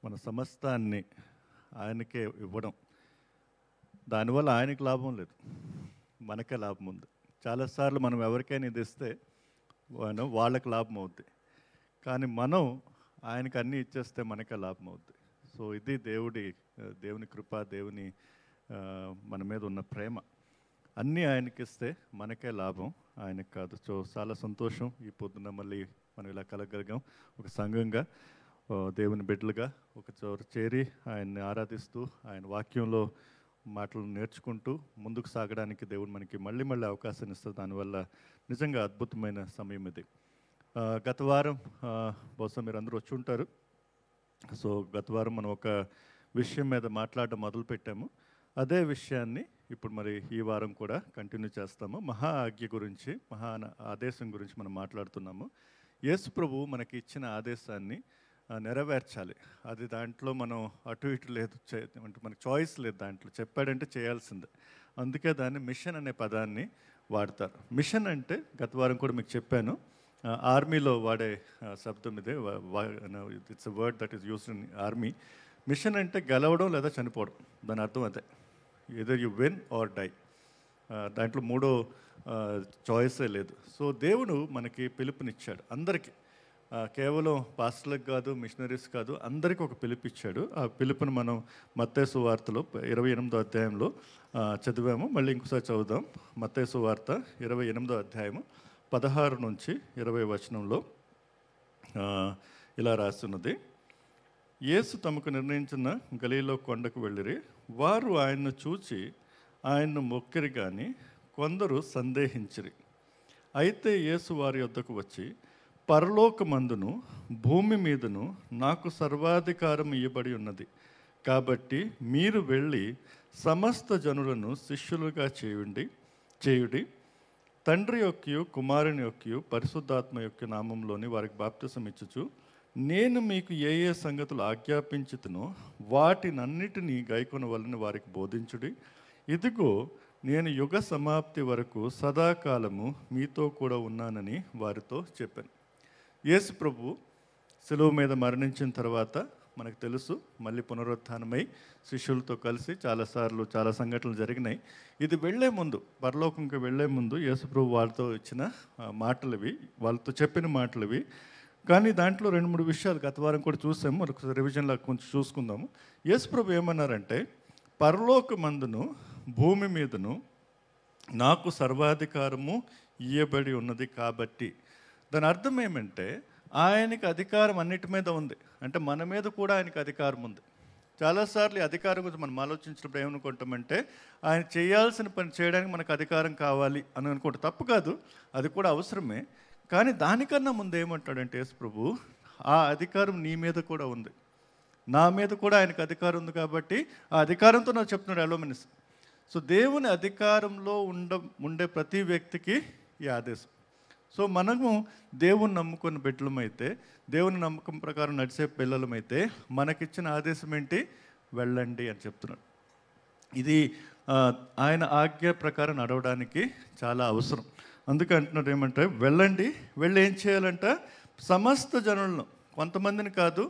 మన సమస్తాన్ని ఆయనకే ఇవ్వడం, దానివల్ల ఆయనకి లాభం లేదు, మనకే లాభం ఉంది. చాలాసార్లు మనం ఎవరికైనా ఇది ఇస్తే వాళ్ళకి లాభం అవుద్ది, కానీ మనం ఆయనకి అన్నీ ఇచ్చేస్తే మనకే లాభం అవుద్ది. సో ఇది దేవుని కృప, దేవుని మన మీద ఉన్న ప్రేమ. అన్నీ ఆయనకి ఇస్తే మనకే లాభం, ఆయనకి కాదు. సో చాలా సంతోషం ఈ పొద్దున్న మళ్ళీ మనం ఇలా కలగలిగాం. ఒక సంఘంగా, దేవుని బిడ్డలుగా ఒక చోరు చేరి ఆయన్ని ఆరాధిస్తూ ఆయన వాక్యంలో మాటలు నేర్చుకుంటూ ముందుకు సాగడానికి దేవుడు మనకి మళ్ళీ అవకాశాన్ని ఇస్తారు. దానివల్ల నిజంగా అద్భుతమైన సమయం ఇది. గత వారం బహుశా మీరు అందరూ వచ్చి ఉంటారు. సో గత వారం మనం ఒక విషయం మీద మాట్లాడడం మొదలుపెట్టాము. అదే విషయాన్ని ఇప్పుడు మరి ఈ వారం కూడా కంటిన్యూ చేస్తాము. మహా ఆజ్ఞ గురించి, ఆదేశం గురించి మనం మాట్లాడుతున్నాము. యేసు ప్రభువు మనకి ఇచ్చిన ఆదేశాన్ని నెరవేర్చాలి. అది దాంట్లో మనం అటు ఇటు లేదు, అంటే మనకి చాయిస్ లేదు. దాంట్లో చెప్పాడంటే చేయాల్సిందే. అందుకే దాన్ని మిషన్ అనే పదాన్ని వాడతారు. మిషన్ అంటే గత వారం కూడా మీకు చెప్పాను, ఆర్మీలో వాడే శబ్దం ఇదే. It's a word that is used in army. Mission అంటే గెలవడం లేదా చనిపోవడం, దాని అర్థం అదే. Either you win or die. దాంట్లో మూడో చాయిసే లేదు. సో దేవుడు మనకి పిలుపునిచ్చాడు అందరికీ, కేవలం పాస్టర్లకు కాదు, మిషనరీస్ కాదు, అందరికీ ఒక పిలుపు ఇచ్చాడు. ఆ పిలుపుని మనం మత్తయి సువార్తలో 28వ అధ్యాయంలో చదివాము. మళ్ళీ ఇంకోసారి చదువుదాం. మత్తయి సువార్త 28వ అధ్యాయము 16 నుంచి 20 వచనంలో ఇలా రాస్తున్నది. యేసు తమకు నిర్ణయించిన గలీలో కొండకు వెళ్ళిరి. వారు ఆయన్ను చూచి ఆయన్ను మొక్కిరి, కానీ కొందరు సందేహించిరి. అయితే యేసు వారి యొద్దకు వచ్చి, పరలోకమందును భూమి మీదను నాకు సర్వాధికారం ఇవ్వబడి ఉన్నది, కాబట్టి మీరు వెళ్ళి సమస్త జనులను శిష్యులుగా చేయుడి. తండ్రి యొక్కయు కుమారుని యొక్కయు పరిశుద్ధాత్మ యొక్క నామంలోని వారికి బాప్తిసం ఇచ్చుచు, నేను మీకు ఏ ఏ సంగతులు ఆజ్ఞాపించుతునో వాటినన్నిటినీ గైకొనవలని వారికి బోధించుడి. ఇదిగో నేను యుగ సమాప్తి వరకు సదాకాలము మీతో కూడా ఉన్నానని వారితో చెప్పాను. యేసు ప్రభు శిలువ మీద మరణించిన తర్వాత మనకు తెలుసు, మళ్ళీ పునరుత్థానమై శిష్యులతో కలిసి చాలాసార్లు చాలా సంఘటనలు జరిగినాయి. ఇది వెళ్లే ముందు, పరలోకంకి వెళ్లే ముందు యేసు ప్రభు వాళ్ళతో ఇచ్చిన మాటలవి, వాళ్ళతో చెప్పిన మాటలవి. కానీ దాంట్లో 2-3 విషయాలు గత వారం కూడా చూసాము. మరొకసారి రివిజన్లో కొంచెం చూసుకుందాము. యేసు ప్రభు ఏమన్నారంటే, పరలోకమందును భూమి మీదను నాకు సర్వాధికారము ఇయ్యబడి ఉన్నది కాబట్టి. దాని అర్థం ఏమంటే, ఆయనకి అధికారం అన్నిటి మీద ఉంది. అంటే మన మీద కూడా ఆయనకి అధికారం ఉంది. చాలాసార్లు ఈ అధికారం గురించి మనం ఆలోచించినప్పుడు ఏమనుకుంటామంటే, ఆయన చేయాల్సిన పని చేయడానికి మనకు అధికారం కావాలి అని అనుకుంటాం. తప్పు కాదు, అది కూడా అవసరమే. కానీ దానికన్నా ముందు ఏమంటాడంటే యేసు ప్రభు, ఆ అధికారం నీ మీద కూడా ఉంది, నా మీద కూడా ఆయనకు అధికారం ఉంది. కాబట్టి ఆ అధికారంతో నాకు చెప్తున్నాడు ఎలోమెనిస్. సో దేవుని అధికారంలో ఉండే ప్రతి వ్యక్తికి ఈ ఆదేశం. సో మనము దేవుని నమ్ముకున్న బిడ్డలమైతే, దేవుని నమ్మకం ప్రకారం నడిచే పిల్లలమైతే మనకిచ్చిన ఆదేశం ఏంటి? వెళ్ళండి అని చెప్తున్నాడు. ఇది ఆయన ఆజ్ఞ ప్రకారం నడవడానికి చాలా అవసరం. అందుకే అంటున్నాడు ఏమంటే, వెళ్ళండి, వెళ్ళి ఏం చేయాలంట? సమస్త జనులను, కొంతమందిని కాదు,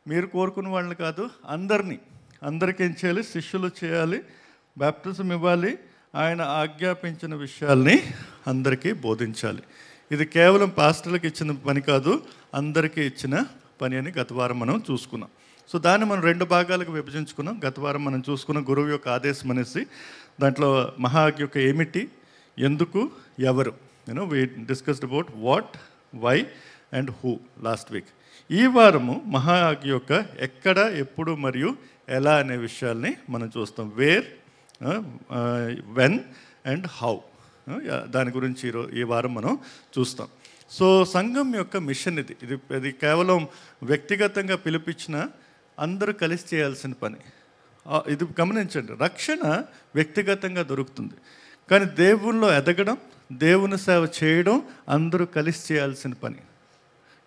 మీరు కోరుకున్న వాళ్ళని కాదు, అందరికీ ఏం చేయాలి? శిష్యులు చేయాలి, బాప్టిజం ఇవ్వాలి, ఆయన ఆజ్ఞాపించిన విషయాల్ని అందరికీ బోధించాలి. ఇది కేవలం పాస్టర్లకు ఇచ్చిన పని కాదు, అందరికీ ఇచ్చిన పని అని గత వారం మనం చూసుకున్నాం. సో దాన్ని మనం 2 భాగాలకు విభజించుకున్నాం. గత వారం మనం చూసుకున్న గురువు యొక్క ఆదేశం అనేసి, దాంట్లో మహాజ్ఞ యొక్క ఏమిటి, ఎందుకు, ఎవరు. We discussed about what, why and who last week. ఈ వారము మహాజ్ఞ యొక్క ఎక్కడ, ఎప్పుడు మరియు ఎలా అనే విషయాల్ని మనం చూస్తాం. Where, when and how. దాని గురించి ఈ వారం మనం చూస్తాం. సో సంఘం యొక్క మిషన్ ఇది కేవలం వ్యక్తిగతంగా పిలిపించిన అందరూ కలిసి చేయాల్సిన పని. ఇది గమనించండి, రక్షణ వ్యక్తిగతంగా దొరుకుతుంది, కానీ దేవుల్లో ఎదగడం, దేవుని సేవ చేయడం అందరూ కలిసి చేయాల్సిన పని.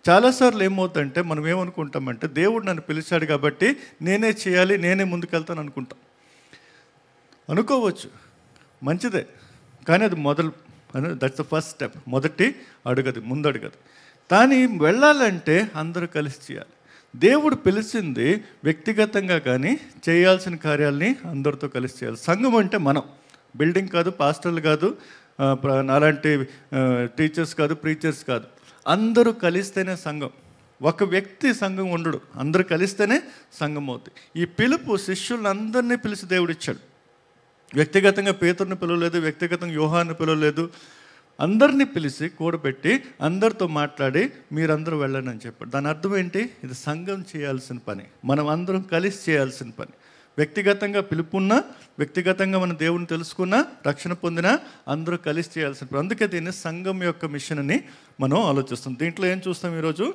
చాలాసార్లు ఏమవుతుందంటే మనం ఏమనుకుంటామంటే, దేవుడు నన్ను పిలిచాడు కాబట్టి నేనే చేయాలి, నేనే ముందుకెళ్తాను అనుకోవచ్చు, మంచిదే. కానీ అది దట్స్ ద ఫస్ట్ స్టెప్, మొదటి అడుగది, ముందడుగది. కానీ వెళ్ళాలంటే అందరూ కలిసి చేయాలి. దేవుడు పిలిచింది వ్యక్తిగతంగా కానీ చేయాల్సిన కార్యాలని అందరితో కలిసి చేయాలి. సంఘం అంటే మనం, బిల్డింగ్ కాదు, పాస్టర్లు కాదు, అలాంటి టీచర్స్ కాదు, ప్రీచర్స్ కాదు. అందరూ కలిస్తేనే సంఘం. ఒక వ్యక్తి సంఘం ఉండడు, అందరూ కలిస్తేనే సంఘం అవుతుంది. ఈ పిలుపు శిష్యులందరినీ పిలిచి దేవుడు ఇచ్చాడు. వ్యక్తిగతంగా పేతురుని పిలవలేదు, వ్యక్తిగతంగా యోహాన్ని పిలవలేదు. అందరినీ పిలిచి కూడబెట్టి అందరితో మాట్లాడి మీరందరూ వెళ్ళండి అని చెప్పాడు. దాని అర్థం ఏంటి? ఇది సంఘం చేయాల్సిన పని, మనం అందరం కలిసి చేయాల్సిన పని. వ్యక్తిగతంగా పిలుపున్నా, వ్యక్తిగతంగా మన దేవుని తెలుసుకున్నా, రక్షణ పొందినా అందరూ కలిసి చేయాల్సిన పని. అందుకే దీన్ని సంఘం యొక్క మిషన్ అని మనం ఆలోచిస్తాం. దీంట్లో ఏం చూస్తాం ఈరోజు?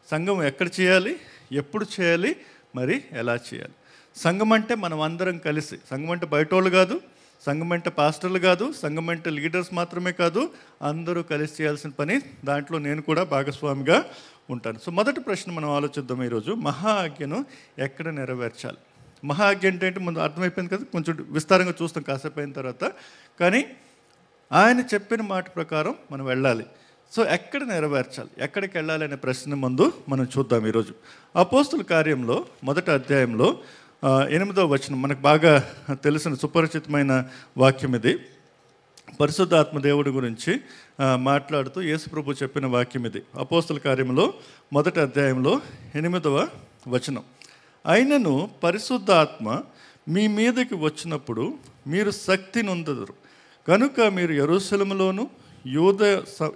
సంఘం ఎక్కడ చేయాలి, ఎప్పుడు చేయాలి, మరి ఎలా చేయాలి. సంఘం అంటే మనం అందరం కలిసి, సంఘం అంటే బయటోళ్ళు కాదు, సంఘం అంటే పాస్టర్లు కాదు, సంఘం అంటే లీడర్స్ మాత్రమే కాదు, అందరూ కలిసి చేయాల్సిన పని. దాంట్లో నేను కూడా భాగస్వామిగా ఉంటాను. సో మొదటి ప్రశ్న మనం ఆలోచిద్దాం ఈరోజు. మహా ఆజ్ఞను ఎక్కడ నెరవేర్చాలి? మహా ఆజ్ఞ అంటే ముందు అర్థమైపోయింది కదా, కొంచెం విస్తారంగా చూస్తాం కాసేపు అయిన తర్వాత. కానీ ఆయన చెప్పిన మాట ప్రకారం మనం వెళ్ళాలి. సో ఎక్కడ నెరవేర్చాలి, ఎక్కడికి వెళ్ళాలి అనే ప్రశ్న ముందు మనం చూద్దాం ఈరోజు. అపోస్తుల కార్యంలో 1వ అధ్యాయంలో 8వ వచనం మనకు బాగా తెలిసిన సుపరిచితమైన వాక్యం ఇది. పరిశుద్ధాత్మ దేవుడి గురించి మాట్లాడుతూ యేసుప్రభు చెప్పిన వాక్యం ఇది. అపోస్తుల కార్యంలో 1వ అధ్యాయంలో 8వ వచనం. అయినను పరిశుద్ధాత్మ మీ మీదకి వచ్చినప్పుడు మీరు శక్తి నొందుదురు, కనుక మీరు యెరూషలేములోను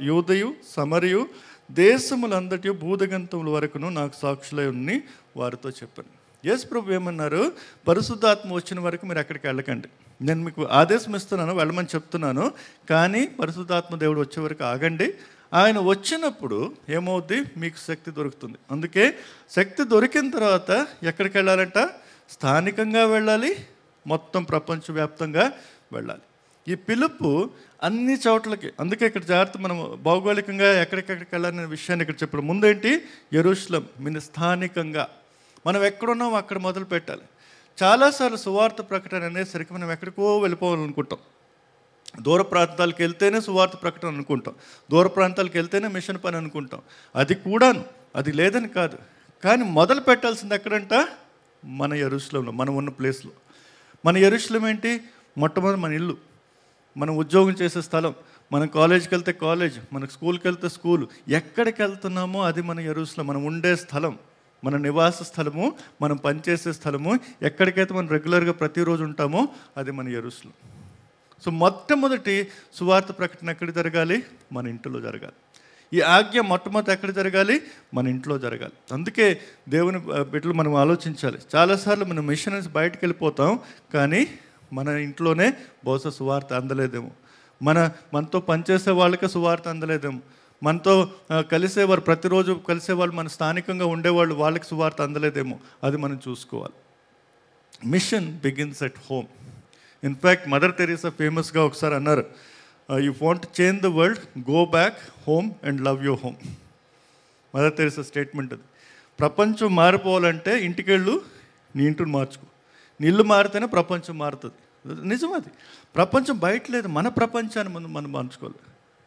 యూదయు సమరియు దేశములందటి భూదిగంతముల వరకును నాకు సాక్షులై ఉన్ని వారితో చెప్పాను. యేసు ప్రభు ఏమన్నారు? పరిశుద్ధాత్మ వచ్చిన వరకు మీరు ఎక్కడికి వెళ్ళకండి, నేను మీకు ఆదేశం ఇస్తున్నాను, వెళ్ళమని చెప్తున్నాను. కానీ పరిశుద్ధాత్మ దేవుడు వచ్చే వరకు ఆగండి. ఆయన వచ్చినప్పుడు ఏమవుద్ది? మీకు శక్తి దొరుకుతుంది. అందుకే శక్తి దొరికిన తర్వాత ఎక్కడికి వెళ్ళాలంట? స్థానికంగా వెళ్ళాలి, మొత్తం ప్రపంచవ్యాప్తంగా వెళ్ళాలి. ఈ పిలుపు అన్ని చోట్లకి. అందుకే ఇక్కడ జాగ్రత్త, మనం భౌగోళికంగా ఎక్కడికెక్కడికి వెళ్ళాలనే విషయాన్ని ఇక్కడ చెప్పడం. ముందేంటి? యెరూషలేం మీన్ స్థానికంగా మనం ఎక్కడున్నాం అక్కడ మొదలు పెట్టాలి. చాలాసార్లు సువార్త ప్రకటన అనేసరికి మనం ఎక్కడికో వెళ్ళిపోవాలనుకుంటాం. దూర ప్రాంతాలకు వెళ్తేనే సువార్త ప్రకటన అనుకుంటాం, దూర ప్రాంతాలకు వెళ్తేనే మిషన్ పని అనుకుంటాం. అది కూడాను, అది లేదని కాదు. కానీ మొదలు పెట్టాల్సింది ఎక్కడంట? మన యెరూషలేంలో, మనం ఉన్న ప్లేస్లో. మన యెరూషలేం ఏంటి? మొట్టమొదటి మన ఇల్లు, మనం ఉద్యోగం చేసే స్థలం, మనం కాలేజీకి వెళ్తే కాలేజ్, మనకు స్కూల్కి వెళ్తే స్కూలు. ఎక్కడికి వెళ్తున్నామో అది మన యెరూషలేం, మనం ఉండే స్థలం, మన నివాస స్థలము, మనం పనిచేసే స్థలము. ఎక్కడికైతే మనం రెగ్యులర్గా ప్రతిరోజు ఉంటామో అది మన యెరూషలేం. సో మొట్టమొదటి సువార్త ప్రకటన ఎక్కడ జరగాలి? మన ఇంట్లో జరగాలి. ఈ ఆజ్ఞ మొట్టమొదటి ఎక్కడ జరగాలి? మన ఇంట్లో జరగాలి. అందుకే దేవుని బిడ్డలు మనం ఆలోచించాలి. చాలాసార్లు మనం మిషనరీస్ బయటకు వెళ్ళిపోతాం, కానీ మన ఇంట్లోనే బహుశా సువార్త అందలేదేమో, మనతో పనిచేసే వాళ్ళకే సువార్త అందలేదేమో, మనతో కలిసేవారు, ప్రతిరోజు కలిసేవాళ్ళు, మన స్థానికంగా ఉండేవాళ్ళు, వాళ్ళకి సువార్త అందలేదేమో. అది మనం చూసుకోవాలి. Mission begins at home. In fact mother Teresa ఫేమస్గా ఒకసారి అన్నారు, you want change the world, go back home and love your home. Mother Teresa statement అది. ప్రపంచం మారిపోవాలంటే ఇంటికెళ్ళు, నీ ఇంటిని మార్చుకో. నీ ఇల్లు మారితేనే ప్రపంచం మారుతుంది. నిజం అది. ప్రపంచం బయట లేదు, మన ప్రపంచాన్ని మనం మార్చుకోవాలి.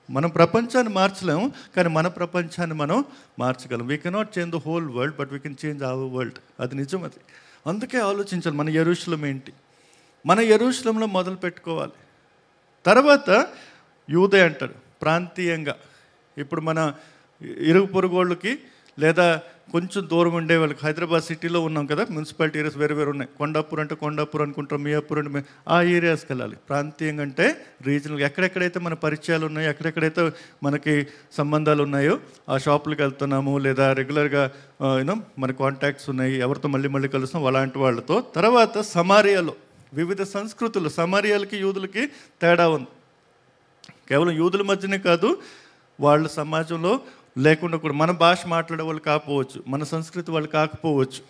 మనం ప్రపంచాన్ని మార్చలేము, కానీ మన ప్రపంచాన్ని మనం మార్చగలం. We cannot change the whole world, but we can change our world. అది నిజం అది. అందుకే ఆలోచించాలి, మన యెరూషలేం ఏంటి? మన యెరూషలేంలో మొదలు పెట్టుకోవాలి. తర్వాత యూదయ అంటాడు, ప్రాంతీయంగా. ఇప్పుడు మన ఇరుగు పొరుగోళ్ళకి లేదా కొంచెం దూరం ఉండే వాళ్ళకి, హైదరాబాద్ సిటీలో ఉన్నాం కదా, మున్సిపాలిటీ ఏరియాస్ వేరే వేరే ఉన్నాయి. కొండాపూర్ అంటే కొండాపూర్ అనుకుంటాం, మియాపూర్ అంటే ఆ ఏరియాస్కి వెళ్ళాలి. ప్రాంతీయంగా అంటే రీజనల్గా, ఎక్కడెక్కడైతే మన పరిచయాలు ఉన్నాయో, ఎక్కడెక్కడైతే మనకి సంబంధాలు ఉన్నాయో ఆ షాపులకు వెళ్తున్నాము, లేదా రెగ్యులర్గా మన కాంటాక్ట్స్ ఉన్నాయి, ఎవరితో మళ్ళీ కలుస్తాం అలాంటి వాళ్ళతో. తర్వాత సమారియాలో వివిధ సంస్కృతులు, సమారియాలకి యూదులకి తేడా ఉంది. కేవలం యూదుల మధ్యనే కాదు, వాళ్ళ సమాజంలో లేకుండా కూడా మన భాష మాట్లాడే వాళ్ళు కాకపోవచ్చు, మన సంస్కృతి వాళ్ళు కాకపోవచ్చు,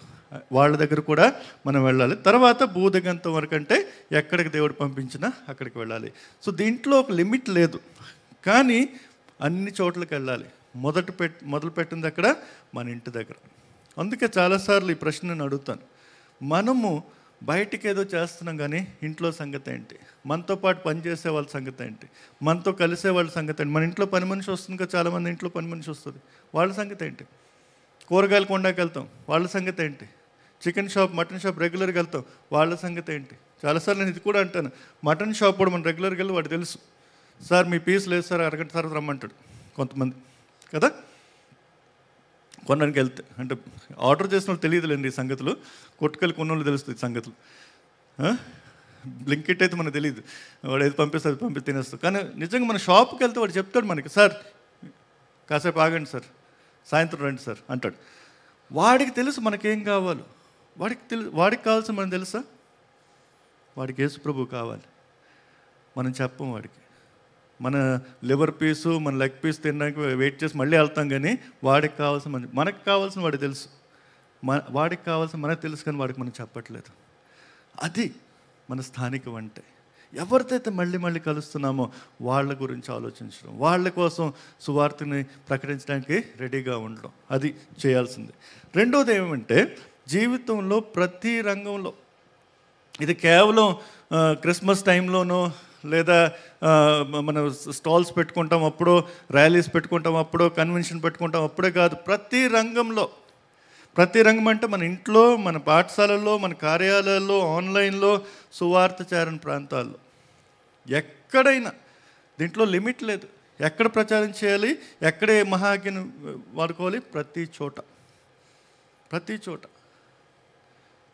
వాళ్ళ దగ్గర కూడా మనం వెళ్ళాలి. తర్వాత భూదిగంతం వరకు అంటే ఎక్కడికి దేవుడు పంపించినా అక్కడికి వెళ్ళాలి. సో దీంట్లో ఒక లిమిట్ లేదు, కానీ అన్ని చోట్లకి వెళ్ళాలి. మొదలు పెట్టింది అక్కడ మన ఇంటి దగ్గర. అందుకే చాలాసార్లు ఈ ప్రశ్న నేను అడుగుతాను, మనము బయటికి ఏదో చేస్తున్నాం కానీ ఇంట్లో సంగతి ఏంటి? మనతో పాటు పనిచేసే వాళ్ళ సంగతి ఏంటి? మనతో కలిసే వాళ్ళ సంగతి ఏంటి? మన ఇంట్లో పని మనిషి వస్తుంది కదా, చాలామంది ఇంట్లో పని మనిషి వస్తుంది, వాళ్ళ సంగతి ఏంటి? కూరగాయల కొండకి వెళ్తాం, వాళ్ళ సంగతి ఏంటి? చికెన్ షాప్, మటన్ షాప్ రెగ్యులర్గా వెళ్తాం, వాళ్ళ సంగతి ఏంటి? చాలాసార్లు నేను ఇది కూడా అంటాను, మటన్ షాప్ కూడా మనం రెగ్యులర్గా వెళ్ళి వాడు తెలుసు, సార్ మీ పీస్ లేదు సార్, అరగంట తర్వాత రమ్మంటాడు కొంతమంది కదా. కొనడానికి వెళ్తే అంటే ఆర్డర్ చేసిన వాళ్ళు తెలియదులేండి ఈ సంగతులు, కొట్టుకెళ్ళి కొన్నోళ్ళు తెలుస్తుంది సంగతులు. బ్లింకిట్ అయితే మనకు తెలియదు, వాడు ఏది పంపిస్తే అది పంపి తినేస్తాం. కానీ నిజంగా మన షాప్కి వెళ్తే వాడు చెప్తాడు మనకి, సార్ కాసేపు ఆగండి సార్, సాయంత్రం రండి సార్ అంటాడు. వాడికి తెలుసు మనకేం కావాలో, వాడికి కావాల్సిన మనం తెలుసా? వాడికి యేసు ప్రభు కావాలి, మనం చెప్పం వాడికి. మన లివర్ పీసు, మన లెగ్ పీస్ తినడానికి వెయిట్ చేసి మళ్ళీ వెళ్తాం, కానీ వాడికి కావాల్సిన మనకు కావాల్సిన వాడికి తెలుసు, వాడికి కావాల్సిన మనకు తెలుసు, కానీ వాడికి మనం చెప్పట్లేదు. అది మన స్థానికం అంటే. ఎవరితో మళ్ళీ మళ్ళీ కలుస్తున్నామో వాళ్ళ గురించి ఆలోచించడం, వాళ్ళ కోసం సువార్తని ప్రకటించడానికి రెడీగా ఉండడం, అది చేయాల్సింది. రెండోది ఏమంటే, జీవితంలో ప్రతి రంగంలో, ఇది కేవలం క్రిస్మస్ టైంలోనో లేదా మన స్టాల్స్ పెట్టుకుంటాం అప్పుడో, ర్యాలీస్ పెట్టుకుంటాం అప్పుడో, కన్వెన్షన్ పెట్టుకుంటాం అప్పుడే కాదు, ప్రతి రంగంలో, ప్రతి రంగం అంటే మన ఇంట్లో, మన పాఠశాలల్లో, మన కార్యాలయాల్లో, ఆన్లైన్లో, సువార్త చేరని ప్రాంతాల్లో, ఎక్కడైనా దీంట్లో లిమిట్ లేదు. ఎక్కడ ప్రచారం చేయాలి, ఎక్కడే మహాజ్ఞను వాడుకోవాలి, ప్రతి చోట.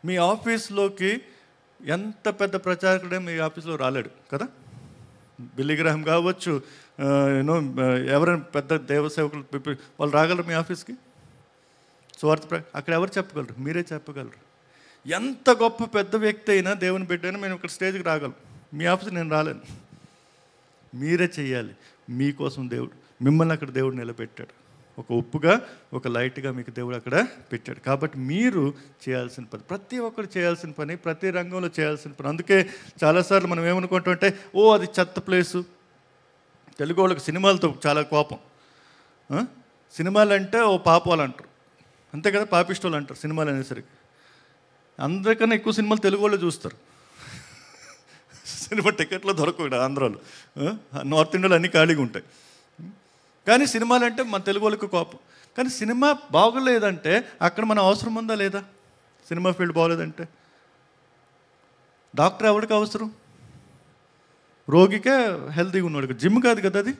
మీ ఆఫీస్లోకి ఎంత పెద్ద ప్రచారకుడే మీ ఆఫీస్లో రాలేడు కదా. బిల్లీ గ్రాహం కావచ్చు, ఎవరైనా పెద్ద దేవసేవకులు వాళ్ళు రాగలరు మీ ఆఫీస్కి సువార్త. అక్కడ ఎవరు చెప్పగలరు? మీరే చెప్పగలరు. ఎంత గొప్ప పెద్ద వ్యక్తి అయినా, దేవుని బిడ్డ అయినా, మేము ఇక్కడ స్టేజ్కి రాగలం. మీ ఆఫీస్ నేను రాలేను. మీరే చెయ్యాలి. మీకోసం దేవుడు మిమ్మల్ని అక్కడ దేవుడు నిలబెట్టాడు. ఒక ఉప్పుగా, ఒక లైట్గా మీకు దేవుడు అక్కడ పెట్టాడు. కాబట్టి మీరు చేయాల్సిన పని, ప్రతి ఒక్కరు చేయాల్సిన పని, ప్రతి రంగంలో చేయాల్సిన పని. అందుకే చాలాసార్లు మనం ఏమనుకుంటామంటే, అది చెత్త ప్లేసు. తెలుగు వాళ్ళకి సినిమాలతో చాలా కోపం. సినిమాలు అంటే పాపాలు అంటారు, అంతే కదా, పాపిష్టోళ్ళు అంటారు సినిమాలు అనేసరికి. అందరికన్నా ఎక్కువ సినిమాలు తెలుగు వాళ్ళు చూస్తారు. సినిమా టికెట్లో దొరకదు ఆంధ్రాలో, నార్త్ ఇండియాలో అన్నీ ఖాళీగా ఉంటాయి. కానీ సినిమాలు అంటే మన తెలుగు వాళ్ళకి కోపం. కానీ సినిమా బాగోలేదంటే అక్కడ మన అవసరం ఉందా లేదా? సినిమా ఫీల్డ్ బాగోలేదంటే డాక్టర్ ఎవరికి అవసరం? రోగికే, హెల్తీగా ఉన్నాడు. జిమ్ కాదు కదా అది.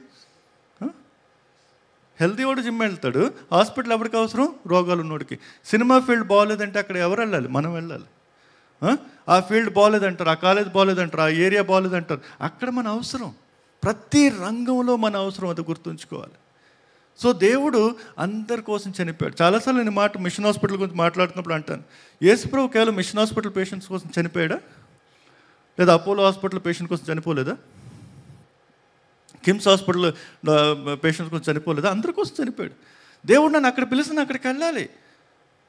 హెల్తీ వాడు జిమ్ వెళ్తాడు. హాస్పిటల్ ఎవరికి అవసరం? రోగాలు ఉన్నోడికి. సినిమా ఫీల్డ్ బాగోలేదంటే అక్కడ ఎవరు వెళ్ళాలి? మనం వెళ్ళాలి. ఆ ఫీల్డ్ బాగోలేదంటారు, ఆ కాలేజ్ బాగోలేదంటారు, ఆ ఏరియా బాగోలేదంటారు. అక్కడ మన అవసరం. ప్రతి రంగంలో మన అవసరం, అది గుర్తుంచుకోవాలి. సో దేవుడు అందరి కోసం చనిపోయాడు. చాలాసార్లు నేను మిషన్ హాస్పిటల్ గురించి మాట్లాడుతున్నప్పుడు అంటాను, యేసుప్రభు కేవలం మిషన్ హాస్పిటల్ పేషెంట్స్ కోసం చనిపోయాడా? లేదా అపోలో హాస్పిటల్ పేషెంట్ కోసం చనిపోలేదా? కిమ్స్ హాస్పిటల్ పేషెంట్స్ కోసం చనిపోలేదా? అందరి కోసం చనిపోయాడు. దేవుడు నన్ను అక్కడ పిలిచిన అక్కడికి వెళ్ళాలి.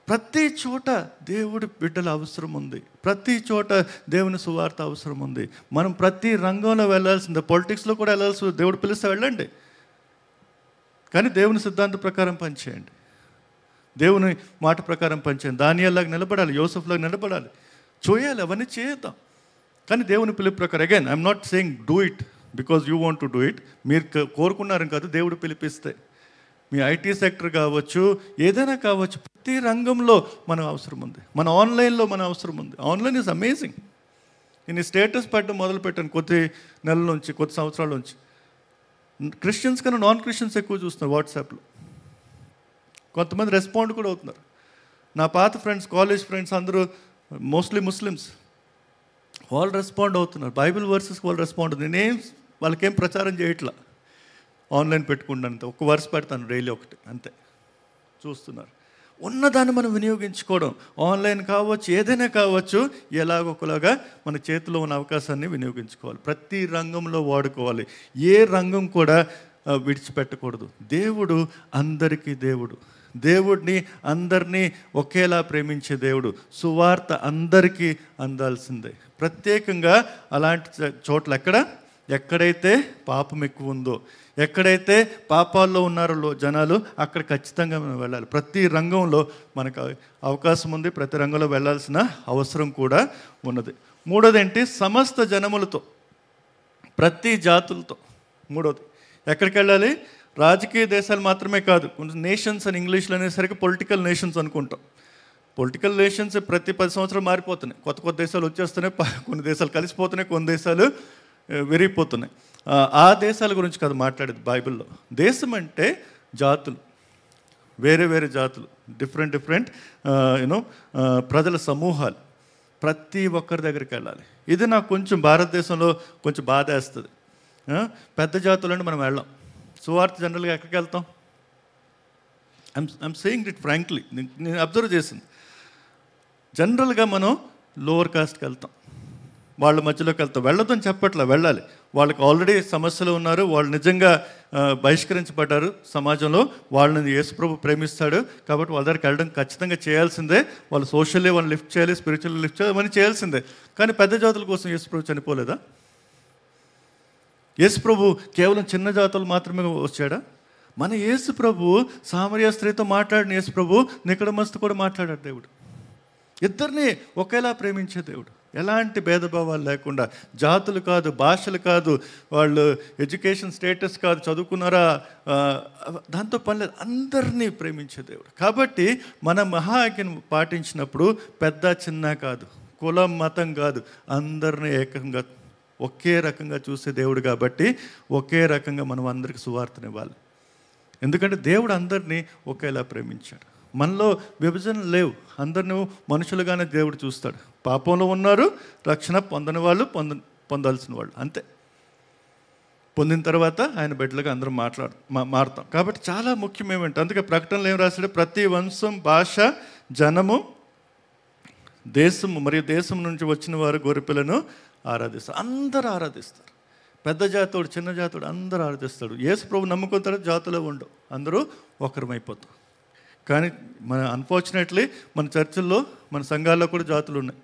ప్రతి చోట దేవుడి బిడ్డల అవసరం ఉంది. ప్రతి చోట దేవుని సువార్త అవసరం ఉంది. మనం ప్రతి రంగంలో వెళ్ళాల్సిందే. పొలిటిక్స్లో కూడా వెళ్ళాల్సి, దేవుడు పిలిస్తే వెళ్ళండి, కానీ దేవుని సిద్ధాంత ప్రకారం పనిచేయండి, దేవుని మాట ప్రకారం పనిచేయండి. దానియేలులాగా నిలబడాలి, యోసెఫ్లాగా నిలబడాలి, చేయాలి, అవన్నీ చేద్దాం. కానీ దేవుని పిలుపు ప్రకారం. Again I'm not saying do it because you want to do it. మీరు కోరుకున్నారని కాదు, దేవుడు పిలిపిస్తే. మీ ఐటీ సెక్టర్ కావచ్చు, ఏదైనా కావచ్చు, ప్రతి రంగంలో మనం అవసరం ఉంది. మన ఆన్లైన్లో మన అవసరం ఉంది. Online is amazing. నేను స్టేటస్ పెట్టడం మొదలుపెట్టాను కొద్ది నెలల నుంచి, కొద్ది సంవత్సరాల నుంచి. క్రిస్టియన్స్ కన్నా నాన్ క్రిస్టియన్స్ ఎక్కువ చూస్తున్నారు వాట్సాప్లో. కొంతమంది రెస్పాండ్ కూడా అవుతున్నారు. నా పాత ఫ్రెండ్స్, కాలేజ్ ఫ్రెండ్స్ అందరూ మోస్ట్లీ ముస్లిమ్స్, వాళ్ళు రెస్పాండ్ అవుతున్నారు. బైబిల్ వర్సెస్కి వాళ్ళు రెస్పాండ్ అవుతుంది. వాళ్ళకేం ప్రచారం చేయట్లా, ఆన్లైన్ పెట్టుకుంటాను, ఒక వర్స్ పెడతాను డైలీ ఒకటి, అంతే. చూస్తున్నారు. ఉన్నదాన్ని మనం వినియోగించుకోవడం, ఆన్లైన్ కావచ్చు, ఏదైనా కావచ్చు, ఎలాగొకలాగా మన చేతిలో ఉన్న అవకాశాన్ని వినియోగించుకోవాలి. ప్రతి రంగంలో వాడుకోవాలి. ఏ రంగం కూడా విడిచిపెట్టకూడదు. దేవుడు అందరికీ దేవుడు. దేవుడిని అందరినీ ఒకేలా ప్రేమించే దేవుడు. సువార్త అందరికీ అందాల్సిందే. ప్రత్యేకంగా అలాంటి చోట్ల ఎక్కడైతే పాపం ఎక్కువ ఉందో, ఎక్కడైతే పాపాల్లో ఉన్నారో జనాలు, అక్కడ ఖచ్చితంగా మనం వెళ్ళాలి. ప్రతి రంగంలో మనకు అవకాశం ఉంది, ప్రతి రంగంలో వెళ్ళాల్సిన అవసరం కూడా ఉన్నది. మూడోది ఏంటి? సమస్త జనములతో, ప్రతి జాతులతో. మూడోది ఎక్కడికి వెళ్ళాలి? రాజకీయ దేశాలు మాత్రమే కాదు, కొంచెం నేషన్స్ అని ఇంగ్లీష్లో అనేసరికి పొలిటికల్ నేషన్స్ అనుకుంటాం. పొలిటికల్ నేషన్స్ ప్రతి 10 సంవత్సరాలు మారిపోతున్నాయి. కొత్త కొత్త దేశాలు వచ్చేస్తున్నాయి, కొన్ని దేశాలు కలిసిపోతున్నాయి, కొన్ని దేశాలు విరిగిపోతున్నాయి. ఆ దేశాల గురించి కాదు మాట్లాడేది బైబిల్లో. దేశం అంటే జాతులు, వేరే వేరే జాతులు, డిఫరెంట్ యూనో ప్రజల సమూహాలు, ప్రతి ఒక్కరి దగ్గరికి వెళ్ళాలి. ఇది నాకు కొంచెం భారతదేశంలో కొంచెం బాధ వేస్తుంది. పెద్ద జాతులు అంటే మనం వెళ్ళాం. సువార్త జనరల్గా ఎక్కడికి వెళ్తాం? ఐఎమ్ సేయింగ్ ఇట్ ఫ్రాంక్లీ, నేను అబ్జర్వ్ చేసింది. జనరల్గా మనం లోవర్ కాస్ట్కి వెళ్తాం, వాళ్ళ మధ్యలోకి వెళ్తాం. వెళ్ళొద్దని చెప్పట్లా, వెళ్ళాలి. వాళ్ళకి ఆల్రెడీ సమస్యలు ఉన్నారు, వాళ్ళు నిజంగా బహిష్కరించబడ్డారు సమాజంలో. వాళ్ళని యేసుప్రభు ప్రేమిస్తాడు కాబట్టి వాళ్ళ దగ్గరికి వెళ్ళడం ఖచ్చితంగా చేయాల్సిందే. వాళ్ళు సోషల్లీ వాళ్ళని లిఫ్ట్ చేయాలి, స్పిరిచువల్లీ లిఫ్ట్ చేయాలి, అవన్నీ చేయాల్సిందే. కానీ పెద్ద జాతుల కోసం యేసుప్రభు చనిపోలేదా? యేసుప్రభు కేవలం చిన్న జాతులు మాత్రమే వచ్చాడా? మన యేసుప్రభు సామరియా స్త్రీతో మాట్లాడిన యేసుప్రభు నికోదేముతో కూడా మాట్లాడాడు. దేవుడు ఇద్దరిని ఒకేలా ప్రేమించే దేవుడు, ఎలాంటి భేదభావాలు లేకుండా. జాతులు కాదు, భాషలు కాదు, వాళ్ళు ఎడ్యుకేషన్ స్టేటస్ కాదు, చదువుకున్నారా, దాంతో పని లేదు, అందరినీ ప్రేమించే దేవుడు. కాబట్టి మన మహాజ్ఞను పాటించినప్పుడు పెద్ద చిన్న కాదు, కులం మతం కాదు, అందరినీ ఏకంగా ఒకే రకంగా చూసే దేవుడు. కాబట్టి ఒకే రకంగా మనం అందరికీ సువార్తనివ్వాలి. ఎందుకంటే దేవుడు అందరినీ ఒకేలా ప్రేమించాడు. మనలో విభజన లేవు, అందరినీ మనుషులుగానే దేవుడు చూస్తాడు. పాపంలో ఉన్నారు, రక్షణ పొందని వాళ్ళు, పొందాల్సిన వాళ్ళు అంతే. పొందిన తర్వాత ఆయన బిడ్డలుగా అందరం మారుతాం. కాబట్టి చాలా ముఖ్యం ఏమంటే, అందుకే ప్రకటనలు ఏం రాశాడు? ప్రతి వంశం, భాష, జనము, దేశము మరియు దేశం నుంచి వచ్చిన వారు గొర్రెపిల్లను ఆరాధిస్తారు. అందరూ ఆరాధిస్తారు. పెద్ద జాతుడు, చిన్న జాతుడు అందరూ ఆరాధిస్తాడు. యేసు ప్రభు నమ్ముకున్న తర్వాత జాతులో ఉండవు, అందరూ ఒకరమైపోతాం. కానీ అన్ఫార్చునేట్లీ మన చర్చిల్లో, మన సంఘాల్లో కూడా జాతులు ఉన్నాయి.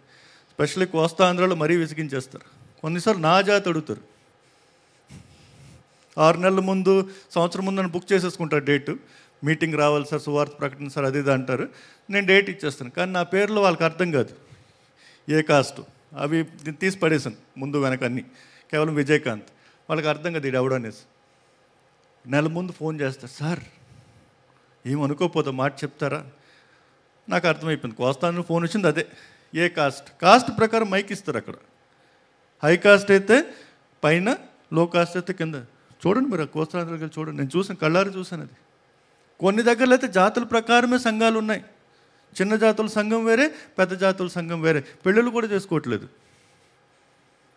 స్పెషల్లీ కోస్తా ఆంధ్రాలో మరీ విసిగించేస్తారు. కొన్నిసార్లు నా జాతి అడుగుతారు. 6 నెలల ముందు, సంవత్సరం ముందు నన్ను బుక్ చేసేసుకుంటారు డేటు. మీటింగ్ రావాలి సార్, సువార్త ప్రకటన సార్, అది ఇది అంటారు. నేను డేట్ ఇచ్చేస్తాను. కానీ నా పేర్లో వాళ్ళకి అర్థం కాదు, ఏ కాస్ట్, అవి తీసి పడేసాను ముందు వెనక అన్నీ. కేవలం విజయకాంత్, వాళ్ళకి అర్థం కాదు ఇది ఎవడు అనేసి. నెల ముందు ఫోన్ చేస్తారు, సార్ ఏమనుకోపోతే మాట చెప్తారా? నాకు అర్థమైపోయింది. కోస్తాను ఫోన్ వచ్చింది, అదే ఏ కాస్ట్ ప్రకారం మైక్ ఇస్తారు. అక్కడ హై కాస్ట్ అయితే పైన, లో కాస్ట్ అయితే కింద. చూడండి మీరు కోస్తాంధ్రకి చూడండి, నేను చూసాను, కళ్ళారు చూశాను. అది కొన్ని దగ్గరలో అయితే జాతుల ప్రకారమే సంఘాలు ఉన్నాయి. చిన్న జాతుల సంఘం వేరే, పెద్ద జాతుల సంఘం వేరే. పెళ్ళిళ్ళు కూడా చేసుకోవట్లేదు.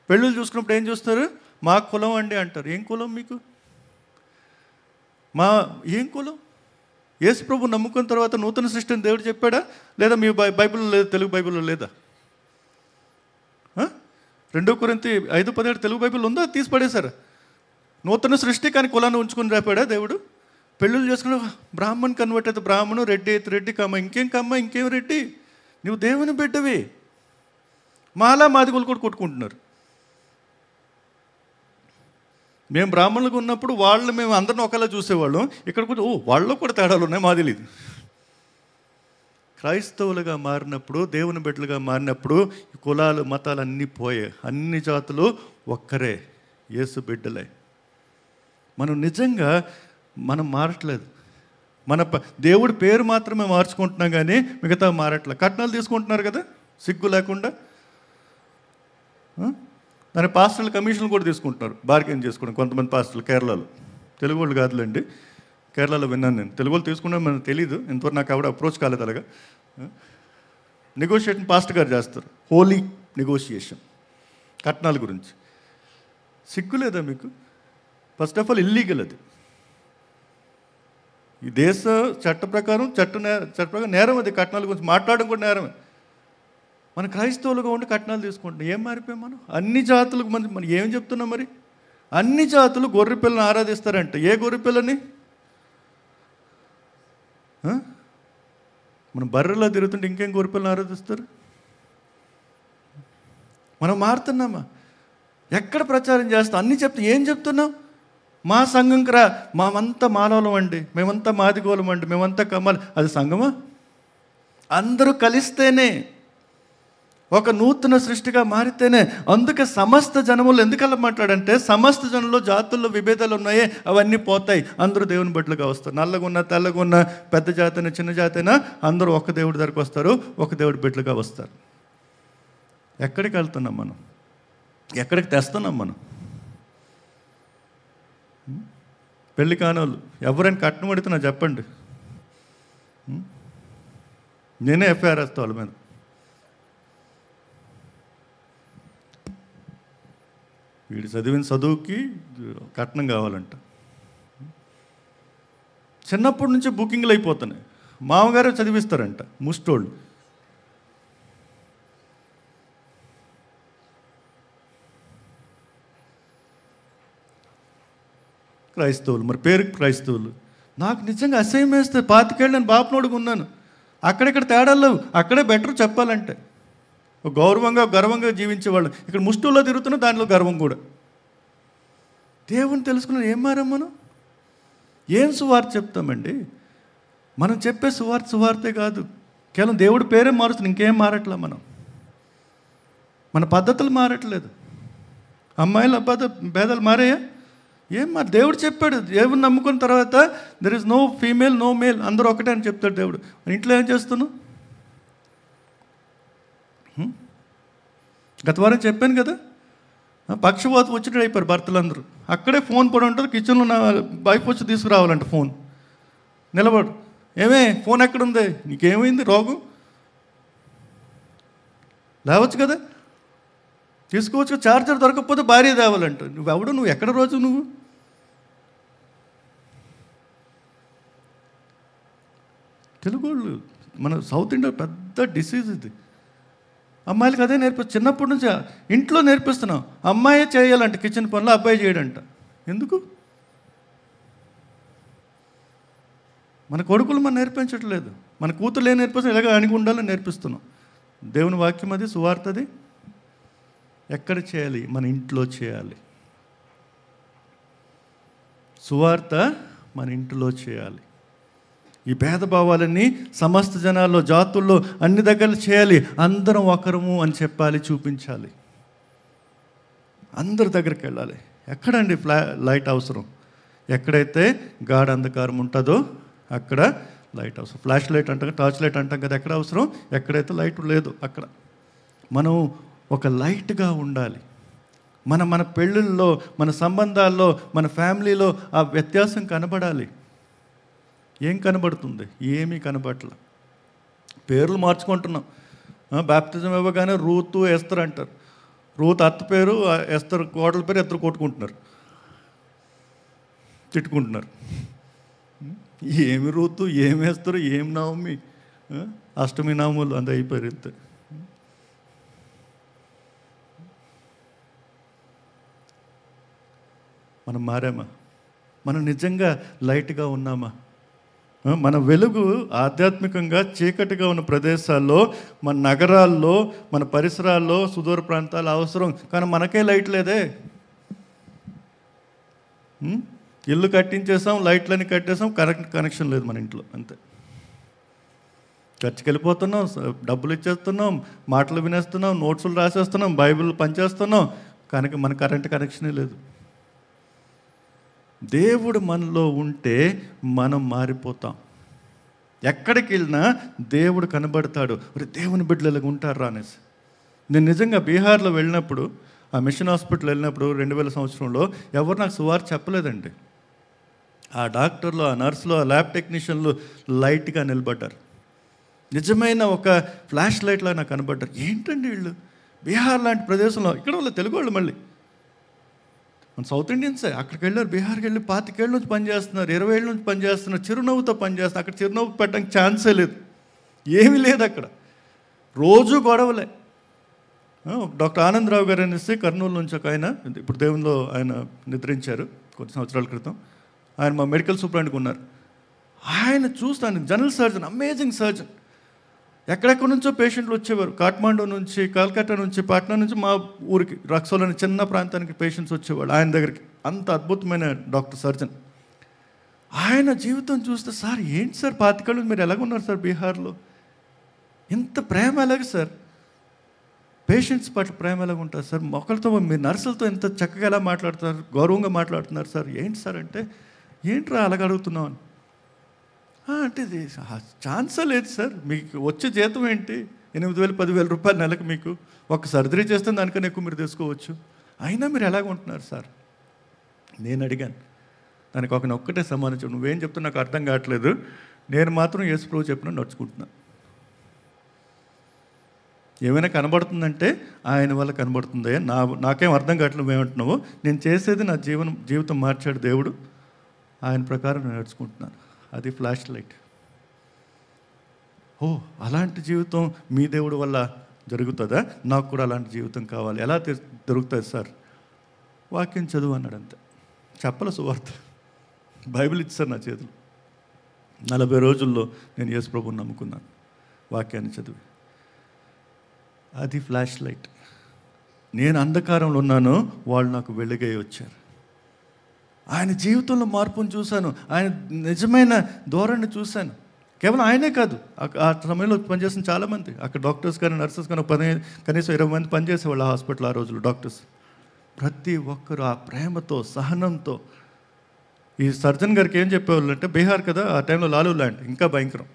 పెళ్ళిళ్ళు చూసుకున్నప్పుడు ఏం చూస్తారు? మా కులం అండి అంటారు. ఏం కులం మీకు? ఏం కులం? యేసు ప్రభు నమ్ముకున్న తర్వాత నూతన సృష్టిని దేవుడు చెప్పాడా? లేదా మీ బైబిల్లో లేదా? తెలుగు బైబిల్లో లేదా? 2 కొరింథీ 5:17 తెలుగు బైబిల్ ఉందా? తీసి పడేశారు. నూతన సృష్టి కానీ కులాన్ని ఉంచుకుని రాపాడా దేవుడు? పెళ్ళిళ్ళు చేసుకుని బ్రాహ్మణ్ కన్వర్ట్ అయితే బ్రాహ్మణు, రెడ్డి అయితే రెడ్డి, ఇంకేం రెడ్డి? నువ్వు దేవుని బిడ్డవి. మాలా మాదిగోలు కూడా కొట్టుకుంటున్నారు. మేము బ్రాహ్మణులుగా ఉన్నప్పుడు మేము అందరిని ఒకలా చూసేవాళ్ళం. ఇక్కడ కూడా వాళ్ళలో కూడా తేడాలు ఉన్నాయి, మాది లేదు. క్రైస్తవులుగా మారినప్పుడు, దేవుని బిడ్డలుగా మారినప్పుడు కులాలు, మతాలు అన్నీ పోయాయి. అన్ని జాతులు ఒక్కరే, యేసు బిడ్డలే. మనం నిజంగా మారట్లేదు. దేవుడి పేరు మాత్రమే మార్చుకుంటున్నాం, కానీ మిగతా మారట్లేదు. కట్నాలు తీసుకుంటున్నారు కదా సిగ్గు లేకుండా. దాని పాస్టర్లు కమిషన్లు కూడా తీసుకుంటున్నారు, బార్గెన్ చేసుకోవడం. కొంతమంది పాస్టర్లు కేరళలో, తెలుగు వాళ్ళు కాదులేండి, కేరళలో విన్నాను నేను. తెలుగు వాళ్ళు తీసుకున్నాం మనకు తెలీదు, ఇంతవరకు నాకు ఆవిడ అప్రోచ్ కాలేదు. అలాగా నెగోషియేషన్ పాస్టర్ గారు చేస్తారు, హోలీ నెగోషియేషన్ కట్నాల గురించి. సిగ్గు లేదా మీకు? ఫస్ట్ ఆఫ్ ఆల్ ఇల్లీగల్ అది. ఈ దేశ చట్ట ప్రకారం నేరం అది. కట్నాల గురించి మాట్లాడడం కూడా నేరమే. మన క్రైస్తవులుగా ఉండి కట్నాలు తీసుకుంటున్నాం. ఏం మారిపోయాం మనం? అన్ని జాతులకు మనం ఏం చెప్తున్నాం మరి? అన్ని జాతులు గొర్రె పిల్లని ఆరాధిస్తారంట. ఏ గొర్రె పిల్లని? మనం బర్రెలా తిరుగుతుంటే ఇంకేం గొర్రె పిల్లని ఆరాధిస్తారు? మనం మారుతున్నామా? ఎక్కడ ప్రచారం చేస్తాం? అన్నీ చెప్తాం. ఏం చెప్తున్నాం? మా సంఘంకి రా, మేమంతా మానవులం అండి, మేమంతా మాదిగోళం అండి, మేమంతా కమ్మాలి. అది సంఘమా? అందరూ కలిస్తేనే. ఒక నూతన సృష్టిగా మారితేనే. అందుకే సమస్త జనములు ఎందుకలా మాట్లాడంటే, సమస్త జనంలో జాతుల్లో విభేదాలు ఉన్నాయే అవన్నీ పోతాయి, అందరూ దేవుని బిడ్డలుగా వస్తారు. నల్లగున్న తెల్లగున్న, పెద్ద జాతైనా చిన్న జాతైనా అందరూ ఒక దేవుడి దగ్గరకు వస్తారు, ఒక దేవుడి బిడ్డలుగా వస్తారు. ఎక్కడికి వెళ్తున్నాం మనం? ఎక్కడికి తెస్తున్నాం మనం? పెళ్లి కానోళ్ళు ఎవరైనా కట్నం అడుగుతున్నా చెప్పండి, నేనే ఎఫ్ఐఆర్ వేస్తా వాళ్ళ మీద. వీడు చదివిన చదువుకి కట్నం కావాలంట. చిన్నప్పటి నుంచి బుకింగ్లు అయిపోతున్నాయి. మామగారు చదివిస్తారంట ముస్టోళ్ళు. క్రైస్తవులు, మరి పేరుకి క్రైస్తవులు. నాకు నిజంగా అసహ్యం వేస్తే 25 ఏళ్ళు నేను బాపనోడుగా ఉన్నాను. అక్కడెక్కడ తేడాలు లేవు, అక్కడే బెటర్ చెప్పాలంటే. గౌరవంగా గర్వంగా జీవించేవాళ్ళు ఇక్కడ ముష్టిలో తిరుగుతున్న దానిలో గర్వం కూడా. దేవుని తెలుసుకున్న ఏం మారాం మనం? ఏం సువార్త చెప్తామండి? మనం చెప్పే సువార్తే కాదు, కేవలం దేవుడి పేరే మారుస్తుంది, ఇంకేం మారట్లా మనం. మన పద్ధతులు మారట్లేదు. అమ్మాయిల భేదాలు మారాయా? ఏం మరి? దేవుడు చెప్పాడు, దేవుని నమ్ముకున్న తర్వాత there is no female no male, అందరూ ఒకటే అని చెప్తాడు దేవుడు. ఇంట్లో ఏం చేస్తున్నావు? గత వారం చెప్పాను కదా, పక్షవాతం వచ్చినట్టు అయిపోయారు భర్తలందరూ. అక్కడే ఫోన్ పడి ఉంటుంది, కిచెన్లో నా వైఫ్ వచ్చి తీసుకురావాలంట ఫోన్. నిలబడు, ఏమే ఫోన్ ఎక్కడుంది, నీకేమైంది రోగం? లేవచ్చు కదా, తీసుకోవచ్చు. చార్జర్ దొరకకపోతే భార్య తేవాలంట. నువ్వెవడు? నువ్వు ఎక్కడ రోజు? నువ్వు తెలుగు వాళ్ళు, మన సౌత్ ఇండియా పెద్ద డిసీజ్ ఇది. అమ్మాయిలకి అదే చిన్నప్పటి నుంచి ఇంట్లో నేర్పిస్తున్నాం. అమ్మాయి చేయాలంట కిచెన్ పనులు, అబ్బాయి చేయడంట. ఎందుకు? మన కొడుకులు మనం నేర్పించట్లేదు, మన కూతురు ఏం నేర్పిస్తున్నాం, ఇలాగ అణిగి ఉండాలని నేర్పిస్తున్నాం. దేవుని వాక్యం అది, సువార్తది. ఎక్కడ చేయాలి? మన ఇంట్లో చేయాలి. సువార్త మన ఇంట్లో చేయాలి. ఈ భేదభావాలన్నీ సమస్త జనాల్లో, జాతుల్లో, అన్ని దగ్గర చేయాలి. అందరం ఒకరము అని చెప్పాలి, చూపించాలి. అందరి దగ్గరికి వెళ్ళాలి. ఎక్కడండి లైట్ అవసరం? ఎక్కడైతే గాఢ అంధకారం ఉంటుందో అక్కడ లైట్ అవసరం. ఫ్లాష్ లైట్ అంటాం, టార్చ్ లైట్ అంటాం కదా, ఎక్కడ అవసరం? ఎక్కడైతే లైట్ లేదు అక్కడ మనం ఒక లైట్గా ఉండాలి. మన పెళ్ళిళ్ళలో, మన సంబంధాల్లో, మన ఫ్యామిలీలో ఆ వ్యత్యాసం కనబడాలి. ఏం కనబడుతుంది? ఏమీ కనబడట్ల. పేర్లు మార్చుకుంటున్నాం. బాప్తిజం ఇవ్వగానే రూతు ఎస్తర్ అంటారు. రూత్ అత్త పేరు, ఎస్తర్ కోడల పేరు, ఇద్దరు కొట్టుకుంటున్నారు, తిట్టుకుంటున్నారు. ఏమి రూతు, ఏమి ఎస్తరు, ఏం నవమి, అష్టమి నామములు అంత అయిపోయారు ఇంతే. మనం మారామా? మనం నిజంగా లైట్గా ఉన్నామా? మన వెలుగు ఆధ్యాత్మికంగా చీకటిగా ఉన్న ప్రదేశాల్లో, మన నగరాల్లో, మన పరిసరాల్లో, సుదూర ప్రాంతాలు అవసరం. కానీ మనకే లైట్ లేదే. ఇల్లు కట్టించేసాం, లైట్లని కట్టేసాం, కనెక్షన్ లేదు మన ఇంట్లో, అంతే. చర్చికి వెళ్ళిపోతున్నాం, డబ్బులు ఇచ్చేస్తున్నాం, మాటలు వినేస్తున్నాం, నోట్సులు రాసేస్తున్నాం, బైబిల్ పనిచేస్తున్నాం, కానీ మన కరెంట్ కనెక్షనే లేదు. దేవుడు మనలో ఉంటే మనం మారిపోతాం. ఎక్కడికి వెళ్ళినా దేవుడు కనబడతాడు. దేవుని బిడ్డలు ఉంటారు అనేసి. నేను నిజంగా బీహార్లో వెళ్ళినప్పుడు, ఆ మిషన్ హాస్పిటల్ వెళ్ళినప్పుడు 2000 సంవత్సరంలో ఎవరు నాకు సువార్త చెప్పలేదండి. ఆ డాక్టర్లు, ఆ నర్సులు, ఆ ల్యాబ్ టెక్నీషియన్లు లైట్గా నిలబడ్డారు. నిజమైన ఒక ఫ్లాష్ లైట్లా నాకు కనబడ్డారు. ఏంటండి వీళ్ళు? బీహార్ లాంటి ప్రదేశంలో, ఇక్కడ వాళ్ళు తెలుగు వాళ్ళు, మళ్ళీ మన సౌత్ ఇండియన్సే. అక్కడికి వెళ్ళారు, బీహార్కి వెళ్ళి 25 ఏళ్ళ నుంచి పనిచేస్తున్నారు, 20 ఏళ్ళ నుంచి పనిచేస్తున్నారు, చిరునవ్వుతో పనిచేస్తున్నారు. అక్కడ చిరునవ్వు పెట్టడానికి ఛాన్సే లేదు, ఏమీ లేదు అక్కడ. రోజు గొడవలే. డాక్టర్ ఆనందరావు గారు అనేసి కర్నూలు నుంచి ఒక ఆయన, ఇప్పుడు దేవునిలో ఆయన నిద్రించారు కొన్ని సంవత్సరాల క్రితం. ఆయన మా మెడికల్ సూపరింటెండెంట్గా ఉన్నారు. ఆయన చూస్తాను, జనరల్ సర్జన్, అమేజింగ్ సర్జన్. ఎక్కడెక్కడి నుంచో పేషెంట్లు వచ్చేవారు. కాఠ్మాండు నుంచి, కలకత్తా నుంచి, పాట్నా నుంచి మా ఊరికి రక్సోల్ అనే చిన్న ప్రాంతానికి పేషెంట్స్ వచ్చేవాళ్ళు ఆయన దగ్గరికి. అంత అద్భుతమైన డాక్టర్ సర్జన్. ఆయన జీవితం చూస్తే, సార్ ఏంటి సార్ 25 ఏళ్ళు మీరు ఎలాగున్నారు సార్ బీహార్లో? ఇంత ప్రేమ ఎలాగ సార్? పేషెంట్స్ పట్ల ప్రేమ ఎలాగ ఉంటుంది సార్? ఒకరితో మీరు నర్సులతో ఎంత చక్కగా ఎలా మాట్లాడుతున్నారు, గౌరవంగా మాట్లాడుతున్నారు సార్. ఏంటి సార్ అంటే, ఏంట్రా అలాగ అడుగుతున్నావు అని. అంటే ఇది ఛాన్సే లేదు సార్, మీకు వచ్చే జీతం ఏంటి? 8,000 10,000 రూపాయలు నెలకు. మీకు ఒక సర్జరీ చేస్తే దానికన్నా ఎక్కువ మీరు తీసుకోవచ్చు. అయినా మీరు ఎలాగ ఉంటున్నారు సార్? నేను అడిగాను. దానికి ఒక్కటే సమాధానం, నువ్వేం చెప్తున్నా నాకు అర్థం కావట్లేదు, నేను మాత్రం యేసు ప్రభు చెప్పిన నడుచుకుంటున్నాను. ఏమైనా కనబడుతుందంటే ఆయన వల్ల కనబడుతుందే, నాకేం అర్థం కావట్లేదు నువ్వేమంటున్నావు. నేను చేసేది నా జీవితం మార్చాడు దేవుడు, ఆయన ప్రకారం నేను నడుచుకుంటున్నాను. అది ఫ్లాష్ లైట్. ఓ, అలాంటి జీవితం మీ దేవుడు వల్ల జరుగుతుందా? నాకు కూడా అలాంటి జీవితం కావాలి. ఎలా దొరుకుతుంది సార్? వాక్యం చదువు అన్నాడు అంతే. చెప్పల సువార్త, బైబిల్ ఇచ్చారు నా చేతులు. 40 రోజుల్లో నేను యేసు ప్రభువుని నమ్ముకున్నాను, వాక్యాన్ని చదివి. అది ఫ్లాష్ లైట్. నేను అంధకారంలో ఉన్నాను, వాళ్ళు నాకు వెలుగై వచ్చారు. ఆయన జీవితంలో మార్పును చూశాను, ఆయన నిజమైన ధోరణి చూశాను. కేవలం ఆయనే కాదు, ఆ సమయంలో పనిచేసిన చాలామంది, అక్కడ డాక్టర్స్ కానీ నర్సెస్ కానీ కనీసం 20 మంది పనిచేసేవాళ్ళు ఆ హాస్పిటల్ ఆ రోజులు డాక్టర్స్. ప్రతి ఒక్కరు ఆ ప్రేమతో, సహనంతో. ఈ సర్జన్ గారికి ఏం చెప్పేవాళ్ళు అంటే, బీహార్ కదా ఆ టైంలో, లాలూ ల్యాండ్ ఇంకా భయంకరం.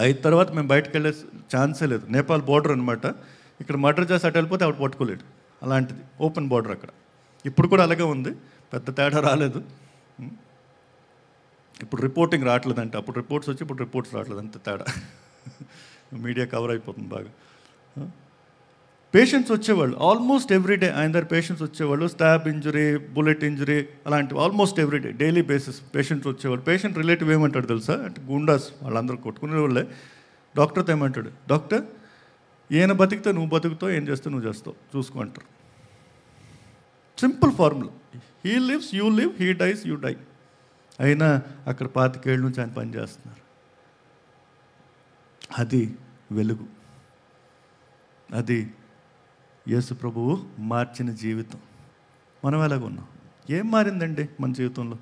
అయిన తర్వాత మేము బయటకు వెళ్ళే ఛాన్సే లేదు. నేపాల్ బోర్డర్ అనమాట. ఇక్కడ మర్డర్ చేసి అటు వెళ్ళిపోతే ఆవిడ పట్టుకోలేడు. అలాంటిది ఓపెన్ బోర్డర్ అక్కడ. ఇప్పుడు కూడా అలాగే ఉంది, పెద్ద తేడా రాలేదు. ఇప్పుడు రిపోర్టింగ్ రావట్లేదంటే, అప్పుడు రిపోర్ట్స్ వచ్చి ఇప్పుడు రిపోర్ట్స్ రావట్లేదు, అంత తేడా. మీడియా కవర్ అయిపోతుంది బాగా. పేషెంట్స్ వచ్చేవాళ్ళు ఆల్మోస్ట్ ఎవ్రీడే, ఆయన దగ్గర పేషెంట్స్ వచ్చేవాళ్ళు. స్టాబ్ ఇంజరీ, బుల్లెట్ ఇంజరీ అలాంటివి almost everyday, daily basis patients వచ్చేవాళ్ళు. పేషెంట్ రిలేటివ్ ఏమంటాడు తెలుసా? అంటే గుండాస్ వాళ్ళందరూ కొట్టుకునే వాళ్ళే. డాక్టర్తో ఏమంటాడు, డాక్టర్ ఈయన బతికితే నువ్వు బతుకుతావు, ఏం చేస్తావు నువ్వు చేస్తావు, చూసుకో అంటారు. Simple formula. He lives you live, he dies you die. అయినా అక్కడ 25 ఏళ్ళ నుంచి ఆయన పనిచేస్తున్నారు. అది వెలుగు. అది యేసు ప్రభువు మార్చిన జీవితం. మనం ఎలాగ ఉన్నాం? ఏం మారిందండి మన జీవితంలో?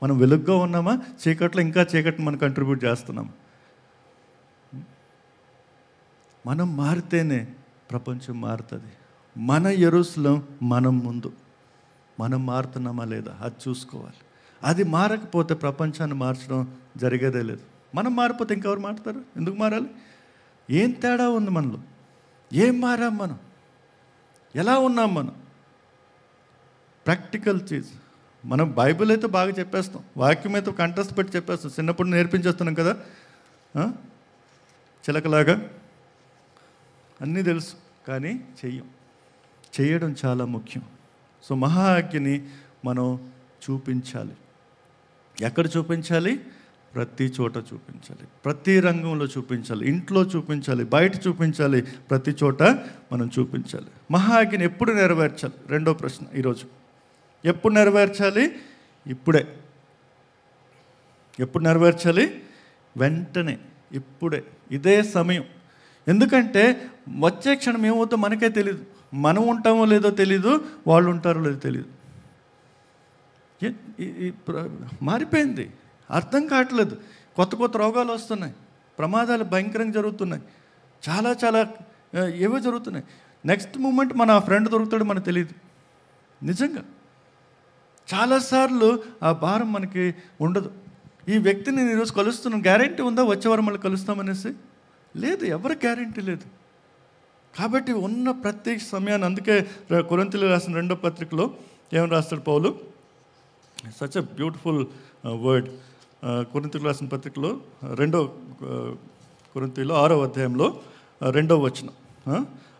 మనం వెలుగుగా ఉన్నామా? చీకట్లో ఇంకా చీకటిని మనం కంట్రిబ్యూట్ చేస్తున్నాం. మనం మారితేనే ప్రపంచం మారుతుంది. మన యెరూషలేం మనం ముందు. మనం మారుతున్నామా లేదా అది చూసుకోవాలి. అది మారకపోతే ప్రపంచాన్ని మార్చడం జరిగేదే లేదు. మనం మారిపోతే ఇంకెవరు మారుతారు? ఎందుకు మారాలి? ఏం తేడా ఉంది మనలో? ఏం మారాం మనం? ఎలా ఉన్నాం మనం? Practical cheese. మనం బైబిల్ అయితే బాగా చెప్పేస్తాం, వాక్యం అయితే కంటెస్ట్ పెట్టి చెప్పేస్తాం, చిన్నప్పుడు నేర్పించేస్తున్నాం కదా చిలకలాగా, అన్నీ తెలుసు, కానీ చేయడం చాలా ముఖ్యం. సో మహాజ్ఞని మనం చూపించాలి. ఎక్కడ చూపించాలి? ప్రతి చోట చూపించాలి, ప్రతి రంగంలో చూపించాలి, ఇంట్లో చూపించాలి, బయట చూపించాలి, ప్రతి చోట మనం చూపించాలి. మహాజ్ఞని ఎప్పుడు నెరవేర్చాలి? రెండో ప్రశ్న ఈరోజు. ఎప్పుడు నెరవేర్చాలి? ఇప్పుడే. ఎప్పుడు నెరవేర్చాలి? వెంటనే, ఇప్పుడే, ఇదే సమయం. ఎందుకంటే వచ్చే క్షణం ఏమవుతుందో మనకే తెలియదు. మనం ఉంటామో లేదో తెలీదు, వాళ్ళు ఉంటారో లేదో తెలీదు. మారిపోయింది, అర్థం కావట్లేదు. కొత్త కొత్త రోగాలు వస్తున్నాయి, ప్రమాదాలు భయంకరంగా జరుగుతున్నాయి, చాలా చాలా ఏవో జరుగుతున్నాయి. నెక్స్ట్ మూమెంట్ మన ఫ్రెండ్ దొరుకుతాడు మనకు తెలియదు. నిజంగా చాలాసార్లు ఆ భారం మనకి ఉండదు. ఈ వ్యక్తిని నేను ఈరోజు కలుస్తున్నాను, గ్యారెంటీ ఉందా వచ్చే వారం మళ్ళీ కలుస్తామనేసి? లేదు, ఎవరి గ్యారెంటీ లేదు. కాబట్టి ఉన్న ప్రత్యేక సమయాన్ని, అందుకే కొరింథీయులకు రాసిన 2వ పత్రికలో ఏం రాస్తాడు పౌలు? Such a beautiful word. కొరింథీయులకు రాసిన పత్రికలో 2వ కొరింథీయులు 6వ అధ్యాయంలో 2వ వచనం,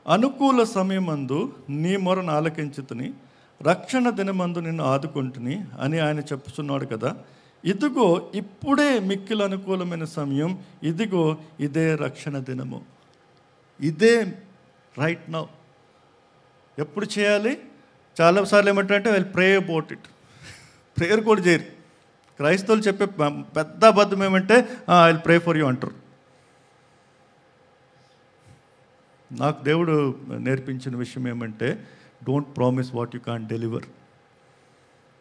అనుకూల సమయమందు నీ మొరను ఆలకించుతుని, రక్షణ దినమందు నిన్ను ఆదుకుంటుని అని ఆయన చెప్పుచున్నాడు కదా. ఇదిగో ఇప్పుడే మిక్కిలి అనుకూలమైన సమయం, ఇదిగో ఇదే రక్షణ దినము. ఇదే రైట్ నౌ. ఎప్పుడు చేయాలి? చాలాసార్లు ఏమంటారంటే వాళ్ళు ప్రే అబౌట్ ఇట్. ప్రేయర్ కూడా చేయరు. క్రైస్తవులు చెప్పే పెద్ద అబద్ధం ఏమంటే I will pray for you అంటారు. నాకు దేవుడు నేర్పించిన విషయం ఏమంటే, don't promise what you can't deliver.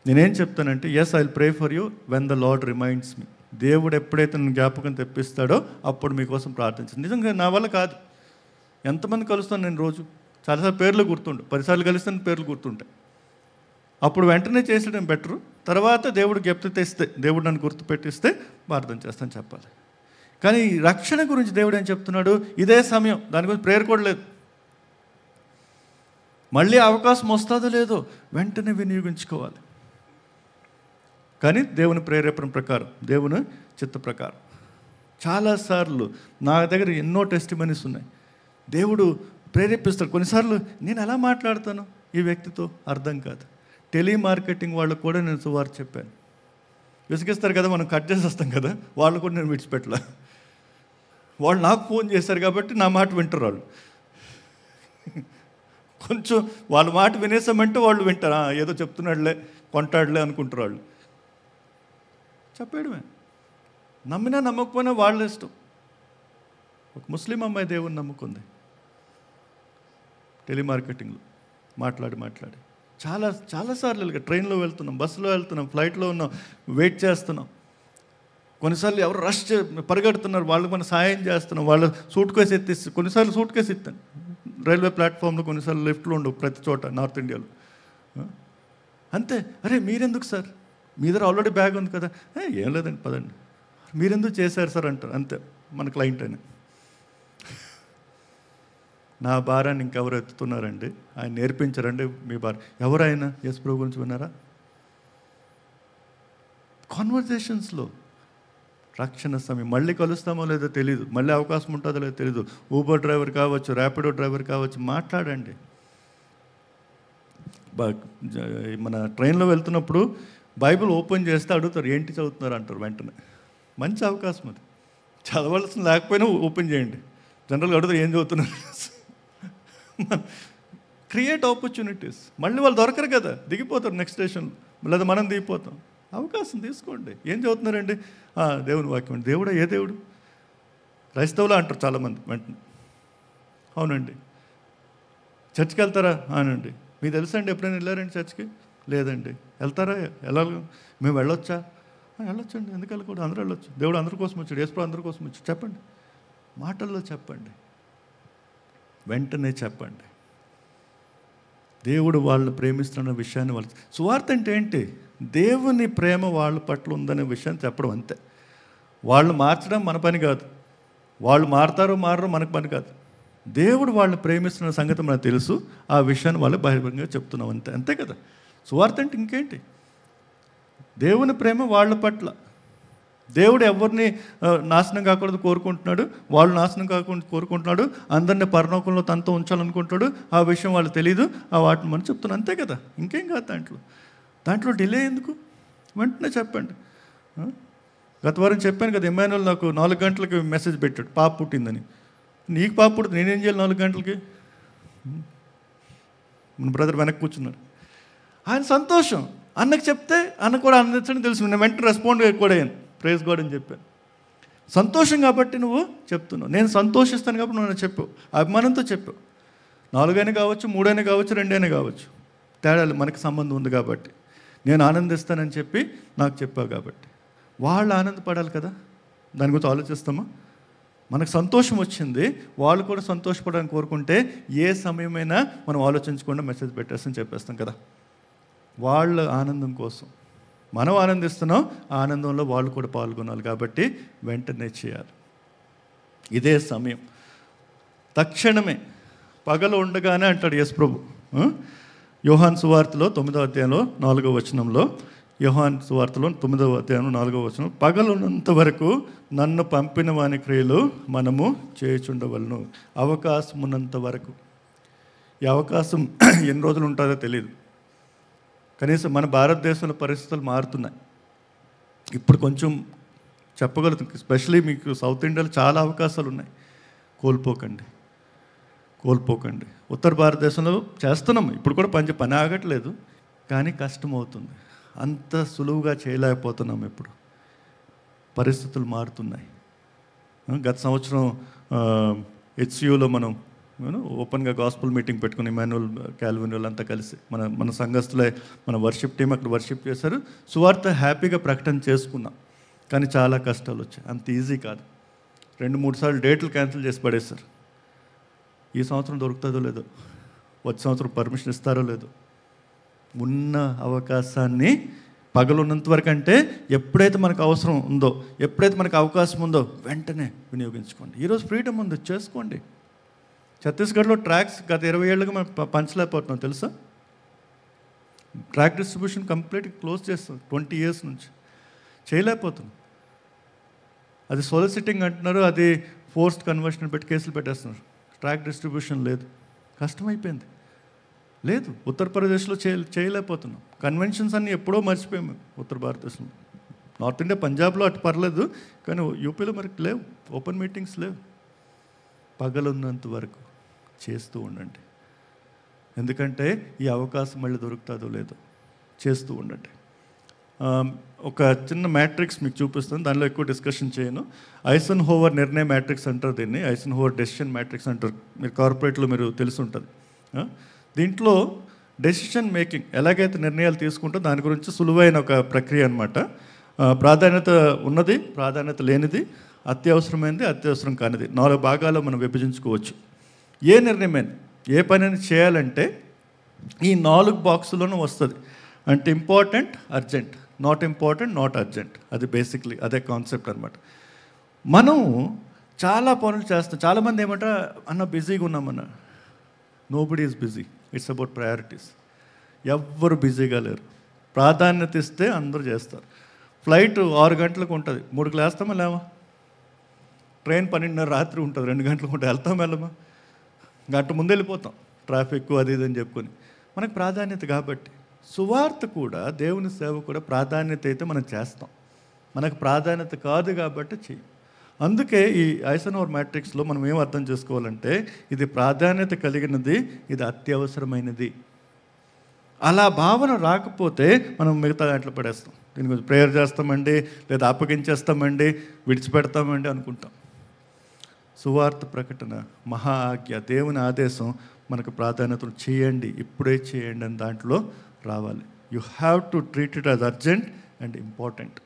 నేనేం చెప్తానంటే, yes I will pray for you when the Lord reminds me. దేవుడు ఎప్పుడైతే నన్ను జ్ఞాపకం తెప్పిస్తాడో అప్పుడు మీకోసం ప్రార్థించండి. నిజంగా నా వల్ల కాదు, ఎంతమంది కలుస్తాను నేను రోజు? చాలాసార్లు పేర్లు గుర్తుండు, 10 సార్లు కలిస్తాను పేర్లు గుర్తుంటాయి. అప్పుడు వెంటనే చేసడం బెటరు. తర్వాత దేవుడు జ్ఞప్తి తెస్తే, దేవుడు నన్ను గుర్తుపెట్టిస్తే ప్రార్థన చేస్తాను చెప్పాలి. కానీ ఈ రక్షణ గురించి దేవుడు ఏం చెప్తున్నాడు? ఇదే సమయం, దాని గురించి ప్రేయర్ కూడా లేదు. మళ్ళీ అవకాశం వస్తుందో లేదో వెంటనే వినియోగించుకోవాలి. కానీ దేవుని ప్రేరేపణ ప్రకారం, దేవుని చిత్త ప్రకారం. చాలాసార్లు నా దగ్గర ఎన్నో టెస్టిమనీస్ ఉన్నాయి. దేవుడు ప్రేరేపిస్తాడు. కొన్నిసార్లు నేను ఎలా మాట్లాడతాను ఈ వ్యక్తితో అర్థం కాదు. టెలిమార్కెటింగ్ వాళ్ళకు కూడా నేను సువార్త చెప్పాను. విసిగిస్తారు కదా, మనం కట్ చేసి వస్తాం కదా, వాళ్ళు కూడా నేను విడిచిపెట్టలే. వాళ్ళు నాకు ఫోన్ చేశారు కాబట్టి నా మాట వింటారు. వాళ్ళు కొంచెం వాళ్ళ మాట వినేసామంటే వాళ్ళు వింటారు. ఏదో చెప్తున్నాడులే, కొంటాడులే అనుకుంటారు. వాళ్ళు చెప్పేయడమే. నమ్మినా నమ్మకపోయినా వాళ్ళ ఇష్టం. ఒక ముస్లిం అమ్మాయి దేవుని నమ్ముకుంది టెలిమార్కెటింగ్లో మాట్లాడి చాలాసార్లు ట్రైన్లో వెళ్తున్నాం, బస్సులో వెళ్తున్నాం, ఫ్లైట్లో ఉన్నాం, వెయిట్ చేస్తున్నాం. కొన్నిసార్లు ఎవరు పరిగెడుతున్నారు, వాళ్ళకి మనం సాయం చేస్తున్నాం. వాళ్ళు సూట్ కేసు ఎత్తిస్తే, కొన్నిసార్లు సూట్ కేసు ఇస్తాను రైల్వే ప్లాట్ఫామ్లో, కొన్నిసార్లు లిఫ్ట్లో ఉండవు ప్రతి చోట నార్త్ ఇండియాలో. అంతే. అరే మీరెందుకు సార్, మీ దగ్గర ఆల్రెడీ బ్యాగ్ ఉంది కదా. ఏం లేదండి పదండి. మీరెందుకు చేశారు సార్ అంటారు. అంతే మన క్లయింట్ అని. నా భారాన్ని ఇంకెవరు ఎత్తుతున్నారండి? ఆయన నేర్పించారండి మీ భారం. ఎవరైనా యేసు ప్రభు గురించి విన్నారా? కాన్వర్జేషన్స్లో రక్షణ సమయం. మళ్ళీ కలుస్తామో లేదో తెలీదు, మళ్ళీ అవకాశం ఉంటుందో లేదో తెలీదు. ఊబర్ డ్రైవర్ కావచ్చు, ర్యాపిడో డ్రైవర్ కావచ్చు, మాట్లాడండి. మన ట్రైన్లో వెళ్తున్నప్పుడు బైబిల్ ఓపెన్ చేస్తే అడుగుతారు, ఏంటి చదువుతున్నారు అంటారు. వెంటనే మంచి అవకాశం అది. చదవాల్సిన లేకపోయినా ఓపెన్ చేయండి. జనరల్గా అడుగుతారు, ఏం చదువుతున్నారు. Create opportunities. మళ్ళీ వాళ్ళు దొరకరు కదా, దిగిపోతారు నెక్స్ట్ స్టేషన్లో, లేదా మనం దిగిపోతాం. అవకాశం తీసుకోండి. ఏం చదువుతున్నారండి? దేవుని వాక్యం. దేవుడా? ఏ దేవుడు? క్రైస్తవులు అంటారు చాలామంది వెంటనే. అవునండి. చర్చ్కి వెళ్తారా? అవునండి. మీకు తెలుసా అండి, ఎప్పుడైనా వెళ్ళారండి చర్చ్కి? లేదండి. వెళ్తారా? వెళ్ళాలి. మేము వెళ్ళొచ్చా? వెళ్ళొచ్చండి. ఎందుకు వెళ్ళకూడదు? అందరూ వెళ్ళొచ్చు. దేవుడు అందరి కోసం వచ్చాడు, యేసు ప్రభు అందరి కోసం వచ్చాడు. చెప్పండి, మాటల్లో చెప్పండి, వెంటనే చెప్పండి. దేవుడు వాళ్ళని ప్రేమిస్తున్న విషయాన్ని వాళ్ళు. సువార్త అంటే ఏంటి? దేవుని ప్రేమ వాళ్ళ పట్ల ఉందనే విషయాన్ని చెప్పడం, అంతే. వాళ్ళు మార్చడం మన పని కాదు. వాళ్ళు మారతారో మారో మనకు పని కాదు. దేవుడు వాళ్ళని ప్రేమిస్తున్న సంగతి మనకు తెలుసు. ఆ విషయాన్ని వాళ్ళు బహిరంగంగా చెప్తున్నాం, అంతే. అంతే కదా సువార్త అంటే. ఇంకేంటి? దేవుని ప్రేమ వాళ్ళ పట్ల. దేవుడు ఎవరిని నాశనం కాకూడదు కోరుకుంటున్నాడు, వాళ్ళు నాశనం కాకుండా కోరుకుంటున్నాడు. అందరినీ పరలోకంలో తనతో ఉంచాలనుకుంటాడు. ఆ విషయం వాళ్ళు తెలీదు. ఆ వాటిని మనం చెప్తున్నాం, అంతే కదా. ఇంకేం కాదు దాంట్లో డిలే ఎందుకు? వెంటనే చెప్పండి. గత వారం చెప్పాను కదా, ఇమ్మానుయేల్ నాకు 4 గంటలకి మెసేజ్ పెట్టాడు, పాప పుట్టిందని. నీకు పాప పుట్టింది, నేనేం చేయాలి 4 గంటలకి? మన బ్రదర్ వెనక్కి కూర్చున్నాడు. ఆయన సంతోషం. అన్నకు చెప్తే అన్న కూడా ఆనందించడం తెలుసు. నేను వెంటనే రెస్పాండ్ కూడా అయ్యాను, ప్రైజ్ గాడ్ అని చెప్పాను. సంతోషం కాబట్టి నువ్వు చెప్తున్నావు. నేను సంతోషిస్తాను కాబట్టి నువ్వు చెప్పావు, అభిమానంతో చెప్పావు. 4 అయినా కావచ్చు, 3 అయినా కావచ్చు, 2 అయినా కావచ్చు, తేడాలు మనకి సంబంధం ఉంది కాబట్టి. నేను ఆనందిస్తానని చెప్పి నాకు చెప్పావు కాబట్టి వాళ్ళు ఆనందపడాలి కదా. దాని గురించి ఆలోచిస్తామా? మనకు సంతోషం వచ్చింది, వాళ్ళు కూడా సంతోషపడాలని కోరుకుంటే ఏ సమయమైనా మనం ఆలోచించకుండా మెసేజ్ పెట్టేస్తాం, చెప్పేస్తాం కదా. వాళ్ళ ఆనందం కోసం మనం ఆనందిస్తున్నాం, ఆనందంలో వాళ్ళు కూడా పాల్గొనాలి కాబట్టి వెంటనే చేయాలి. ఇదే సమయం, తక్షణమే, పగలు ఉండగానే అంటాడు యేసు ప్రభు. యోహాను సువార్తలో 9వ అధ్యాయంలో 4వ వచనంలో, యోహాను సువార్తలో 9వ అధ్యాయం 4వ వచనం, పగలున్నంత వరకు నన్ను పంపిన వాని క్రియలు మనము చేయుచుండవలను. అవకాశం ఉన్నంత వరకు. ఈ అవకాశం ఎన్ని రోజులు ఉంటుందో తెలియదు. కనీసం మన భారతదేశంలో పరిస్థితులు మారుతున్నాయి. ఇప్పుడు కొంచెం చెప్పగలుగుతాం. ఎస్పెషలీ మీకు సౌత్ ఇండియాలో చాలా అవకాశాలు ఉన్నాయి. కోల్పోకండి. ఉత్తర భారతదేశంలో చేస్తున్నాం, ఇప్పుడు కూడా పని ఆగట్లేదు, కానీ కష్టమవుతుంది. అంత సులువుగా చేయలేకపోతున్నాం. ఇప్పుడు పరిస్థితులు మారుతున్నాయి. గత సంవత్సరం హెచ్సియూలో మనం ఓపెన్గా గాస్పుల్ మీటింగ్ పెట్టుకుని ఇమ్మానుయేల్, కాల్విన్ వాళ్ళంతా కలిసి మన సంఘస్థులే, మన వర్షిప్ టీం అక్కడ వర్షిప్ చేశారు. సువార్త హ్యాపీగా ప్రకటన చేసుకున్నాం. కానీ చాలా కష్టాలు వచ్చాయి. అంత ఈజీ కాదు. 2-3 సార్లు డేట్లు క్యాన్సిల్ చేసి పడేశారు. ఈ సంవత్సరం దొరుకుతుందో లేదో, వచ్చే సంవత్సరం పర్మిషన్ ఇస్తారో లేదో. ఉన్న అవకాశాన్ని పగలున్నంత వరకు అంటే ఎప్పుడైతే మనకు అవసరం ఉందో, ఎప్పుడైతే మనకు అవకాశం ఉందో వెంటనే వినియోగించుకోండి. ఈరోజు ఫ్రీడమ్ ఉంది, చేసుకోండి. ఛత్తీస్గఢ్లో ట్రాక్స్ గత 20 ఏళ్ళుగా మనం పంచలేకపోతున్నాం తెలుసా. ట్రాక్ డిస్ట్రిబ్యూషన్ కంప్లీట్ క్లోజ్ చేస్తాం 20 years నుంచి, చేయలేకపోతున్నాం. అది సోలిసిటింగ్ అంటున్నారు, అది ఫోర్స్డ్ కన్వర్షన్ పెట్టి కేసులు పెట్టేస్తున్నారు. ట్రాక్ డిస్ట్రిబ్యూషన్ లేదు, కష్టమైపోయింది. లేదు, ఉత్తరప్రదేశ్లో చేయలేకపోతున్నాం. కన్వెన్షన్స్ అన్నీ ఎప్పుడో మర్చిపోయాము ఉత్తర భారతదేశంలో. నార్త్ ఇండియా పంజాబ్లో అటు పర్లేదు, కానీ యూపీలో మనకి లేవు, ఓపెన్ మీటింగ్స్ లేవు. పగలున్నంత వరకు చేస్తూ ఉండండి. ఎందుకంటే ఈ అవకాశం మళ్ళీ దొరుకుతుందో లేదో, చేస్తూ ఉండండి. ఒక చిన్న మ్యాట్రిక్స్ మీకు చూపిస్తాను, దానిలో ఎక్కువ డిస్కషన్ చేయను. ఐసెన్హోవర్ నిర్ణయ మ్యాట్రిక్స్ అంటారు దీన్ని, ఐసెన్హోవర్ డెసిషన్ మ్యాట్రిక్స్ అంటారు. మీరు కార్పొరేట్లో మీరు తెలిసి ఉంటుంది. దీంట్లో డెసిషన్ మేకింగ్ ఎలాగైతే నిర్ణయాలు తీసుకుంటో దాని గురించి సులువైన ఒక ప్రక్రియ అనమాట. ప్రాధాన్యత ఉన్నది, ప్రాధాన్యత లేనిది, అత్యవసరమైనది, అత్యవసరం కానిది 4 భాగాల్లో మనం విభజించుకోవచ్చు. ఏ నిర్ణయమైనా, ఏ పనిని చేయాలంటే ఈ 4 బాక్సుల్లోనూ వస్తుంది. అంటే important, urgent, not important, not urgent. అది బేసిక్లీ అదే కాన్సెప్ట్ అనమాట. మనం చాలా పనులు చేస్తాం. చాలామంది ఏమంటారు, అన్న బిజీగా ఉన్నామన్న. Nobody is busy, it's about priorities. ఎవ్వరు బిజీగా లేరు. ప్రాధాన్యత ఇస్తే అందరూ చేస్తారు. ఫ్లైట్ 6 గంటలకు ఉంటుంది, 3 లేస్తామా లేవా? ట్రైన్ 12:30 రాత్రి ఉంటుంది, 2 గంటలకు ఉంటుంది, వెళ్తాం వెళ్ళమా? గంట ముందు వెళ్ళిపోతాం, ట్రాఫిక్ అది ఇది అని చెప్పుకొని. మనకు ప్రాధాన్యత కాబట్టి సువార్త కూడా, దేవుని సేవ కూడా ప్రాధాన్యత అయితే మనం చేస్తాం. మనకు ప్రాధాన్యత కాదు కాబట్టి చెయ్యం. అందుకే ఈ ఐసెన్హోవర్ మ్యాట్రిక్స్లో మనం ఏం అర్థం చేసుకోవాలంటే, ఇది ప్రాధాన్యత కలిగినది, ఇది అత్యవసరమైనది. అలా భావన రాకపోతే మనం మిగతా దాంట్లో పడేస్తాం. దీని గురించి ప్రేయర్ చేస్తామండి, లేదా అప్పగించేస్తామండి, విడిచిపెడతామండి అనుకుంటాం. సువార్త ప్రకటన మహా ఆజ్ఞ, దేవుని ఆదేశం, మనకు ప్రాధాన్యతను చేయండి, ఇప్పుడే చేయండి అని దాంట్లో రావాలి. You have to treat it as urgent and important.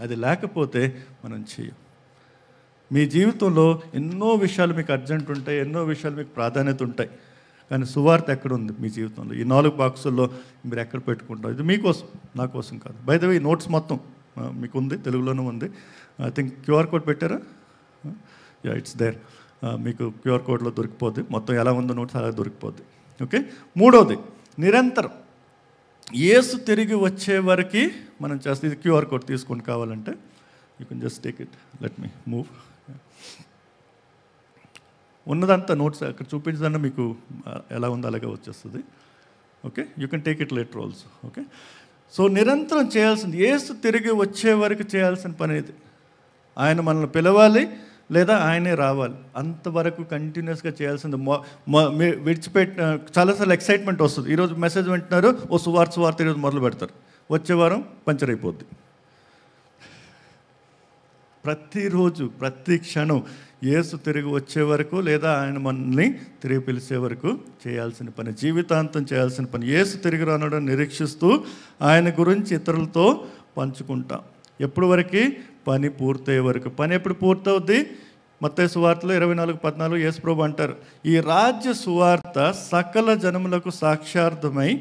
అది లేకపోతే మనం చేయం. మీ జీవితంలో ఎన్నో విషయాలు మీకు అర్జెంట్ ఉంటాయి, ఎన్నో విషయాలు మీకు ప్రాధాన్యత ఉంటాయి. కానీ సువార్త ఎక్కడుంది మీ జీవితంలో? ఈ 4 బాక్సుల్లో మీరు ఎక్కడ పెట్టుకుంటారు? ఇది మీకోసం, నా కోసం కాదు. బై ద వే ఈ నోట్స్ మొత్తం మీకు ఉంది, తెలుగులోనూ ఉంది. ఐ థింక్ QR కోడ్ పెట్టారా? Yeah, it's there. మీకు QR కోడ్లో దొరికిపోద్ది, మొత్తం ఎలా ఉందో నోట్స్ అలా దొరికిపోద్ది. ఓకే. 3వది, నిరంతరం యేసు తిరిగి వచ్చే వరకు మనం చేస్తే. ఇది QR కోడ్ తీసుకోండి కావాలంటే. You can just take it. Let me move. ఉన్నదంతా నోట్స్ అక్కడ చూపించదన్నా మీకు ఎలా ఉందో అలాగే వచ్చేస్తుంది. Okay, you can take it later also. Okay. So నిరంతరం చేయాల్సింది, యేసు తిరిగి వచ్చే వరకు చేయాల్సిన పని ఇది. ఆయన మనల్ని పిలవాలి, లేదా ఆయనే రావాలి, అంతవరకు కంటిన్యూస్గా చేయాల్సింది. విడిచిపెట్టిన చాలాసార్లు ఎక్సైట్మెంట్ వస్తుంది. ఈరోజు మెసేజ్ వింటున్నారు, ఓ సువార్త ఈరోజు మొదలు పెడతారు, వచ్చే వారం పంచర్ అయిపోద్ది. ప్రతిరోజు, ప్రతి క్షణం యేసు తిరిగి వచ్చే వరకు, లేదా ఆయన మనల్ని తిరిగి పిలిచే వరకు చేయాల్సిన పని, జీవితాంతం చేయాల్సిన పని. యేసు తిరిగి రానడం నిరీక్షిస్తూ ఆయన గురించి ఇతరులతో పంచుకుంటాం. ఎప్పుడు వరకు? పని పూర్తయ్యే వరకు. పని ఎప్పుడు పూర్తవుద్ది? మత్తయి సువార్తలో 24:14 యేసు ప్రభు అంటారు, ఈ రాజ్య సువార్త సకల జనములకు సాక్షార్థమై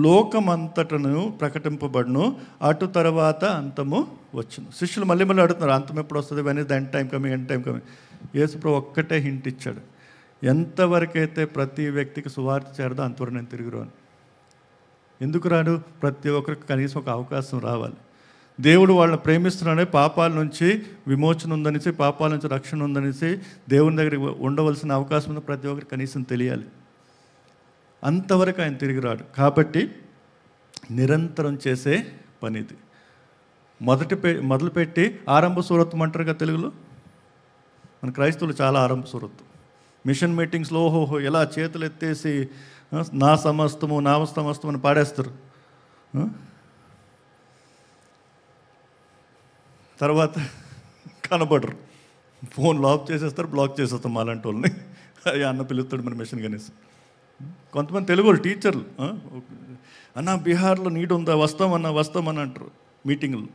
లోకమంతటను ప్రకటింపబడును, అటు తర్వాత అంతము వచ్చును. శిష్యులు మళ్ళీ అడుగుతున్నారు, అంతం ఎప్పుడు వస్తుంది? When is the end time coming, end time coming. Yesu ప్రభు ఒక్కటే హింట్ ఇచ్చాడు, ఎంతవరకైతే ప్రతి వ్యక్తికి సువార్త చేరదో అంతవరకు నేను తిరిగి రాను. ఎందుకు రాడు? ప్రతి ఒక్కరికి కనీసం ఒక అవకాశం రావాలి. దేవుడు వాళ్ళని ప్రేమిస్తున్నాడే, పాపాల నుంచి విమోచన ఉందనేసి, పాపాల నుంచి రక్షణ ఉందనేసి, దేవుని దగ్గర ఉండవలసిన అవకాశం ఉందో ప్రతి ఒక్కరికి కనీసం తెలియాలి. అంతవరకు ఆయన తిరిగి రాడు. కాబట్టి నిరంతరం చేసే పని ఇది. మొదలుపెట్టి ఆరంభ సూరత్వం అంటారు కదా తెలుగులో. మన క్రైస్తవులు చాలా ఆరంభ సూరత్వం. మిషన్ మీటింగ్స్లో ఓహోహో ఎలా చేతులు ఎత్తేసి నా సమస్తము అని పాడేస్తారు. తర్వాత కనబడరు, ఫోన్లు ఆఫ్ చేసేస్తారు, బ్లాక్ చేసేస్తాం అలాంటి వాళ్ళని. అన్న పిలుస్తాడు మన మిషన్ కనీసం. కొంతమంది తెలుగు వాళ్ళు టీచర్లు, అన్న బీహార్లో నీట్ ఉందా, వస్తామని అంటారు మీటింగ్లు.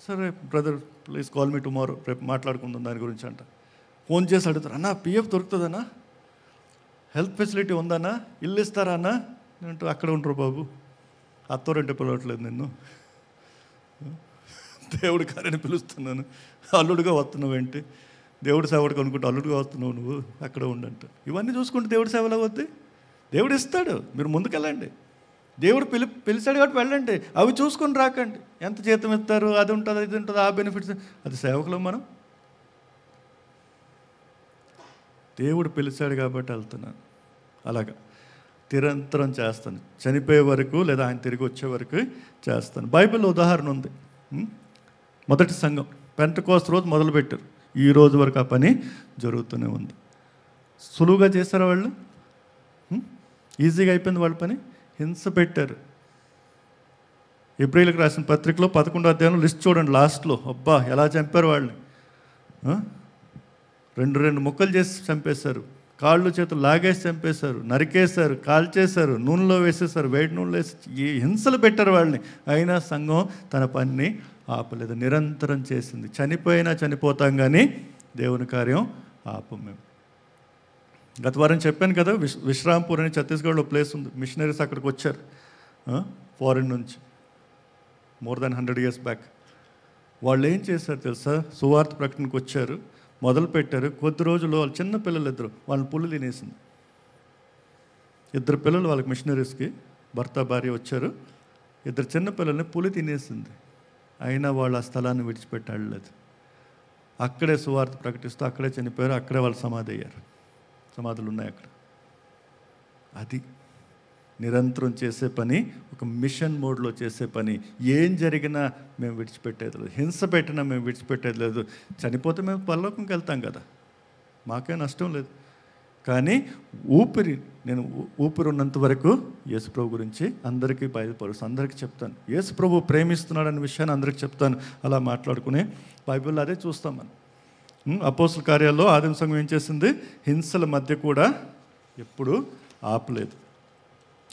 సరే brother please call me tomorrow, రేపు మాట్లాడుకుందాం దాని గురించి అంట. ఫోన్ చేసి అడుగుతారు, అన్నా పిఎఫ్ దొరుకుతుందన్నా, హెల్త్ ఫెసిలిటీ ఉందన్నా, ఇల్లు ఇస్తారా అన్నా అంటూ అక్కడ ఉంటారు బాబు, అత్తోరంటే పిలవట్లేదు నిన్ను, దేవుడి కార్యాన్ని పిలుస్తున్నాను, అల్లుడుగా వస్తున్నావు ఏంటి, దేవుడి సేవడికి అనుకుంటే అల్లుడుగా వస్తున్నావు నువ్వు, అక్కడ ఉండంట. ఇవన్నీ చూసుకుంటే దేవుడి సేవలు అవద్ది, దేవుడు ఇస్తాడు, మీరు ముందుకెళ్ళండి. దేవుడు పిలిచాడు కాబట్టి వెళ్ళండి, అవి చూసుకొని రాకండి. ఎంత జీతం ఇస్తారు, అది ఉంటుంది, ఇది ఉంటుంది, ఆ బెనిఫిట్స్, అది సేవకులు. మనం దేవుడు పిలిచాడు కాబట్టి వెళ్తున్నాను, అలాగా నిరంతరం చేస్తాను, చనిపోయే వరకు లేదా ఆయన తిరిగి వచ్చే వరకు చేస్తాను. బైబిల్లో ఉదాహరణ ఉంది. మొదటి సంఘం పెంటెకోస్తు రోజు మొదలుపెట్టారు, ఈ రోజు వరకు ఆ పని జరుగుతూనే ఉంది. సులువుగా చేశారు వాళ్ళు, ఈజీగా అయిపోయింది వాళ్ళ పని. హింస పెట్టారు. ఏప్రిల్కి రాసిన పత్రికలో 11వ అధ్యాయంలో లిస్ట్ చూడండి, లాస్ట్లో అబ్బా ఎలా చంపారు వాళ్ళని. రెండు ముక్కలు చేసి చంపేశారు, కాళ్ళు చేతులు లాగేసి చంపేశారు, నరికేశారు, కాల్చేశారు, నూనెలో వేసేశారు, వేడి నూనెలో వేసి ఈ హింసలు పెట్టారు వాళ్ళని. అయినా సంఘం తన పనిని ఆపలేదు, నిరంతరం చేసింది. చనిపోయినా చనిపోతాం కానీ దేవుని కార్యం ఆపం మేము. గత వారం చెప్పాను కదా, విశ్రాంపూర్ అని ఛత్తీస్గఢ్లో ప్లేస్ ఉంది. మిషనరీస్ అక్కడికి వచ్చారు ఫారిన్ నుంచి, మోర్ దాన్ 100 years బ్యాక్. వాళ్ళు ఏం చేశారు తెలుసా, సువార్త ప్రకటనకు వచ్చారు, మొదలు పెట్టారు. కొద్ది రోజులు వాళ్ళు చిన్న పిల్లలు ఇద్దరు, వాళ్ళని పులి తినేసింది. 2 పిల్లలు వాళ్ళకి మిషనరీస్కి, భర్త భార్య వచ్చారు, 2 చిన్న పిల్లల్ని పులి తినేసింది. అయినా వాళ్ళు ఆ స్థలాన్ని విడిచిపెట్టి వెళ్ళలేదు. అక్కడే సువార్త ప్రకటిస్తూ అక్కడే చనిపోయారు, అక్కడే వాళ్ళు సమాధి అయ్యారు. సమాధులు ఉన్నాయి అక్కడ. అది నిరంతరం చేసే పని, ఒక మిషన్ మోడ్లో చేసే పని. ఏం జరిగినా మేము విడిచిపెట్టేది లేదు, హింస పెట్టినా మేము విడిచిపెట్టేది లేదు. చనిపోతే మేము పరలోకంకి వెళ్తాం కదా, మాకే నష్టం లేదు. కానీ నేను ఊపిరి ఉన్నంత వరకు యేసుప్రభు గురించి అందరికీ బయలుపరుస్తాను, అందరికీ చెప్తాను. యేసుప్రభు ప్రేమిస్తున్నాడు అనే విషయాన్ని అందరికీ చెప్తాను. అలా మాట్లాడుకుని బైబిల్లో అదే చూస్తాం మనం. అపోస్తల కార్యాల్లో ఆదిమ సంఘం ఏం చేసింది, హింసల మధ్య కూడా ఎప్పుడు ఆపలేదు.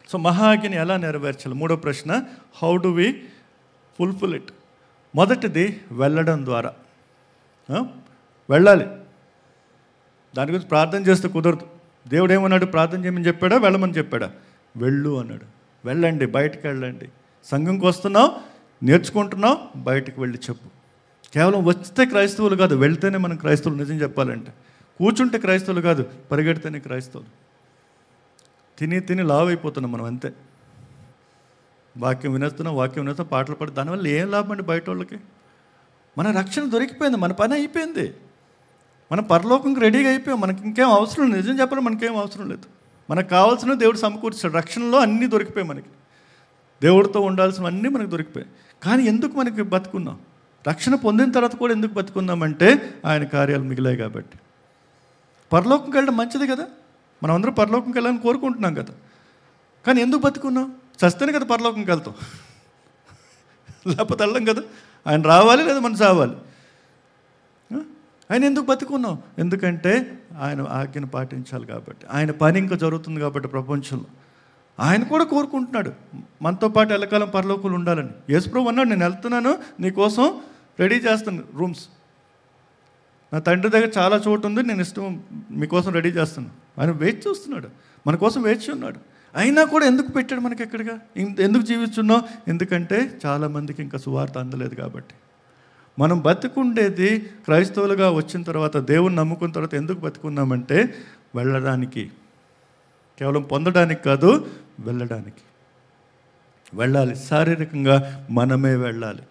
సో మహాజ్ఞని ఎలా నెరవేర్చాలి? 3వ ప్రశ్న, how do we fulfil it? మొదటిది వెళ్ళడం ద్వారా. వెళ్ళాలి, దాని గురించి ప్రార్థన చేస్తే కుదరదు. దేవుడు ఏమన్నాడు, ప్రార్థన చేయమని చెప్పాడా, వెళ్ళమని చెప్పాడా? వెళ్ళు అన్నాడు. వెళ్ళండి, బయటకు వెళ్ళండి. సంఘంకి వస్తున్నావు, నేర్చుకుంటున్నావు, బయటకు వెళ్ళి చెప్పు. కేవలం వస్తే క్రైస్తవులు కాదు, వెళ్తేనే మనం క్రైస్తవులు. నిజం చెప్పాలంటే కూర్చుంటే క్రైస్తవులు కాదు, పరిగెడితేనే క్రైస్తవులు. తిని లావ్ అయిపోతున్నాం మనం, అంతే. వాక్యం వినేస్తున్నాం, పాటలు పాడు, దానివల్ల ఏం లాభం అండి బయట వాళ్ళకి? మన రక్షణ దొరికిపోయింది, మన పని అయిపోయింది, మనం పరలోకంకి రెడీగా అయిపోయాం. మనకి ఇంకేం అవసరం లేదు. నిజం చెప్పాలి, మనకేం అవసరం లేదు. మనకు కావాల్సిన దేవుడు సమకూర్చాడు. రక్షణలో అన్నీ దొరికిపోయాయి మనకి, దేవుడితో ఉండాల్సినవన్నీ మనకు దొరికిపోయాయి. కానీ ఎందుకు మనకి బతుకున్నాం? రక్షణ పొందిన తర్వాత కూడా ఎందుకు బతుకున్నామంటే ఆయన కార్యాలు మిగిలాయి కాబట్టి. పరలోకంకి వెళ్ళడం మంచిది కదా, మనం అందరూ పరలోకంకి వెళ్ళాలని కోరుకుంటున్నాం కదా. కానీ ఎందుకు బతుకున్నాం? చస్తేనే కదా పరలోకంకి వెళ్తాం, లేకపోతే వెళ్ళం కదా. ఆయన రావాలి లేదా మనం చావాలి. ఆయన ఎందుకు బతుకున్నాం? ఎందుకంటే ఆయన ఆజ్ఞను పాటించాలి కాబట్టి. ఆయన పని ఇంకా జరుగుతుంది కాబట్టి ప్రపంచంలో. ఆయన కూడా కోరుకుంటున్నాడు మనతో పాటు ఎల్లకాలం పరలోకులు ఉండాలని. యేసుప్రభు అన్నాడు, నేను వెళ్తున్నాను, నీకోసం రెడీ చేస్తాను రూమ్స్, నా తండ్రి దగ్గర చాలా చోటు ఉంది, నేను ఇష్టం మీకోసం రెడీ చేస్తాను. ఆయన వేచి చూస్తున్నాడు, మన కోసం వేచి ఉన్నాడు. అయినా కూడా ఎందుకు పెట్టాడు మనకి ఎక్కడిగా? ఎందుకు జీవిస్తున్నాం? ఎందుకంటే చాలామందికి ఇంకా సువార్త అందలేదు కాబట్టి. మనం బతుకుండేది క్రైస్తవులుగా వచ్చిన తర్వాత, దేవుని నమ్ముకున్న తర్వాత ఎందుకు బతుకున్నామంటే వెళ్ళడానికి, కేవలం పొందడానికి కాదు, వెళ్ళడానికి. వెళ్ళాలి, శారీరకంగా మనమే వెళ్ళాలి.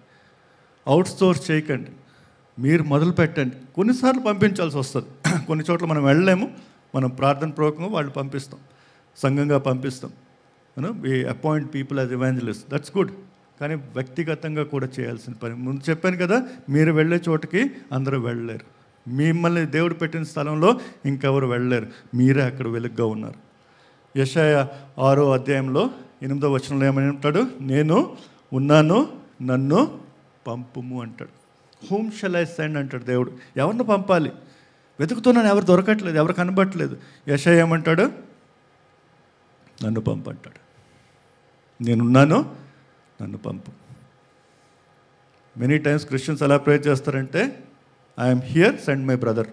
అవుట్ సోర్స్ చేయకండి, మీరు మొదలు పెట్టండి. కొన్నిసార్లు పంపించాల్సి వస్తుంది, కొన్ని చోట్ల మనం వెళ్ళలేము, మనం ప్రార్థన పూర్వకంగా వాళ్ళు పంపిస్తాం, సంఘంగా పంపిస్తాం. We appoint people as evangelist, that's good. కానీ వ్యక్తిగతంగా కూడా చేయాల్సిన పని. ముందు చెప్పాను కదా, మీరు వెళ్ళే చోటుకి అందరూ వెళ్ళలేరు. మిమ్మల్ని దేవుడు పెట్టిన స్థలంలో ఇంకెవరు వెళ్ళలేరు, మీరే అక్కడ వెలుగుగా ఉన్నారు. యెషయా 6వ అధ్యాయంలో 8వ వచనంలో ఏమని అంటాడు? నేను ఉన్నాను, నన్ను పంపుము అంటాడు. హూమ్ షల్ ఐ సెండ్ అంటాడు దేవుడు. ఎవరిని పంపాలి? వెతుకుతున్నాను, ఎవరు దొరకట్లేదు, ఎవరు కనబట్టలేదు. యెషయా ఏమంటాడు? నన్ను పంపు అంటాడు. నేనున్నాను, నన్ను పంపు. మెనీ టైమ్స్ క్రిస్టియన్స్ ఎలా ప్రేర్ చేస్తారంటే, I'm here, send my brother.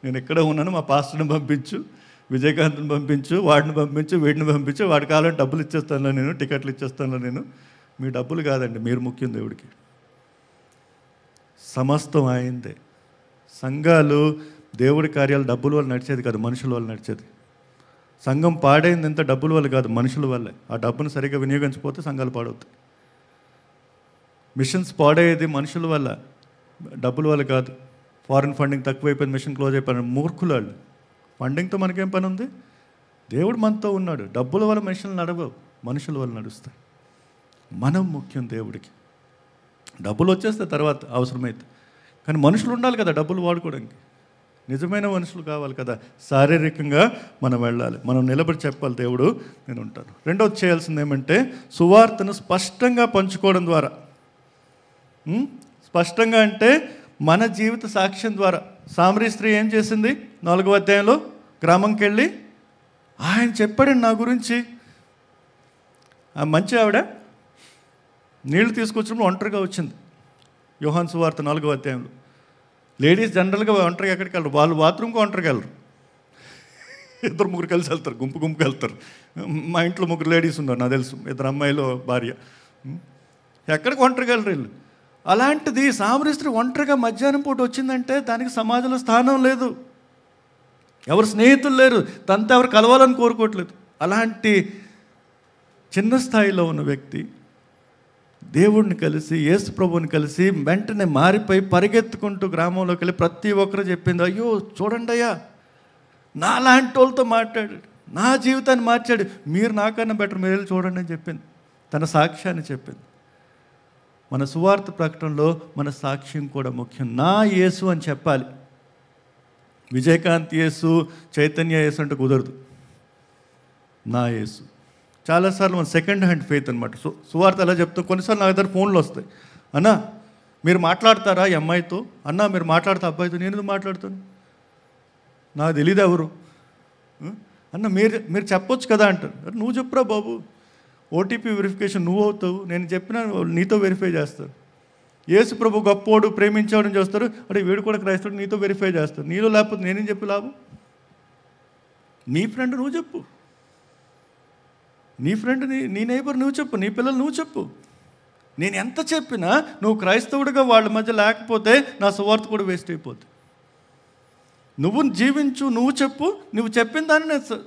నేను ఇక్కడే ఉన్నాను, మా పాస్టర్ని పంపించు, విజయకాంత్ని పంపించు, వాడిని పంపించు, వీడిని పంపించు, వాడి కాలం డబ్బులు ఇచ్చేస్తాను నేను, టికెట్లు ఇచ్చేస్తాను నేను. మీ డబ్బులు కాదండి, మీరు ముఖ్యం దేవుడికి. సమస్తం అయిందే. సంఘాలు, దేవుడి కార్యాలు డబ్బుల వల్ల నడిచేది కాదు, మనుషుల వల్ల నడిచేది. సంఘం పాడైంది ఎంత డబ్బుల వల్ల కాదు, మనుషుల వల్లే. ఆ డబ్బును సరిగ్గా వినియోగించకపోతే సంఘాలు పాడవుతాయి. మిషన్స్ పాడయ్యేది మనుషుల వల్ల, డబ్బుల వల్ల కాదు. ఫారిన్ ఫండింగ్ తక్కువైపోయింది, మిషన్ క్లోజ్ అయిపోయింది. మూర్ఖులు వాళ్ళు. ఫండింగ్తో మనకేం పని ఉంది? దేవుడు మనతో ఉన్నాడు. డబ్బుల వల్ల మిషన్లు నడవవు, మనుషుల వల్ల నడుస్తాయి. మనం ముఖ్యం దేవుడికి. డబ్బులు వచ్చేస్తే తర్వాత అవసరమైతే, కానీ మనుషులు ఉండాలి కదా డబ్బులు వాడుకోవడానికి. నిజమైన మనుషులు కావాలి కదా. శారీరకంగా మనం వెళ్ళాలి, మనం నిలబడి చెప్పాలి, దేవుడు నేను ఉంటాను. రెండవది చేయాల్సింది ఏమంటే, సువార్తను స్పష్టంగా పంచుకోవడం ద్వారా. స్పష్టంగా అంటే మన జీవిత సాక్ష్యం ద్వారా. సామరీ స్త్రీ ఏం చేసింది? 4వ అధ్యాయంలో గ్రామంకి వెళ్ళి ఆయన చెప్పాడండి నా గురించి. ఆ మంచి ఆవిడ నీళ్లు తీసుకొచ్చినప్పుడు ఒంటరిగా వచ్చింది. యోహాను సువార్త 4వ అధ్యాయంలో. లేడీస్ జనరల్గా ఒంటరిగా ఎక్కడికి వెళ్ళరు, వాళ్ళు బాత్రూమ్కి ఒంటరికి వెళ్ళరు. 2-3 కలిసి వెళ్తారు, గుంపుకి వెళ్తారు. మా ఇంట్లో 3 లేడీస్ ఉన్నారు నాకు తెలుసు, 2 అమ్మాయిలు భార్య. ఎక్కడికి ఒంటరికి వెళ్ళరు వీళ్ళు. అలాంటిది సామరీ స్త్రీ ఒంటరిగా మధ్యాహ్నం పూట వచ్చిందంటే దానికి సమాజంలో స్థానం లేదు, ఎవరు స్నేహితులు లేరు, తనతో ఎవరు కలవాలని కోరుకోవట్లేదు. అలాంటి చిన్న స్థాయిలో ఉన్న వ్యక్తి దేవుడిని కలిసి, యేసు ప్రభువుని కలిసి వెంటనే మారిపోయి పరిగెత్తుకుంటూ గ్రామంలోకి వెళ్ళి ప్రతి ఒక్కరు చెప్పింది, అయ్యో చూడండి అయ్యా, నా లాంటి వాళ్ళతో మాట్లాడాడు, నా జీవితాన్ని మార్చాడు, మీరు నాకన్నా బెటర్, మీరు వెళ్ళి చూడండి అని చెప్పింది. తన సాక్ష్యాన్ని చెప్పింది. మన సువార్త ప్రకటనలో మన సాక్ష్యం కూడా ముఖ్యం. నా యేసు అని చెప్పాలి. విజయకాంత్ యేసు, చైతన్య యేసు అంటే కుదరదు. నా యేసు. చాలాసార్లు మన సెకండ్ హ్యాండ్ ఫెయిత్ అనమాట. సువార్త ఎలా చెప్తాం, కొన్నిసార్లు నా దగ్గర ఫోన్లు వస్తాయి, అన్నా మీరు మాట్లాడతారా ఈ అమ్మాయితో, అన్నా మీరు మాట్లాడతా అబ్బాయితో. నేను ఎందుకు మాట్లాడతాను, నాకు తెలీదు ఎవరు. అన్న మీరు చెప్పొచ్చు కదా అంటారు. నువ్వు చెప్పురా బాబు, ఓటీపీ వెరిఫికేషన్ నువ్వు అవుతావు, నేను చెప్పినా నీతో వెరిఫై చేస్తారు. యేసు ప్రభు గొప్పోడు, ప్రేమించాడని చేస్తారు, అంటే వీడు కూడా క్రైస్తవుడు, నీతో వెరిఫై చేస్తారు. నీలో లేకపోతే నేనేం చెప్పి లాభం? నీ ఫ్రెండ్ నువ్వు చెప్పు, నీ ఫ్రెండ్ నీ నైబర్ నువ్వు చెప్పు, నీ పిల్లలు నువ్వు చెప్పు. నేను ఎంత చెప్పినా నువ్వు క్రైస్తవుడిగా వాళ్ళ మధ్య లేకపోతే నా సువార్త కూడా వేస్ట్ అయిపోతుంది. నువ్వు జీవించు, నువ్వు చెప్పు, నువ్వు చెప్పిన దాన్ని నేను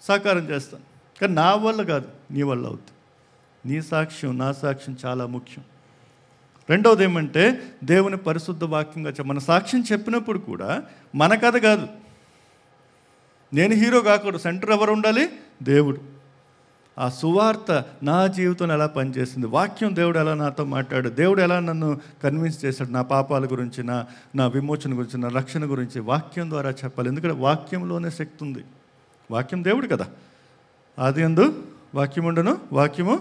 సాకారం చేస్తాను. కానీ నా వల్ల కాదు, నీ వల్ల అవుతుంది. నీ సాక్ష్యం, నా సాక్ష్యం చాలా ముఖ్యం. రెండవది ఏమంటే, దేవుని పరిశుద్ధ వాక్యంగా మన సాక్ష్యం చెప్పినప్పుడు కూడా మన కథ కాదు. నేను హీరో కాకూడదు, సెంటర్ ఎవరు ఉండాలి? దేవుడు. ఆ సువార్త నా జీవితంలో ఎలా పనిచేసింది, వాక్యం దేవుడు ఎలా నాతో మాట్లాడు, దేవుడు ఎలా నన్ను కన్విన్స్ చేశాడు, నా పాపాల గురించి, నా విమోచన గురించి, నా రక్షణ గురించి వాక్యం ద్వారా చెప్పాలి. ఎందుకంటే వాక్యంలోనే శక్తి ఉంది. వాక్యం దేవుడు కదా. ఆదియందు వాక్యం ఉండను, వాక్యము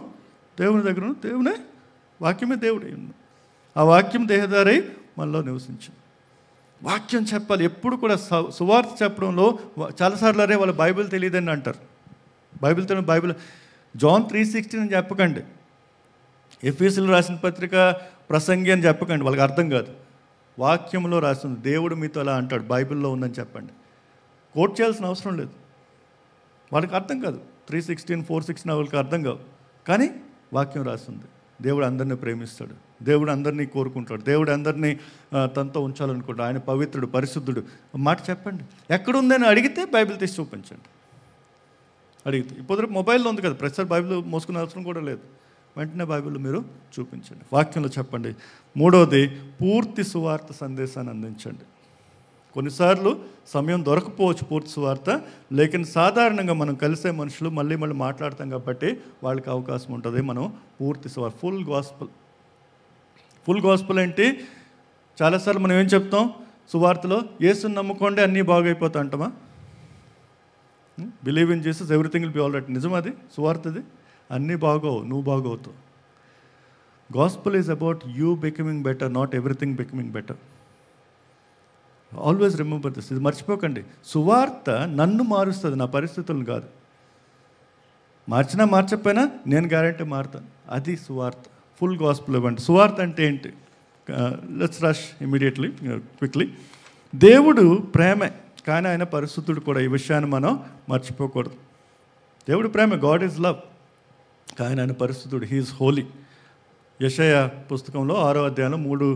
దేవుని దగ్గర, దేవునే వాక్యమే దేవుడే ఉంది. ఆ వాక్యం దేహధారై మనలో నివసించింది. వాక్యం చెప్పాలి. ఎప్పుడు కూడా సువార్త చెప్పడంలో చాలాసార్లు అరే వాళ్ళ బైబిల్ తెలియదని అంటారు. బైబిల్ జాన్ 3:16 అని చెప్పకండి, ఎఫెసీయులకు రాసిన పత్రిక ప్రసంగి అని చెప్పకండి, వాళ్ళకి అర్థం కాదు. వాక్యంలో రాస్తుంది, దేవుడు మీతో అలా అంటాడు, బైబిల్లో ఉందని చెప్పండి. కోట్ చేయాల్సిన అవసరం లేదు, వాళ్ళకి అర్థం కాదు. 3:16, 4:16 వాళ్ళకి అర్థం కావు. కానీ వాక్యం రాస్తుంది, దేవుడు అందరినీ ప్రేమిస్తాడు, దేవుడు అందరినీ కోరుకుంటాడు, దేవుడు అందరినీ తనతో ఉంచాలనుకుంటాడు, ఆయన పవిత్రుడు, పరిశుద్ధుడు. మాట చెప్పండి. ఎక్కడుందని అడిగితే బైబిల్ తీసి చూపించండి. అడిగితే ఇప్పుడు మొబైల్లో ఉంది కదా, ప్రతిసారి బైబిల్ మోసుకునే అవసరం కూడా లేదు. వెంటనే బైబిల్లో మీరు చూపించండి, వాక్యంలో చెప్పండి. మూడవది, పూర్తి సువార్త సందేశాన్ని అందించండి. కొన్నిసార్లు సమయం దొరకపోవచ్చు పూర్తి సువార్త, లేకిన్ సాధారణంగా మనం కలిసే మనుషులు మళ్ళీ మాట్లాడతాం కాబట్టి వాళ్ళకి అవకాశం ఉంటుంది. మనం పూర్తి సువార్త, ఫుల్ గాస్పుల్ ఏంటి? చాలాసార్లు మనం ఏం చెప్తాం సువార్తలో, యేసుని నమ్ముకోండి అన్నీ బాగైపోతా అంటామా? Believe in Jesus everything will be all right. నిజం అది సువార్తది? అన్నీ బాగోవు, నువ్వు బాగవుతావు. Gospel is about you becoming better, not everything becoming better. Always remember this. ఇది మర్చిపోకండి. సువార్త నన్ను మారుస్తుంది, నా పరిస్థితులను కాదు. మార్చినా మార్చకపోయినా నేను గ్యారెంటీ మారుతాను. అది సువార్త. ఫుల్ గాస్పుల్ ఇవ్వండి. సువార్త అంటే ఏంటి? Let's rush immediately, quickly. దేవుడు ప్రేమే, కానీ ఆయన పరిశుద్ధుడు కూడా. ఈ విషయాన్ని మనం మర్చిపోకూడదు. దేవుడు ప్రేమ, గాడ్ ఈజ్ లవ్, కానీ ఆయన పరిశుద్ధుడు, హీఈస్ హోలీ. యెషయా పుస్తకంలో 6వ అధ్యాయంలో 3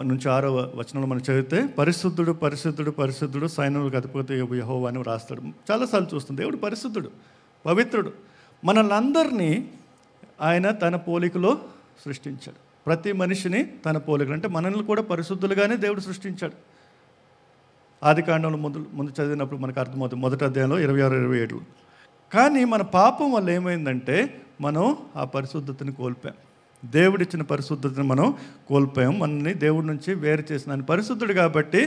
నుంచి 6వ వచనంలో మనం చదివితే పరిశుద్ధుడు పరిశుద్ధుడు పరిశుద్ధుడు సైన్యములకు అధిపతి యెహోవా అని రాస్తాడు. చాలాసార్లు చూస్తుంది. దేవుడు పరిశుద్ధుడు, పవిత్రుడు. మనల్ని ఆయన తన పోలికలో సృష్టించాడు. ప్రతి మనిషిని తన పోలికలు, అంటే మనల్ని కూడా పరిశుద్ధులుగానే దేవుడు సృష్టించాడు. ఆదికాండంలో ముందు చదివినప్పుడు మనకు అర్థమవుతుంది, 1వ అధ్యాయంలో 26, 27. కానీ మన పాపం వల్ల ఏమైందంటే మనం ఆ పరిశుద్ధతని కోల్పోయాం. దేవుడిచ్చిన పరిశుద్ధతని మనం కోల్పోయాం. మనల్ని దేవుడి నుంచి వేరు చేసిన ఆయన పరిశుద్ధుడు కాబట్టి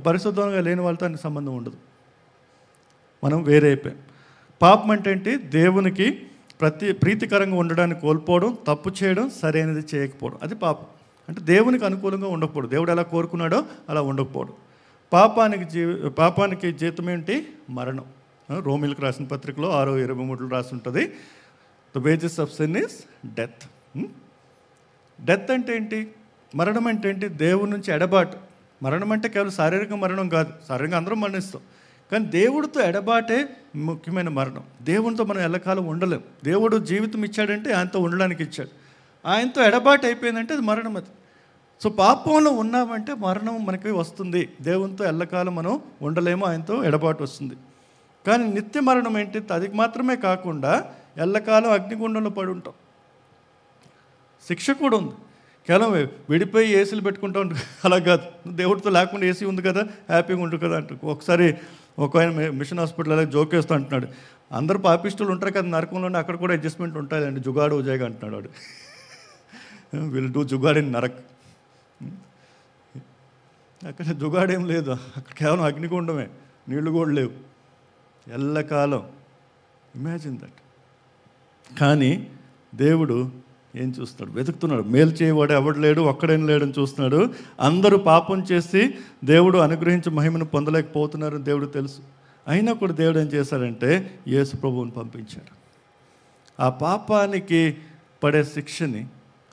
పరిశుద్ధంగా లేని వాళ్ళతో ఆయన సంబంధం ఉండదు. మనం వేరే అయిపోయాం. పాపం అంటే ఏంటి? దేవునికి ప్రీతికరంగా ఉండడానికి కోల్పోవడం, తప్పు చేయడం, సరైనది చేయకపోవడం, అది పాపం. అంటే దేవునికి అనుకూలంగా ఉండకపోవడం, దేవుడు ఎలా కోరుకున్నాడో అలా ఉండకపోవడం. పాపానికి జీతం ఏంటి? మరణం. రోమిలకు రాసిన పత్రికలో 6:23 రాసి ఉంటుంది, the wages of sin is death. Death అంటే ఏంటి? మరణం అంటే ఏంటి? దేవుడి నుంచి ఎడబాటు. మరణం అంటే కేవలం శారీరక మరణం కాదు, శారీరకంగా అందరం మరణిస్తాం, కానీ దేవుడితో ఎడబాటే ముఖ్యమైన మరణం. దేవునితో మనం ఎల్లకాలం ఉండలేం. దేవుడు జీవితం ఇచ్చాడంటే ఆయనతో ఉండడానికి ఇచ్చాడు. ఆయనతో ఎడబాటు అయిపోయిందంటే అది మరణం. అది సో పాపంలో ఉన్నామంటే మరణం మనకి వస్తుంది. దేవునితో ఎల్లకాలం మనం ఉండలేము, ఆయనతో ఎడబాటు వస్తుంది. కానీ నిత్య మరణం ఏంటి? అది మాత్రమే కాకుండా ఎల్లకాలం అగ్నిగుండంలో పడి ఉంటాం. శిక్ష కూడా ఉంది. కేవలం విడిపోయి ఏసీలు పెట్టుకుంటా ఉంటుంది అలా కాదు. దేవుడితో లేకుండా ఏసీ ఉంది కదా, హ్యాపీగా ఉంటుంది కదా అంటు. ఒకసారి ఒక ఆయన మిషన్ హాస్పిటల్ అలా జోకేస్తూ అంటున్నాడు, అందరూ పాపిస్టులు ఉంటారు కదా నరకంలోనే, అక్కడ కూడా అడ్జస్ట్మెంట్ ఉంటాయండి, జుగాడు ఉజాయిగా అంటున్నాడు వాడు. వీళ్ళు డూ జుగాడ్ ఇన్ నరక్. అక్కడ జుగాడేం లేదు, అక్కడ కేవలం అగ్నిగుండమే, నీళ్లు కూడా లేవు, ఎల్లకాలం. Imagine that. కానీ దేవుడు ఏం చూస్తున్నాడు? వెతుకుతున్నాడు. మేలు చేయవాడు ఎవడు లేడు, ఒక్కడేం లేడని చూస్తున్నాడు. అందరూ పాపం చేసి దేవుడు అనుగ్రహించి మహిమను పొందలేకపోతున్నారని దేవుడు తెలుసు. అయినా కూడా దేవుడు ఏం చేశాడంటే యేసు ప్రభువుని పంపించాడు. ఆ పాపానికి పడే శిక్షని,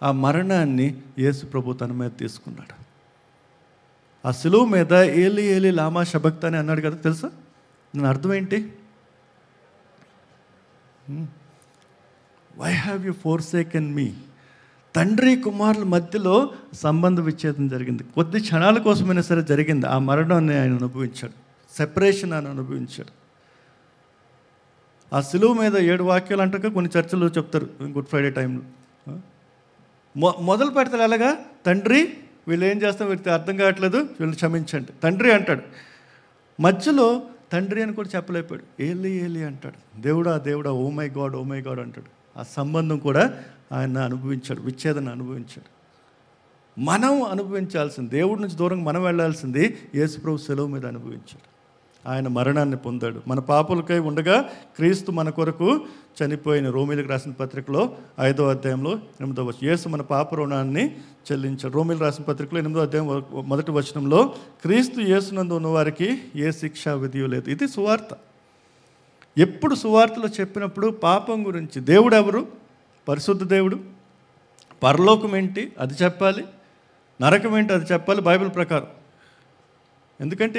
ఆ మరణాన్ని యేసు ప్రభు తన మీద తీసుకున్నాడు. ఆ సిలువ మీద ఏలి ఏలి లామా శబక్త అని అన్నాడు కదా, తెలుసా? దాని అర్థం ఏంటి? వై హ్యావ్ యూ ఫోర్సేకెన్ మీ? తండ్రి కుమారుల మధ్యలో సంబంధ విచ్ఛేదం జరిగింది. కొద్ది క్షణాల కోసమైనా సరే జరిగింది. ఆ మరణాన్ని ఆయన అనుభవించాడు, సెపరేషన్ ఆయన అనుభవించాడు. ఆ సిలువ మీద 7 వాక్యాలు అంటాక కొన్ని చర్చలు చెప్తారు గుడ్ ఫ్రైడే టైంలో. మొదలు పెడతారు ఎలాగా? తండ్రి, వీళ్ళు ఏం చేస్తాం వీరికి అర్థం కావట్లేదు, వీళ్ళు క్షమించండి తండ్రి అంటాడు. మధ్యలో తండ్రి అని కూడా చెప్పలేపాడు, ఏలి ఏలి అంటాడు. దేవుడా ఓ మై గాడ్ అంటాడు. ఆ సంబంధం కూడా ఆయన అనుభవించాడు, విచ్ఛేదన అనుభవించాడు. మనం అనుభవించాల్సింది, దేవుడి నుంచి దూరంగా మనం వెళ్ళాల్సింది యేసు ప్రభు సెలవు మీద అనుభవించాడు. ఆయన మరణాన్ని పొందాడు. మన పాపులకై ఉండగా క్రీస్తు మన కొరకు చనిపోయిన. రోమీలకు రాసిన పత్రికలో 5వ అధ్యాయంలో 8వ వచనం, యేసు మన పాప రుణాన్ని చెల్లించాడు. రోమీలకు రాసిన పత్రికలో 8వ అధ్యాయం 1వ వచనంలో, క్రీస్తు యేసునందు ఉన్నవారికి ఏ శిక్షా విధి లేదు. ఇది సువార్త. ఎప్పుడు సువార్తలో చెప్పినప్పుడు పాపం గురించి, దేవుడు ఎవరు? పరిశుద్ధ దేవుడు. పరలోకం ఏంటి అది చెప్పాలి, నరకం ఏంటి అది చెప్పాలి బైబిల్ ప్రకారం. ఎందుకంటే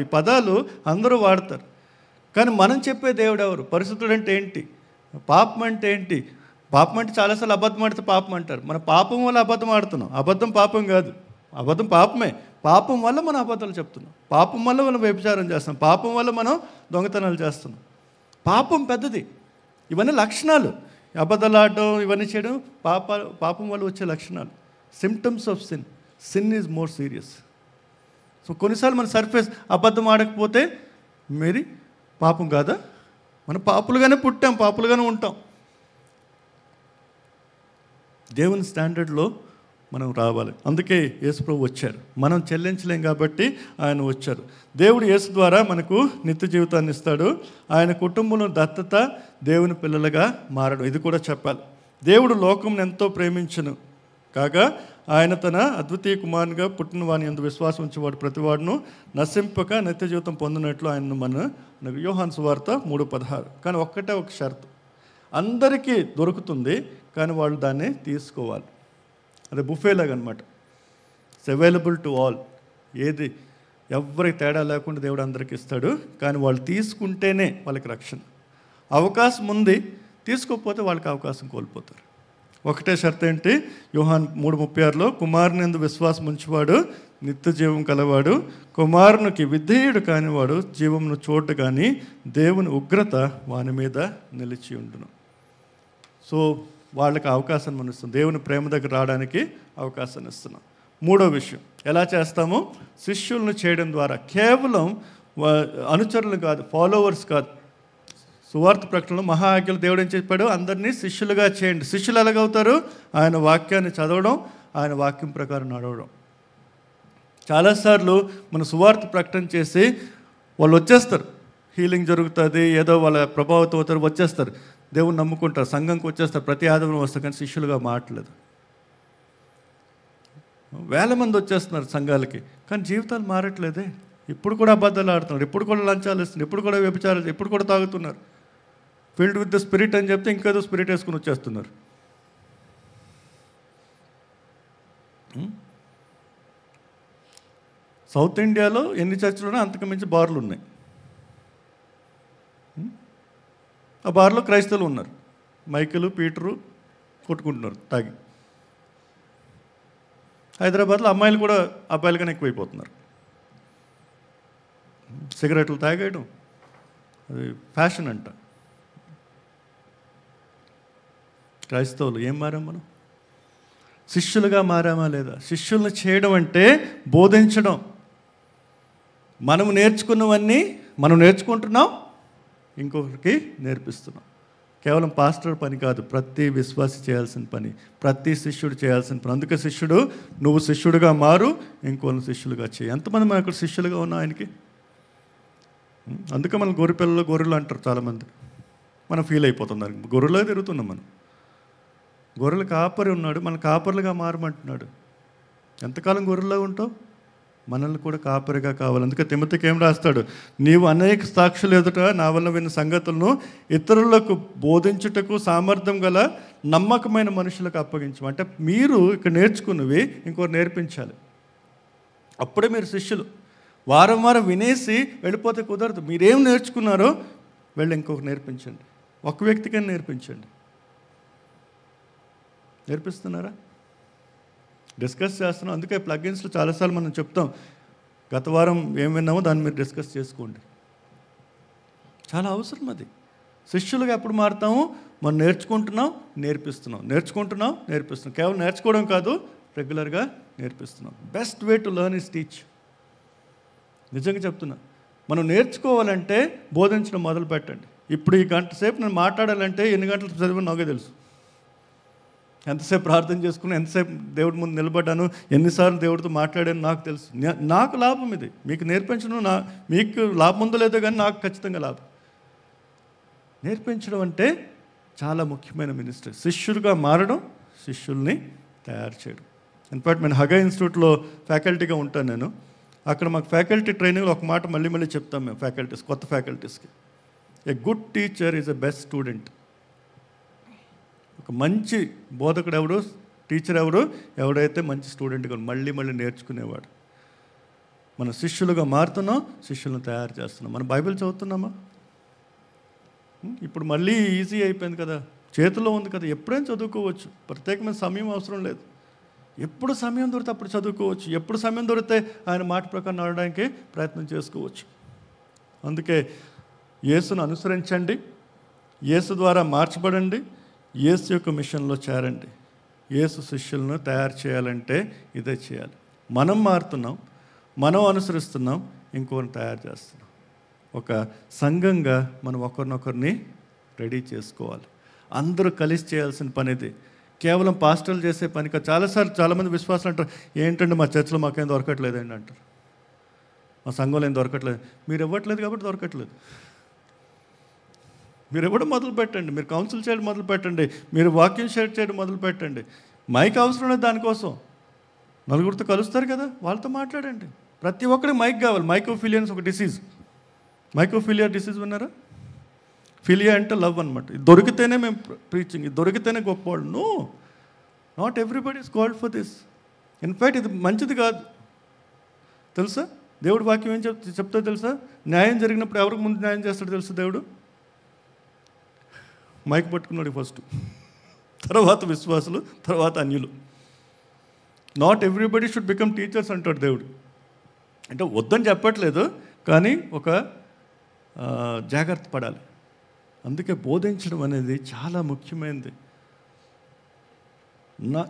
ఈ పదాలు అందరూ వాడతారు, కానీ మనం చెప్పే దేవుడు ఎవరు? పరిశుద్ధుడు అంటే ఏంటి? పాపం అంటే ఏంటి? పాపం అంటే చాలాసార్లు అబద్ధం ఆడితే పాపం అంటారు. మన పాపం వల్ల అబద్ధం ఆడుతున్నాం. అబద్ధం పాపం కాదు, అబద్ధం పాపమే. పాపం వల్ల మనం అబద్ధాలు చెప్తున్నాం, పాపం వల్ల మనం వ్యభిచారం చేస్తున్నాం, పాపం వల్ల మనం దొంగతనాలు చేస్తున్నాం. పాపం పెద్దది. ఇవన్నీ లక్షణాలు. అబద్ధాలు ఆడడం, ఇవన్నీ చేయడం పాపం వల్ల వచ్చే లక్షణాలు, symptoms of sin. Sin is more serious. So కొన్నిసార్లు మన సర్ఫేస్ అబద్ధం ఆడకపోతే మరి పాపం కాదా? మనం పాపులుగానే పుట్టాం, పాపులుగానే ఉంటాం. దేవుని స్టాండర్డ్లో మనం రావాలి. అందుకే యేసు ప్రభు వచ్చారు. మనం చెల్లించలేం కాబట్టి ఆయన వచ్చారు. దేవుడు యేసు ద్వారా మనకు నిత్య జీవితాన్ని ఇస్తాడు. ఆయన కుటుంబంలో దత్తత, దేవుని పిల్లలుగా మారడం, ఇది కూడా చెప్పాలి. దేవుడు లోకంను ఎంతో ప్రేమించును కాగా ఆయన తన అద్వితీయ కుమారునిగా పుట్టిన వాని యందు విశ్వాసం ఉంచేవాడు ప్రతివాడును నశింపక నిత్య జీవితం పొందినట్లు ఆయనను మనకు యోహాను సువార్త 3:16. కానీ ఒక్కటే ఒక షరతు, అందరికీ దొరుకుతుంది కానీ వాళ్ళు దాన్ని తీసుకోవాలి. అదే బుఫేలాగా అనమాట. It's available to all. ఏది ఎవరికి తేడా లేకుండా దేవుడు అందరికి ఇస్తాడు. కానీ వాళ్ళు తీసుకుంటేనే వాళ్ళకి రక్షణ. అవకాశం ఉంది, తీసుకోకపోతే వాళ్ళకి అవకాశం కోల్పోతారు. ఒకటే షరతు ఏంటి? యోహాను 3:36లో కుమారునియందు విశ్వాసం ఉంచువాడు నిత్య జీవం కలవాడు, కుమారునికి విధేయుడు కానివాడు జీవమును చూడడు కానీ దేవుని ఉగ్రత వాని మీద నిలిచి ఉండును. సో వాళ్ళకి అవకాశాన్ని మనం ఇస్తున్నాం, దేవుని ప్రేమ దగ్గర రావడానికి అవకాశాన్ని ఇస్తున్నాం. మూడో విషయం, ఎలా చేస్తాము? శిష్యులను చేయడం ద్వారా. కేవలం అనుచరులు కాదు, ఫాలోవర్స్ కాదు. సువార్త ప్రకటనలో మహా ఆజ్ఞలు దేవుడు ఏం చెప్పాడు? అందరినీ శిష్యులుగా చేయండి. శిష్యులు ఎలాగవుతారు? ఆయన వాక్యాన్ని చదవడం, ఆయన వాక్యం ప్రకారం నడవడం. చాలాసార్లు మన సువార్త ప్రకటన చేసి వాళ్ళు వచ్చేస్తారు, హీలింగ్ జరుగుతుంది, ఏదో వాళ్ళ ప్రభావితం అవుతారు, వచ్చేస్తారు, దేవుని నమ్ముకుంటారు, సంఘంకి వచ్చేస్తారు, ప్రతి ఆదివారం వస్తారు, కానీ శిష్యులుగా మాట్లేదు. వేల మంది వచ్చేస్తున్నారు సంఘాలకి, కానీ జీవితాలు మారట్లేదే. ఇప్పుడు కూడా అబద్ధాలు ఆడుతున్నారు, ఇప్పుడు కూడా లంచాలు ఇస్తున్నారు, ఇప్పుడు కూడా వ్యభిచారాలు, ఇప్పుడు కూడా తాగుతున్నారు. ఫిల్డ్ విత్ ద స్పిరిట్ అని చెప్తే ఇంకేదో స్పిరిట్ వేసుకుని వచ్చేస్తున్నారు. సౌత్ ఇండియాలో ఎన్ని చర్చిలున్నా అంతకు మించి బార్లు ఉన్నాయి. ఆ బార్లో క్రైస్తవులు ఉన్నారు, మైకిలు పీటరు కొట్టుకుంటున్నారు తాగి. హైదరాబాద్లో అమ్మాయిలు కూడా అబ్బాయిలు కన్నా ఎక్కువైపోతున్నారు. సిగరెట్లు తాగేయడం అది ఫ్యాషన్ అంట. క్రైస్తవులు ఏం మారాం మనం? శిష్యులుగా మారామా లేదా? శిష్యులను చేయడం అంటే బోధించడం. మనము నేర్చుకున్నవన్నీ మనం నేర్చుకుంటున్నాం, ఇంకొకరికి నేర్పిస్తున్నాం. కేవలం పాస్టర్ పని కాదు, ప్రతి విశ్వాసి చేయాల్సిన పని, ప్రతి శిష్యుడు చేయాల్సిన పని. అందుకే శిష్యుడు, నువ్వు శిష్యుడిగా మారు, ఇంకోళ్ళని శిష్యులుగా చేయి. ఎంతమంది మనం ఇక్కడ శిష్యులుగా ఉన్నాం ఆయనకి? అందుకే మనం గొర్రెపిల్లలు గొర్రెలు అంటారు చాలామంది. మనం ఫీల్ అయిపోతున్నారు, గొర్రెలో తిరుగుతున్నాం మనం. గొర్రెలు కాపరి ఉన్నాడు, మన కాపర్లుగా మారమంటున్నాడు. ఎంతకాలం గొర్రెలో ఉంటావు? మనల్ని కూడా కాపరిగా కావాలి. అందుకే తిమోతికి ఏం రాస్తాడు? నీవు అనేక సాక్షులు ఎదుట నా వల్ల విన్న సంగతులను ఇతరులకు బోధించుటకు సామర్థ్యం గల నమ్మకమైన మనుషులకు అప్పగించు. అంటే మీరు ఇక్కడ నేర్చుకున్నవి ఇంకోరు నేర్పించాలి, అప్పుడే మీరు శిష్యులు. వారం వారం వినేసి వెళ్ళిపోతే కుదరదు. మీరేం నేర్చుకున్నారో వెళ్ళి ఇంకొకరు నేర్పించండి. ఒక వ్యక్తికైనా నేర్పించండి. నేర్పిస్తున్నారా? డిస్కస్ చేస్తున్నాం. అందుకే ప్లగిన్స్లో చాలాసార్లు మనం చెప్తాం, గత వారం ఏం విన్నామో దాన్ని మీరు డిస్కస్ చేసుకోండి. చాలా అవసరం అది. శిష్యులుగా ఎప్పుడు మారుతాము? మనం నేర్చుకుంటున్నాం, నేర్పిస్తున్నాం, నేర్చుకుంటున్నాం, నేర్పిస్తున్నాం. కేవలం నేర్చుకోవడం కాదు, రెగ్యులర్గా నేర్పిస్తున్నాం. Best way to learn is teach. నిజంగా చెప్తున్నా, మనం నేర్చుకోవాలంటే బోధించడం మొదలు పెట్టండి. ఇప్పుడు ఈ గంట సేపు నేను మాట్లాడాలంటే ఎన్ని గంటలు చదివి నాకే తెలుసు. ఎంతసేపు ప్రార్థన చేసుకుని, ఎంతసేపు దేవుడి ముందు నిలబడ్డాను, ఎన్నిసార్లు దేవుడితో మాట్లాడాను నాకు తెలుసు. నాకు లాభం ఇది. మీకు నేర్పించడం మీకు లాభం ఉందో లేదో కానీ నాకు ఖచ్చితంగా లాభం. నేర్పించడం అంటే చాలా ముఖ్యమైన మినిస్ట్రీ. శిష్యుడిగా మారడం, శిష్యుల్ని తయారు చేయడం. ఇన్ఫాక్ట్ నేను హగా ఇన్స్టిట్యూట్లో ఫ్యాకల్టీగా ఉంటాను. నేను అక్కడ మాకు ఫ్యాకల్టీ ట్రైనింగ్లో ఒక మాట మళ్ళీ మళ్ళీ చెప్తాం మేము ఫ్యాకల్టీస్, కొత్త ఫ్యాకల్టీస్కి. A good teacher is a best student. ఒక మంచి బోధకుడు ఎవడు, టీచర్ ఎవరు? ఎవడైతే మంచి స్టూడెంట్గా మళ్ళీ మళ్ళీ నేర్చుకునేవాడు. మనం శిష్యులుగా మారుతున్నాం, శిష్యులను తయారు చేస్తున్నాం. మనం బైబిల్ చదువుతున్నామా? ఇప్పుడు మళ్ళీ ఈజీ అయిపోయింది కదా, చేతిలో ఉంది కదా, ఎప్పుడైనా చదువుకోవచ్చు. ప్రత్యేకమైన సమయం అవసరం లేదు. ఎప్పుడు సమయం దొరికితే అప్పుడు చదువుకోవచ్చు. ఎప్పుడు సమయం దొరికితే ఆయన మాట ప్రకారం నడవడానికి ప్రయత్నం చేసుకోవచ్చు. అందుకే యేసును అనుసరించండి, యేసు ద్వారా మార్చబడండి, యేసు యొక్క మిషన్లో చేరండి. యేసు శిష్యులను తయారు చేయాలంటే ఇదే చేయాలి. మనం మారుతున్నాం, మనం అనుసరిస్తున్నాం, ఇంకొకరిని తయారు చేస్తున్నాం. ఒక సంఘంగా మనం ఒకరినొకరిని రెడీ చేసుకోవాలి. అందరూ కలిసి చేయాల్సిన పని ఇది. కేవలం పాస్టర్లు చేసే పని కాదు. చాలాసార్లు చాలామంది విశ్వాసాలు అంటారు, ఏంటంటే మా చర్చలో మాకేం దొరకట్లేదండి అంటారు, మా సంఘంలో ఏం దొరకట్లేదు. మీరు ఇవ్వట్లేదు కాబట్టి దొరకట్లేదు. మీరు ఇవ్వడం మొదలు పెట్టండి, మీరు కౌన్సిల్ చేయడం మొదలు పెట్టండి, మీరు వాక్యం షేర్ చేయడం మొదలు పెట్టండి. మైక్ అవసరం లేదు దానికోసం. నలుగురితో కలుస్తారు కదా, వాళ్ళతో మాట్లాడండి. ప్రతి ఒక్కరికి మైక్ కావాలి. మైకోఫిలియన్స్ ఒక డిసీజ్. మైకోఫిలియా డిసీజ్ విన్నారా? ఫిలియా అంటే లవ్ అనమాట. ఇది దొరికితేనే మేము ప్రీచింగ్, ఇది దొరికితేనే గొప్పవాళ్ళు. No, not everybody is called for this. In fact ఇది మంచిది కాదు తెలుసా. దేవుడు వాక్యం ఏం చెప్తా తెలుసా? న్యాయం జరిగినప్పుడు ఎవరికి ముందు న్యాయం చేస్తాడు తెలుసా దేవుడు? మైక్ పట్టుకున్నాడు ఫస్ట్, తర్వాత విశ్వాసులు, తర్వాత అన్యులు. Not everybody should become teachers అంటాడు దేవుడు. అంటే వద్దని చెప్పట్లేదు, కానీ ఒక జాగ్రత్త పడాలి. అందుకే బోధించడం అనేది చాలా ముఖ్యమైనది.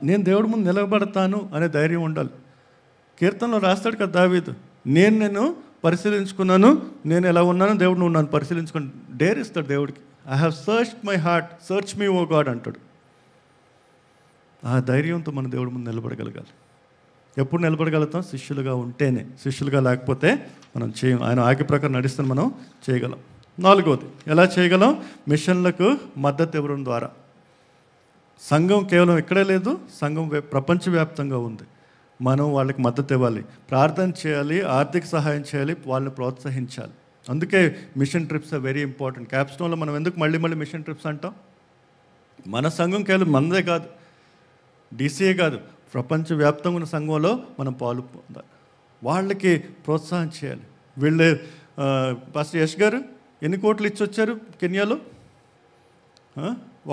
నేను దేవుడి ముందు నిలబడతాను అనే ధైర్యం ఉండాలి. కీర్తనలో రాస్తాడు కదా దావీదు, నేను పరిశీలించుకున్నాను, నేను ఎలా ఉన్నాను, దేవుడు నువ్వు నన్ను పరిశీలించుకుని డేర్ ఇస్తాడు దేవుడికి. I have searched my heart, search me O God అంటాడు. ఆ ధైర్యంతో మన దేవుడి ముందు నిలబడగలగాలి. ఎప్పుడు నిలబడగలుగుతాం? శిష్యులుగా ఉంటేనే. శిష్యులుగా లేకపోతే మనం చేయం. ఆయన ఆజ్ఞ ప్రకారం నడిస్తే మనం చేయగలం. 4వది, ఎలా చేయగలం? మిషన్లకు మద్దతు ఇవ్వడం ద్వారా. సంఘం కేవలం ఇక్కడే లేదు, సంఘం ప్రపంచవ్యాప్తంగా ఉంది. మనం వాళ్ళకి మద్దతు ఇవ్వాలి, ప్రార్థన చేయాలి, ఆర్థిక సహాయం చేయాలి, వాళ్ళని ప్రోత్సహించాలి. అందుకే mission trips are very important. క్యాప్స్టోన్లో మనం ఎందుకు మళ్ళీ మిషన్ ట్రిప్స్ అంటాం? మన సంఘం కేవలం మనదే కాదు, డీసీఏ కాదు, ప్రపంచవ్యాప్తంగా ఉన్న సంఘంలో మనం పాలు పొందాలి, వాళ్ళకి ప్రోత్సాహం చేయాలి. వీళ్ళు పాస్టర్ యష్ గారు ఎన్ని కోట్లు ఇచ్చి వచ్చారు కెన్యాలో?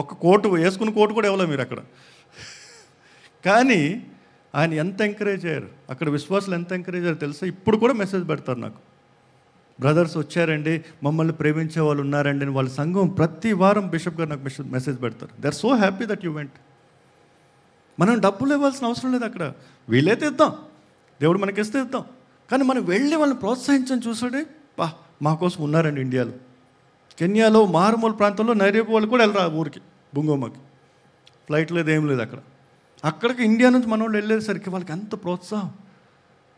ఒక కోటు వేసుకున్న కోటు కూడా ఇవ్వలే మీరు అక్కడ. కానీ ఆయన ఎంత ఎంకరేజ్ అయ్యారు, అక్కడ విశ్వాసులు ఎంత ఎంకరేజ్ అయ్యారు తెలుసా? ఇప్పుడు కూడా మెసేజ్ పెడతారు నాకు, బ్రదర్స్ వచ్చారండి, మమ్మల్ని ప్రేమించే వాళ్ళు ఉన్నారండి అని. వాళ్ళ సంఘం ప్రతి వారం బిషప్ గారు నాకు మెసేజ్ పెడతారు. They are so happy that you went. మనం డబ్బులు ఇవ్వాల్సిన అవసరం లేదు అక్కడ, వీలైతే ఇద్దాం, దేవుడు మనకిస్తే ఇద్దాం. కానీ మనం వెళ్ళి వాళ్ళని ప్రోత్సహించని చూసాడే, మా కోసం ఉన్నారండి ఇండియాలో. కెన్యాలో మారుమూల ప్రాంతంలో నైరోబి వాళ్ళు కూడా వెళ్ళరా ఊరికి, బుంగోమాకి ఫ్లైట్ లేదు, ఏం లేదు అక్కడ. అక్కడికి ఇండియా నుంచి మన వాళ్ళు వెళ్ళేసరికి వాళ్ళకి అంత ప్రోత్సాహం.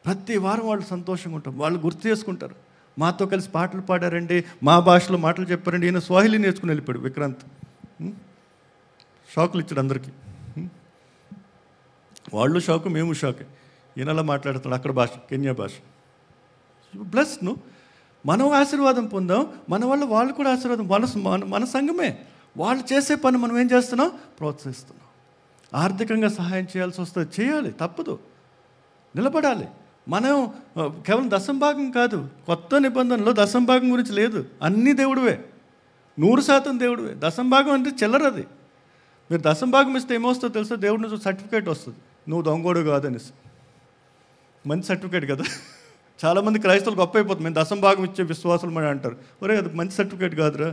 ప్రతి వారం వాళ్ళు సంతోషంగా ఉంటారు, వాళ్ళు గుర్తు చేసుకుంటారు. మాతో కలిసి పాటలు పాడారండి, మా భాషలో మాటలు చెప్పారండి. ఈయన స్వాహిలి నేర్చుకుని వెళ్ళిపోయాడు విక్రాంత్, షాకులు ఇచ్చాడు అందరికీ. వాళ్ళు షాకు, మేము షాకే. ఈయనలా మాట్లాడుతున్నాడు అక్కడ భాష, కెన్యా భాష. ప్లస్ మనం ఆశీర్వాదం పొందాం, మన వల్ల వాళ్ళు కూడా ఆశీర్వాదం. మన సంఘమే వాళ్ళు చేసే పని మనం ఏం చేస్తున్నాం? ప్రోత్సహిస్తున్నాం. ఆర్థికంగా సహాయం చేయాల్సి వస్తుంది, చేయాలి, తప్పదు, నిలబడాలి. మనం కేవలం దశంభాగం కాదు, కొత్త నిబంధనలో దశంభాగం గురించి లేదు, అన్నీ దేవుడివే, 100% దేవుడివే. దశంభాగం అంటే చిల్లరది. మీరు దశంభాగం ఇస్తే ఏమొస్తుందో తెలుసా? దేవుడి నుంచి సర్టిఫికేట్ వస్తుంది, నువ్వు దొంగోడు కాదనేసి. మంచి సర్టిఫికేట్ కదా. చాలామంది క్రైస్తవులు గొప్ప అయిపోతుంది, మేము దశంభాగం ఇచ్చే విశ్వాసులు మరి అంటారు. ఒరే అది మంచి సర్టిఫికేట్ కాదురా.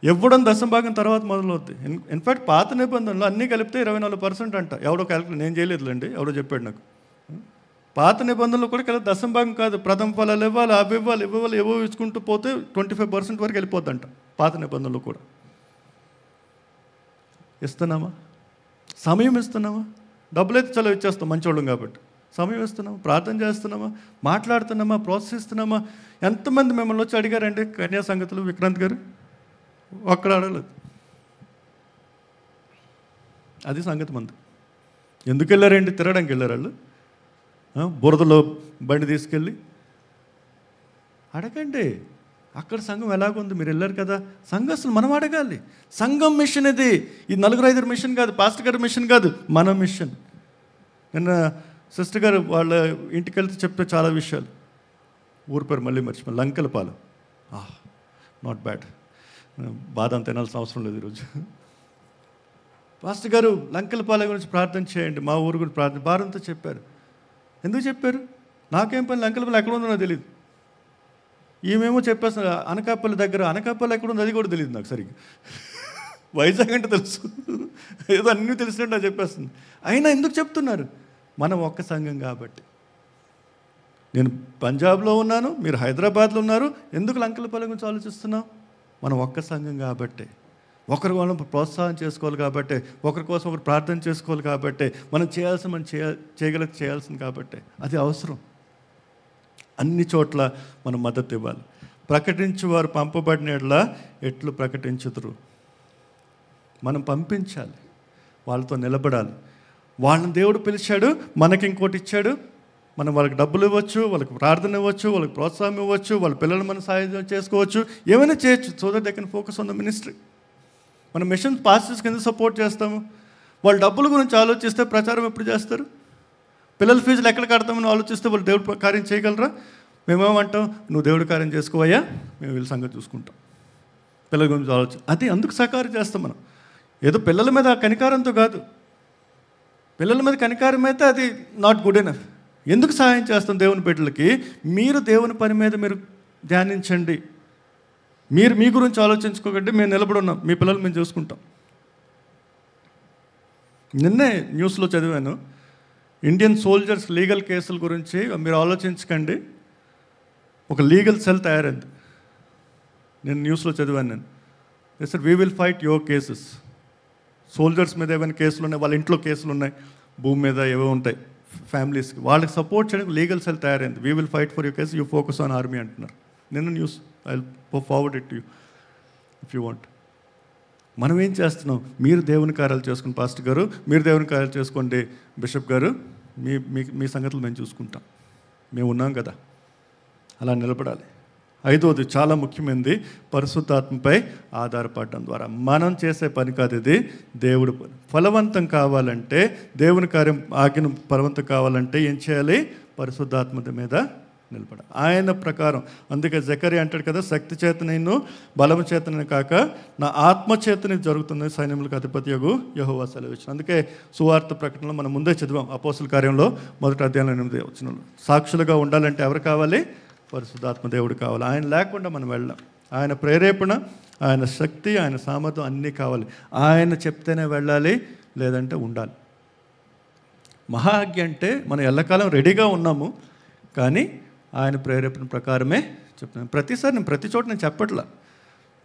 ఇవ్వడం దశంభాగం తర్వాత మొదలవుద్ది. ఇన్ఫ్యాక్ట్ పాత నిబంధనలు అన్నీ కలిపితే 24% అంట. ఎవడో క్యాలిక్యులేట్, నేను చేయలేదులేండి, ఎవడో చెప్పాడు నాకు. పాత నిబంధనలు కూడా కలిపి దశంభాగం కాదు, ప్రథమ ఫలాలు ఇవ్వాలి, అవి ఇవ్వాలి, ఏవో ఇచ్చుకుంటూ పోతే 25% వరకు వెళ్ళిపోద్దంట పాత నిబంధనలు కూడా. ఇస్తున్నామా? సమయం ఇస్తున్నామా? డబ్బులైతే చలో ఇచ్చేస్తాం మంచోళ్ళం కాబట్టి. సమయం ఇస్తున్నామా? ప్రార్థన చేస్తున్నామా? మాట్లాడుతున్నామా? ప్రోత్సహిస్తున్నామా? ఎంతమంది మిమ్మల్ని వచ్చి అడిగారండి కన్యా సంగతులు విక్రాంత్ గారు? ఒక్కడ అడగలేదు. అది సంగతి మంది. ఎందుకు వెళ్ళారండి? తిరగడానికి వెళ్ళారు వాళ్ళు, బురదలో బండి తీసుకెళ్ళి. అడగండి అక్కడ సంఘం ఎలాగుంది, మీరు వెళ్ళారు కదా. సంఘస్థులు మనం అడగాలి. సంఘం మిషన్ ఇది, ఈ 4-5 మిషన్ కాదు, పాస్టర్ గారి మిషన్ కాదు, మన మిషన్. నిన్న సిస్టర్ గారు వాళ్ళ ఇంటికి వెళ్తే చెప్తే చాలా విషయాలు, ఊరి పేరు మళ్ళీ మర్చిపోయి, లంకెలపాలెం. నాట్ బ్యాడ్, బాదం తినాల్సిన అవసరం లేదు ఈరోజు. పాస్టర్ గారు లంకెలపాలెం గురించి ప్రార్థన చేయండి, మా ఊరు గురించి ప్రార్థన భారంతో చెప్పారు. ఎందుకు చెప్పారు? నాకేం పని, లంకెలపాలెం ఎక్కడ ఉందో నాకు తెలియదు. ఈమెమో చెప్పేస్తున్నారు అనకాపల్లి దగ్గర. అనకాపల్లి ఎక్కడ ఉంది అది కూడా తెలియదు నాకు సరిగ్గా. వైజాగ్ అంటే తెలుసు, ఏదో అన్నీ తెలిసినట్టు నాకు చెప్పేస్తుంది. అయినా ఎందుకు చెప్తున్నారు? మనం ఒక్క సంఘం కాబట్టి. నేను పంజాబ్లో ఉన్నాను, మీరు హైదరాబాద్లో ఉన్నారు, ఎందుకు లంకెలపాలెం గురించి ఆలోచిస్తున్నాం? మనం ఒక్క సంఘం కాబట్టి, ఒకరి వాళ్ళని ప్రోత్సాహం చేసుకోవాలి కాబట్టి, ఒకరి కోసం ఒకరు ప్రార్థన చేసుకోవాలి కాబట్టి, మనం మనం చేయాల్సింది కాబట్టి అది అవసరం. అన్ని చోట్ల మనం మద్దతు ఇవ్వాలి. ప్రకటించువారు పంపబడినట్లా ఎట్లు ప్రకటించుదురు. మనం పంపించాలి, వాళ్ళతో నిలబడాలి. వాళ్ళని దేవుడు పిలిచాడు, మనకి ఇంకోటి ఇచ్చాడు. మనం వాళ్ళకి డబ్బులు ఇవ్వచ్చు, వాళ్ళకి ప్రార్థన ఇవ్వచ్చు, వాళ్ళకి ప్రోత్సాహం ఇవ్వచ్చు, వాళ్ళ పిల్లలు మనం సహాయం చేసుకోవచ్చు, ఏమైనా చేయొచ్చు. So that they can focus on the ministry. మనం మిషన్ పాస్టర్స్ కింద సపోర్ట్ చేస్తాము. వాళ్ళ డబ్బుల గురించి ఆలోచిస్తే ప్రచారం ఎప్పుడు చేస్తారు? పిల్లల ఫీజులు ఎక్కడ కడతామని ఆలోచిస్తే వాళ్ళు దేవుడు కార్యం చేయగలరా? మేమేమంటాం, నువ్వు దేవుడి కార్యం చేసుకోవయ్యా, మేము వీళ్ళ సంగతి చూసుకుంటాం. పిల్లల గురించి ఆలోచన అది అందుకు సహకారం చేస్తాం మనం. ఏదో పిల్లల మీద కనికారంతో కాదు. పిల్లల మీద కనికారం అయితే అది నాట్ గుడ్ ఎనఫ్. ఎందుకు సహాయం చేస్తాం దేవుని బిడ్డలకి? మీరు దేవుని పని మీద మీరు ధ్యానించండి. మీరు మీ గురించి ఆలోచించుకోకండి, మేము నిలబడి ఉన్నాం, మీ పిల్లలు మేము చూసుకుంటాం. నిన్నే న్యూస్లో చదివాను, ఇండియన్ సోల్జర్స్ లీగల్ కేసుల గురించి. మీరు ఆలోచించకండి, ఒక లీగల్ సెల్ తయారైంది. నేను న్యూస్లో చదివాను. నేను sir we will fight your cases. Soldiers మీద ఏమైనా కేసులు ఉన్నాయి, వాళ్ళ ఇంట్లో కేసులు ఉన్నాయి, భూమి మీద ఏవో ఉంటాయి ఫ్యామిలీస్కి, వాళ్ళకి సపోర్ట్ చేయడానికి లీగల్ సెల్ తయారైంది. We will fight for your case, you focus on army అంటున్నారు. నిన్న news, I will forward it to you if you want. మనం ఏం చేస్తున్నాం? మీరు దేవుని కార్యాలు చేసుకుని పాస్టర్ గారు, మీరు దేవుని కార్యాలు చేసుకోండి బిషప్ గారు, మీ మీ సంగతులు మేము చూసుకుంటాం, మేము ఉన్నాం కదా. అలా నిలబడాలి. 5వది చాలా ముఖ్యమైనది, పరిశుద్ధాత్మపై ఆధారపడడం ద్వారా. మనం చేసే పని కాదు ఇది, దేవుడు పని. ఫలవంతం కావాలంటే, దేవుని కార్యం ఆజ్ఞను ఫలవంతం కావాలంటే ఏం చేయాలి? పరిశుద్ధాత్మ మీద నిలబడాలి, ఆయన ప్రకారం. అందుకే జకరియా అంటాడు కదా, శక్తి చేతనైను బలము చేతనైనా కాక నా ఆత్మ చేతనే జరుగుతుంది సైన్యములకు అధిపతియగు యెహోవా సెలవిచ్చిన. అందుకే సువార్త ప్రకటనలో మనం ముందే చదివాం, అపోస్తల కార్యంలో 1వ అధ్యాయంలో 8వ వచనంలో. సాక్షులుగా ఉండాలంటే ఎవరు కావాలి? పరిశుద్ధాత్మ దేవుడు కావాలి. ఆయన లేకుండా మనం వెళ్ళాం. ఆయన ప్రేరేపణ, ఆయన శక్తి, ఆయన సామర్థ్యం అన్నీ కావాలి. ఆయన చెప్తేనే వెళ్ళాలి, లేదంటే ఉండాలి. మహాజ్ఞ అంటే మనం ఎల్లకాలం రెడీగా ఉన్నాము, కానీ ఆయన ప్రేరేపణ ప్రకారమే చెప్తున్నాను. ప్రతిసారి నేను ప్రతి చోట నేను చెప్పట్లా,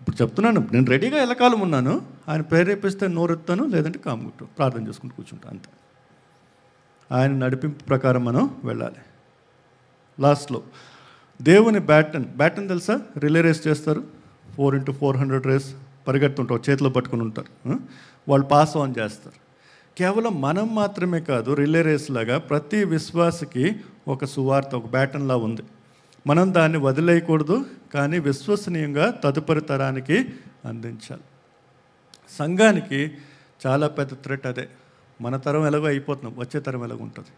ఇప్పుడు చెప్తున్నాను. నేను రెడీగా ఎల్లకాలం ఉన్నాను, ఆయన ప్రేరేపిస్తే నోరెత్తాను, లేదంటే కాముకుంటూ ప్రార్థన చేసుకుంటూ కూర్చుంటాను, అంతే. ఆయన నడిపింపు ప్రకారం మనం వెళ్ళాలి. లాస్ట్లో దేవుని బ్యాటన్ తెలుసా? రిలే రేస్ చేస్తారు, 4x400 రేస్ పరిగెడుతుంటారు, చేతిలో పట్టుకుని ఉంటారు. వాళ్ళు పాస్ ఆన్ చేస్తారు. కేవలం మనం మాత్రమే కాదు, రిలే రేస్ లాగా ప్రతి విశ్వాసకి ఒక సువార్త, ఒక బ్యాటన్లా ఉంది. మనం దాన్ని వదిలేయకూడదు, కానీ విశ్వసనీయంగా తదుపరి తరానికి అందించాలి. సంఘానికి చాలా పెద్ద థ్రెట్ అదే. మన తరం ఎలాగో అయిపోతున్నాం, వచ్చే తరం ఎలాగో ఉంటుంది.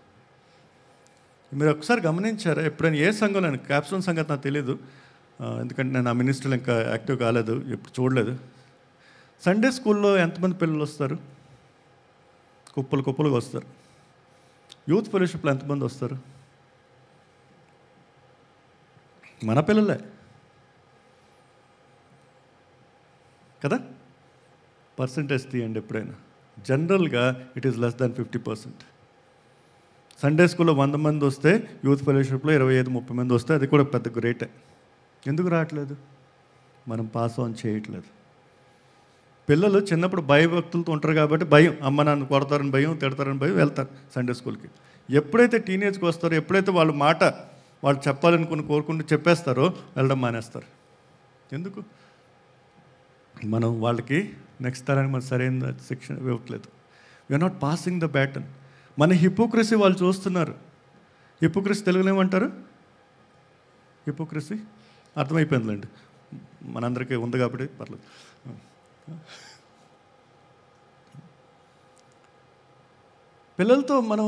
మీరు ఒకసారి గమనించారా? ఎప్పుడైనా ఏ సంఘంలో, క్యాప్స్టోన్ సంగతి నాకు తెలీదు, ఎందుకంటే నేను ఆ మినిస్టర్లు ఇంకా యాక్టివ్ కాలేదు, ఎప్పుడు చూడలేదు. సండే స్కూల్లో ఎంతమంది పిల్లలు వస్తారు? కుప్పలుగా వస్తారు. యూత్ ఫెలోషిప్లో ఎంతమంది వస్తారు? మన పిల్లలే కదా. పర్సంటేజ్ తీయండి ఎప్పుడైనా. జనరల్గా it is less than 50%. Sunday స్కూల్లో 100 మంది వస్తే, యూత్ ఫెలోషిప్లో 25-30 మంది వస్తే, అది కూడా పెద్ద గ్రేటే. ఎందుకు రావట్లేదు? మనం పాస్ ఆన్ చేయట్లేదు. పిల్లలు చిన్నప్పుడు భయభక్తులతో ఉంటారు కాబట్టి భయం, అమ్మ నాన్న కొడతారని భయం, తిడతారని భయం, వెళ్తారు సండే స్కూల్కి. ఎప్పుడైతే టీనేజ్కి వస్తారో, ఎప్పుడైతే వాళ్ళ మాట వాళ్ళు చెప్పాలనుకుని కోరుకుంటూ చెప్పేస్తారో, వెళ్ళడం మానేస్తారు. ఎందుకు? మనం వాళ్ళకి నెక్స్ట్ తరానికి మనం సరైన శిక్షణ ఇవ్వట్లేదు. We are not passing the baton. మన హిపోక్రసీ వాళ్ళు చూస్తున్నారు. హిపోక్రసీ తెలుగులో ఏమంటారు? హిపోక్రసీ అర్థమైపోయిందిలేండి, మనందరికీ ఉంది కాబట్టి పర్లేదు. పిల్లలతో మనం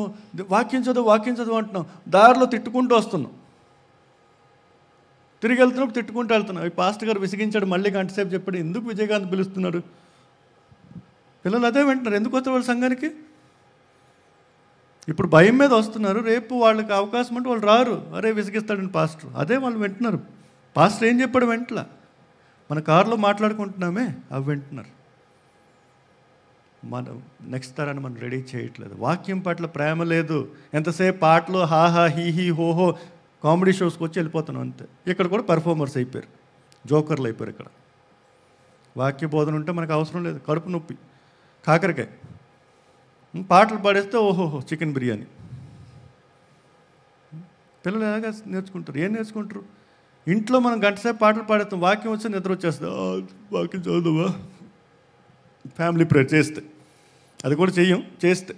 వాక్యం చదువు అంటున్నాం, దారిలో తిట్టుకుంటూ వస్తున్నాం, తిరిగి వెళ్తున్నప్పుడు తిట్టుకుంటూ వెళ్తున్నాం. ఈ పాస్టర్ గారు విసిగించాడు, మళ్ళీ గంట సేపు చెప్పాడు, ఎందుకు విజయకాంత్ పిలుస్తున్నాడు? పిల్లలు అదే వింటున్నారు. ఎందుకు వస్తారు వాళ్ళ సంఘానికి? ఇప్పుడు భయం మీద వస్తున్నారు, రేపు వాళ్ళకి అవకాశం అంటే వాళ్ళు రారు. అరే విసిగిస్తాడని పాస్టర్, అదే వాళ్ళు వింటున్నారు. పాస్టర్ ఏం చెప్పాడు వెంటలా? మన కారులో మాట్లాడుకుంటున్నామే, అవి వింటున్నారు. మనం నెక్స్ట్ తరాన్ని మనం రెడీ చేయట్లేదు. వాక్యం పట్ల ప్రేమ లేదు. ఎంతసేపు పాటలు, హాహా హీ హోహో, కామెడీ షోస్కి వచ్చి వెళ్ళిపోతున్నాం అంతే. ఇక్కడ కూడా పెర్ఫార్మర్స్ అయిపోయారు, జోకర్లు అయిపోయారు. ఇక్కడ వాక్య బోధన ఉంటే మనకు అవసరం లేదు. కడుపు నొప్పి, కాకరకాయ, పాటలు పాడేస్తే ఓహోహో చికెన్ బిర్యానీ. పిల్లలు ఎలాగా నేర్చుకుంటారు? ఏం నేర్చుకుంటారు? ఇంట్లో మనం గంటసేపు పాటలు పాడేస్తాం, వాక్యం వచ్చి నిద్ర వచ్చేస్తుంది. వాక్యం చదువువా, ఫ్యామిలీ ప్రేయర్ చేస్తే, అది కూడా చెయ్యం, చేస్తే.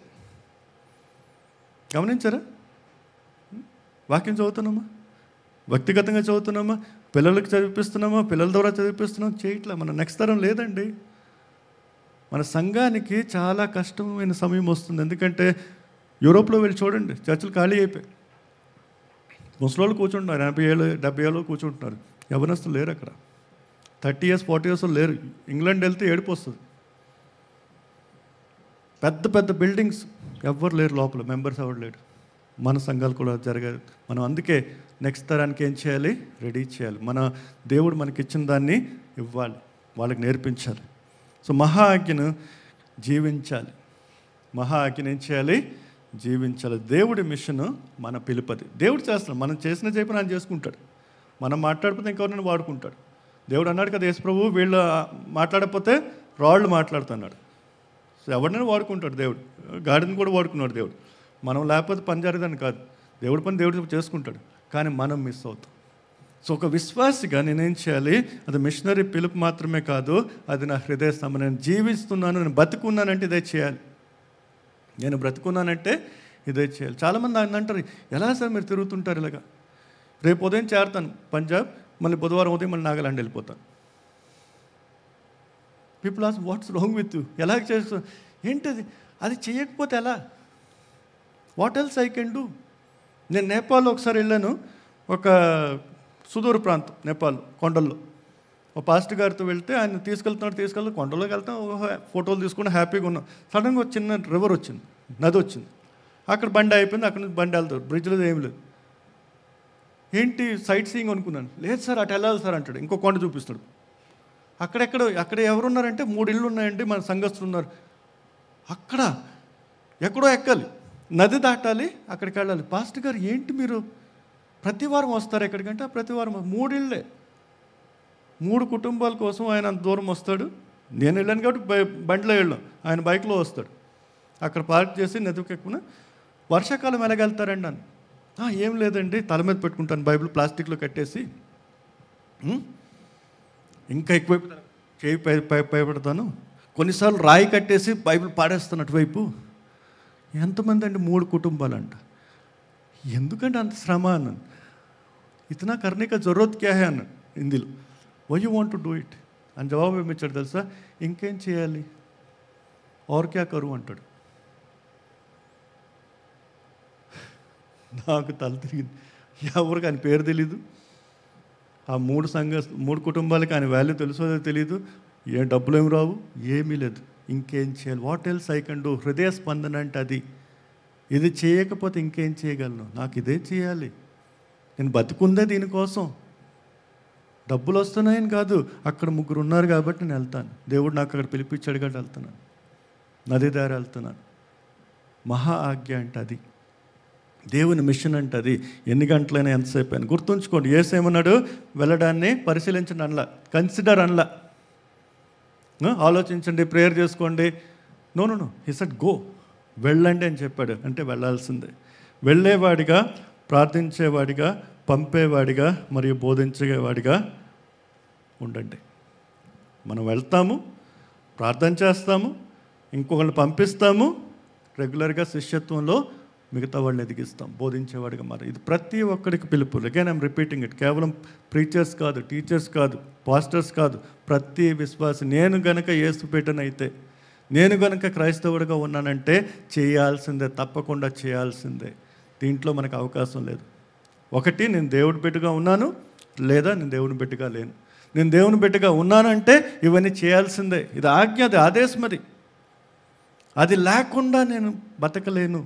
గమనించారా? వాక్యం చదువుతున్నామా? వ్యక్తిగతంగా చదువుతున్నామా? పిల్లలకి చదివిపిస్తున్నామా? పిల్లల ద్వారా చదివిపిస్తున్నాం? చేయట్లా. మన నెక్స్ట్ తరం లేదండి. మన సంఘానికి చాలా కష్టమైన సమయం వస్తుంది. ఎందుకంటే యూరోప్లో వెళ్ళి చూడండి, చర్చిలు ఖాళీ అయిపోయాయి. ముసలోళ్ళు కూర్చుంటున్నారు, 80 ఏళ్ళు 70 ఏళ్ళు కూర్చుంటున్నారు. యవనస్తులు లేరు అక్కడ. 30 years 40 years లేరు. ఇంగ్లాండ్ వెళ్తే ఏడుపు వస్తుంది. పెద్ద పెద్ద బిల్డింగ్స్, ఎవ్వరు లేరు లోపల, మెంబర్స్ ఎవరు లేరు. మన సంఘాలు కూడా జరగాలి. మనం అందుకే నెక్స్ట్ తరానికి ఏం చేయాలి? రెడీ చేయాలి. మన దేవుడు మనకిచ్చిన దాన్ని ఇవ్వాలి, వాళ్ళకి నేర్పించాలి. సో మహా ఆజ్ఞను జీవించాలి. మహా ఆజ్ఞను ఏం చేయాలి? జీవించాలి. దేవుడి మిషన్ మన పిలుపది. దేవుడు చేస్తాడు. మనం చేసిన చెప్పిన ఆయన చేసుకుంటాడు. మనం మాట్లాడిపోతే ఇంకెవరినైనా వాడుకుంటాడు. దేవుడు అన్నాడు కదా, యేసుప్రభు వీళ్ళు మాట్లాడకపోతే రాళ్ళు మాట్లాడుతున్నాడు. సో ఎవరినైనా వాడుకుంటాడు దేవుడు. గాడిని కూడా వాడుకున్నాడు దేవుడు. మనం లేకపోతే పని జరగదని కాదు, దేవుడి పని దేవుడు చేసుకుంటాడు. కానీ మనం మిస్ అవుతాం. సో ఒక విశ్వాసిగా నేనేం చేయాలి? అది మిషనరీ పిలుపు మాత్రమే కాదు, అది నా హృదయ స్తంభం. నేను జీవిస్తున్నాను, నేను బతుకున్నానంటే ఇదే చేయాలి. నేను బ్రతుకున్నానంటే ఇదే చేయాలి. చాలామంది ఆయన అంటారు, ఎలా సార్ మీరు తిరుగుతుంటారు ఇలాగా? రేపు ఉదయం చేరుతాను పంజాబ్, మళ్ళీ బుధవారం ఉదయం మళ్ళీ నాగాలాండ్ వెళ్ళిపోతాను. People ask what's wrong with you? ఎలా చేస్తాను? ఏంటది? అది చేయకపోతే ఎలా? What else I can do? నేను నేపాల్లో ఒకసారి వెళ్ళాను. ఒక సుదూర ప్రాంతం నేపాల్ కొండల్లో. ఒక పాస్టర్ గారితో వెళ్తే ఆయన తీసుకెళ్తే కొండలోకి వెళ్తాం, ఫోటోలు తీసుకుని హ్యాపీగా ఉన్నాం. సడన్గా ఒక చిన్న రివర్ వచ్చింది, నది వచ్చింది. అక్కడ బండి అయిపోయింది. అక్కడ నుంచి బండి వెళ్తారు, బ్రిడ్జ్లో ఏం లేదు. ఏంటి సైట్ సీయింగ్ అనుకున్నాను. లేదు సార్ అటు వెళ్ళాలి సార్ అంటాడు. ఇంకో కొండ చూపిస్తాడు. అక్కడ ఎవరున్నారంటే 3 ఇళ్ళు ఉన్నాయండి, మన సంఘస్థులు ఉన్నారు. అక్కడ ఎక్కడో ఎక్కాలి, నది దాటాలి, అక్కడికి వెళ్ళాలి. పాస్టర్ గారు ఏంటి మీరు ప్రతి వారం వస్తారు ఎక్కడికంటే? ప్రతి వారం 3 ఇళ్ళే, 3 కుటుంబాల కోసం ఆయన అంత దూరం వస్తాడు. నేను వెళ్ళాను కాబట్టి బండిలో వెళ్ళాం, ఆయన బైక్లో వస్తాడు. అక్కడ పార్క్ చేసి నదికి ఎక్కువ. వర్షాకాలం ఎలాగెళ్తారండి అని. ఏం లేదండి, తల మీద పెట్టుకుంటాను బైబిల్, ప్లాస్టిక్లో కట్టేసి ఇంకా ఎక్కువ చేయి పైపెడతాను. కొన్నిసార్లు రాయి కట్టేసి బైబిల్ పాడేస్తాను అటువైపు. ఎంతమంది అండి? 3 కుటుంబాలంట. ఎందుకంటే అంత శ్రమ అన్నాను. ఇతనా కర్నే కా జరూరత్ క్యా హై అన్నాను హిందీలో. Why you want to do it అని జవాబు ఏమిచ్చాడు తెలుసా? ఇంకేం చేయాలి, ఔర్ క్యా కరు అంటాడు. నాకు తల తిరిగింది. ఎవరికి ఆయన పేరు తెలీదు, ఆ 3 కుటుంబాలకి ఆయన వాల్యూ తెలుసో తెలీదు, ఏ డబ్బులు ఏమి రావు, ఏమీ లేదు. ఇంకేం చేయాలి? What else I can do? హృదయ స్పందన అంటే అది. ఇది చేయకపోతే ఇంకేం చేయగలను? నాకు ఇదే చేయాలి. నేను బతుకుందే దీనికోసం. డబ్బులు వస్తున్నాయని కాదు, అక్కడ 3 ఉన్నారు కాబట్టి నేను వెళ్తాను. దేవుడు నాకు అక్కడ పిలిపించాడు కాబట్టి వెళ్తున్నాను. నది దారి వెళ్తున్నాను. మహా ఆజ్ఞ అంటే అది. దేవుని మిషన్ అంటే అది. ఎన్ని గంటలైనా ఎంతసేపు అయినా గుర్తుంచుకోండి. యేసు ఏమన్నాడు? వెళ్ళడాన్ని పరిశీలించండి అనలా, కన్సిడర్ అనలా. ఆలోచించండి, ప్రేయర్ చేసుకోండి. నో హి సెడ్ గో, వెళ్ళండి అని చెప్పాడు. అంటే వెళ్ళాల్సిందే. వెళ్ళేవాడిగా, ప్రార్థించేవాడిగా, పంపేవాడిగా మరియు బోధించేవాడిగా ఉండండి. మనం వెళ్తాము, ప్రార్థన చేస్తాము, ఇంకొకరిని పంపిస్తాము, రెగ్యులర్గా శిష్యత్వంలో మిగతా వాళ్ళని ఎదిగిస్తాం, బోధించేవాడిగా మరి. ఇది ప్రతి ఒక్కరికి పిలుపు. Again I'm repeating it. కేవలం ప్రీచర్స్ కాదు, టీచర్స్ కాదు, పాస్టర్స్ కాదు, ప్రతి విశ్వాసి. నేను గనక యేసు బిడ్డనైతే, నేను గనక క్రైస్తవుడిగా ఉన్నానంటే చేయాల్సిందే, తప్పకుండా చేయాల్సిందే. దీంట్లో మనకు అవకాశం లేదు. ఒకటి, నేను దేవుడి బిడ్డగా ఉన్నాను, లేదా నేను దేవుని బిడ్డగా లేను. నేను దేవుని బిడ్డగా ఉన్నానంటే ఇవన్నీ చేయాల్సిందే. ఇది ఆజ్ఞ, అది ఆదేశం. అది లేకుండా నేను బతకలేను.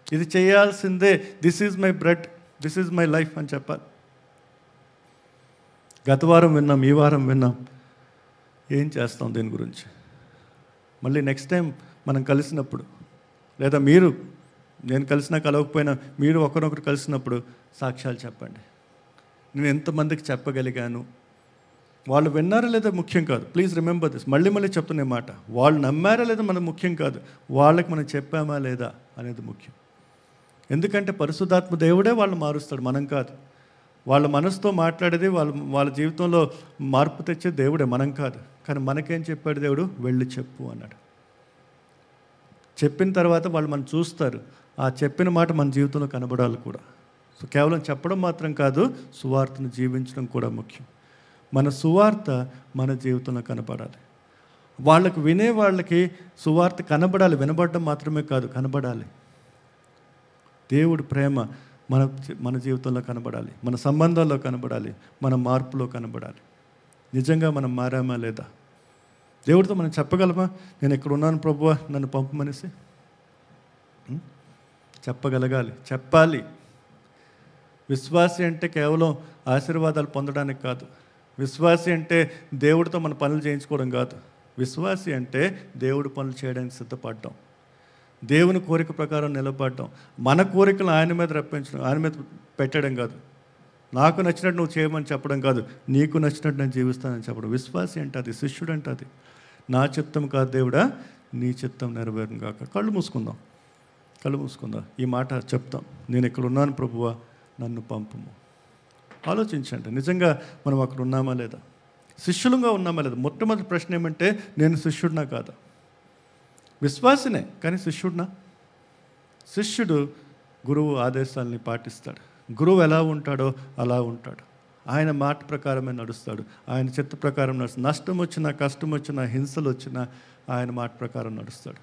ఇది చేయాల్సిందే. This is my bread, this is my life అని చెప్పాలి. గత వారం విన్నాం, ఈ వారం విన్నాం. ఏం చేస్తాం దీని గురించి? మళ్ళీ నెక్స్ట్ టైం మనం కలిసినప్పుడు, లేదా మీరు, నేను కలిసినా కలవకపోయినా మీరు ఒకరొకరు కలిసినప్పుడు సాక్ష్యాలు చెప్పండి. నేను ఎంతమందికి చెప్పగలిగాను, వాళ్ళు విన్నారా లేదా ముఖ్యం కాదు. Please remember this. మళ్ళీ చెప్తున్న మాట, వాళ్ళు నమ్మారా లేదా మనకు ముఖ్యం కాదు, వాళ్ళకి మనం చెప్పామా లేదా అనేది ముఖ్యం. ఎందుకంటే పరిశుద్ధాత్మ దేవుడే వాళ్ళు మారుస్తాడు, మనం కాదు. వాళ్ళ మనసుతో మాట్లాడేది, వాళ్ళ జీవితంలో మార్పు తెచ్చే దేవుడే, మనం కాదు. కానీ మనకేం చెప్పాడు దేవుడు? వెళ్ళి చెప్పు అన్నాడు. చెప్పిన తర్వాత వాళ్ళు మనం చూస్తారు. ఆ చెప్పిన మాట మన జీవితంలో కనబడాలి కూడా. సో కేవలం చెప్పడం మాత్రం కాదు, సువార్తను జీవించడం కూడా ముఖ్యం. మన సువార్త మన జీవితంలో కనబడాలి. వినే వాళ్ళకి సువార్త కనబడాలి. వినబడడం మాత్రమే కాదు, కనబడాలి. దేవుడి ప్రేమ మన జీవితంలో కనబడాలి, మన సంబంధాల్లో కనబడాలి, మన మార్పులో కనబడాలి. నిజంగా మనం మారామా లేదా? దేవుడితో మనం చెప్పగలమా, నేను ఇక్కడ ఉన్నాను ప్రభువా నన్ను పంపమనేసి? చెప్పగలగాలి, చెప్పాలి. విశ్వాసి అంటే కేవలం ఆశీర్వాదాలు పొందడానికి కాదు. విశ్వాసి అంటే దేవుడితో మన పనులు చేయించుకోవడం కాదు. విశ్వాసి అంటే దేవుడి పనులు చేయడానికి సిద్ధపడటం, దేవుని కోరిక ప్రకారం నిలబడటం, మన కోరికలు ఆయన మీద రప్పించడం, ఆయన మీద పెట్టడం కాదు. నాకు నచ్చినట్టు నువ్వు చేయమని చెప్పడం కాదు, నీకు నచ్చినట్టు నేను జీవిస్తానని చెప్పడం. విశ్వాసి అంటే అది, శిష్యుడు అంటే అది. నా చిత్తం కాదు దేవుడా, నీ చిత్తం నెరవేరును కాక. కళ్ళు మూసుకుందాం. ఈ మాట చెప్తాం, నేను ఇక్కడ ఉన్నాను ప్రభువా నన్ను పంపుము. ఆలోచించండి, నిజంగా మనం అక్కడ ఉన్నామా లేదా, శిష్యులుగా ఉన్నామా లేదా? మొట్టమొదటి ప్రశ్న ఏమంటే, నేను శిష్యుడినా కాదా? విశ్వాసినే కానీ శిష్యుడినా? శిష్యుడు గురువు ఆదేశాలని పాటిస్తాడు. గురువు ఎలా ఉంటాడో అలా ఉంటాడు. ఆయన మాట ప్రకారమే నడుస్తాడు, ఆయన చిత్త ప్రకారం నడుస్తాడు. నష్టం వచ్చినా, కష్టం వచ్చినా, హింసలు వచ్చినా ఆయన మాట ప్రకారం నడుస్తాడు.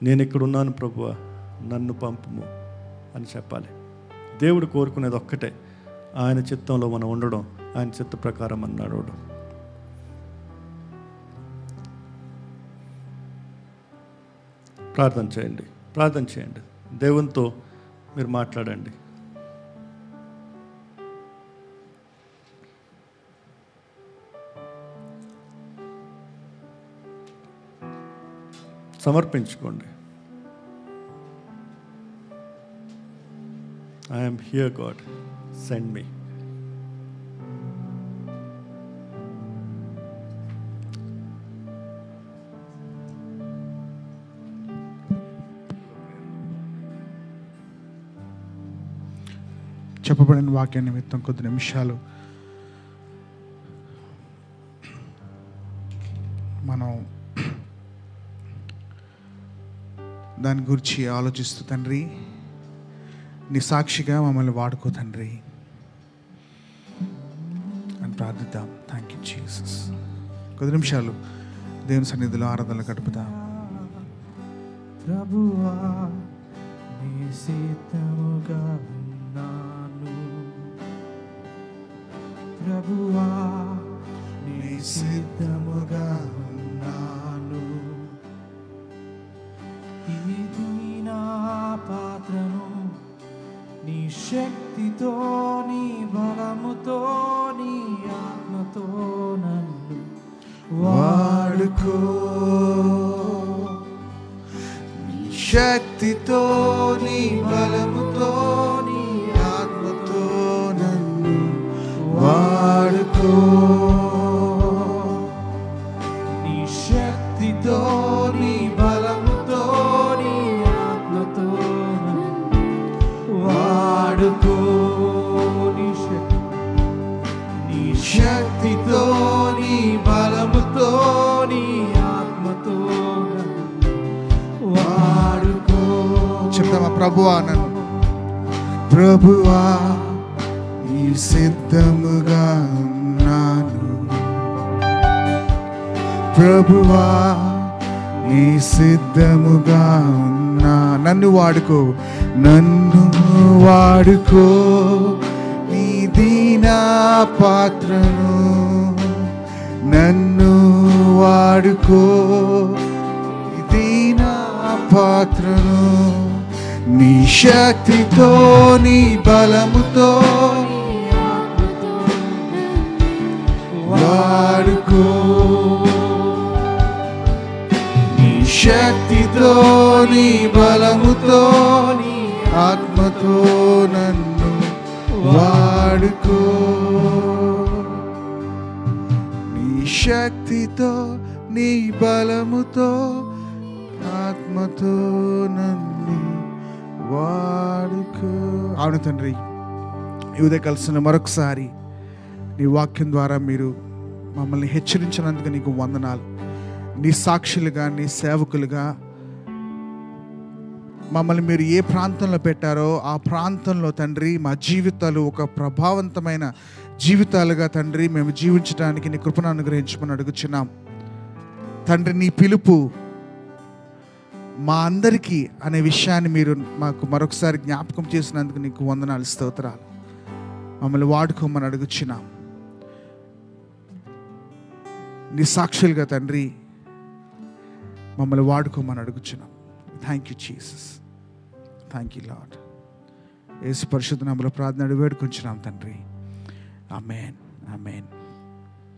నేను ఇక్కడ ఉన్నాను ప్రభువా నన్ను పంపుము అని చెప్పాలి. దేవుడు కోరుకునేది ఒక్కటే, ఆయన చిత్తంలో మనం ఉండడం, ఆయన చిత్త ప్రకారం మనం నడవడం. ప్రార్థన చేయండి, దేవునితో మీరు మాట్లాడండి. సమర్పించుకోండి. I am here, God, send me. చెప్పబడిన వాక్య నిమిత్తం కొద్ది నిమిషాలు మనం దాని గురించి ఆలోచిస్తూ, తండ్రి నీ సాక్షిగా మమ్మల్ని వాడుకో తండ్రి అని ప్రార్థిద్దాం. Thank you Jesus. కొద్ది నిమిషాలు దేవుని సన్నిధిలో ఆరాధనలు గడుపుదాం. ప్రభువా నీ సిద్ధముగా ఉన్నాను, ప్రభువా నీ సిద్ధముగా ఉన్నాను. ఇది నా పాత్రను నీ శక్తితో, నీ బలముతో, నీ ఆత్మతో నన్ను వాడుకో. నీ శక్తితో, నీ బలముతో, నీ ఆత్మతో నన్ను వాడుకో. నీ శక్తితో, నీ బలముతో, నీ ఆత్మతో నన్ను వాడుకో. నీ శక్తితో, నీ బలముతో, నీ ఆత్మతో నన్ను వాడుకో. చెప్తామా? ప్రభువా నన్ను, ప్రభువా నీ సిద్ధముగా ఉన్నాను, ప్రభువా నీ సిద్ధముగా ఉన్నా. నన్ను వాడుకో, నన్ను వాడుకో. నీ దీనా పాత్రను నన్ను వాడుకో. నీ దీనా పాత్రను నీ శక్తితో, నీ బలముతో వాడుకో. నీ శక్తితో, నీ బలముతో, నీ ఆత్మతో నన్ను వాడుకో. నీ శక్తితో, నీ బలముతో, ఆత్మతో నన్ను వాడుకో. అవును తండ్రి, ఈ ఉదయం కలిసిన మరొకసారి నీ వాక్యం ద్వారా మీరు మమ్మల్ని హెచ్చరించినందుకు నీకు వందనాలు. నీ సాక్షులుగా, నీ సేవకులుగా మమ్మల్ని మీరు ఏ ప్రాంతంలో పెట్టారో ఆ ప్రాంతంలో తండ్రి మా జీవితాలు ఒక ప్రభావవంతమైన జీవితాలుగా తండ్రి మేము జీవించడానికి నీ కృపను అనుగ్రహించమని అడుగుచున్నాం తండ్రి. నీ పిలుపు మా అందరికీ అనే విషయాన్ని మీరు మాకు మరొకసారి జ్ఞాపకం చేసినందుకు నీకు వందనాలు, స్తోత్రాలు. మమ్మల్ని వాడుకోమని అడుగుచున్నాం. నీ సాక్షులుగా తండ్రి మమ్మల్ని వాడుకోమని అడుగుచున్నాం. Thank you Jesus, thank you Lord. Yesu పరిశుద్ధ నామములో ప్రార్థన వేడుకొంచున్నాం తండ్రి. ఆమేన్, ఆమేన్.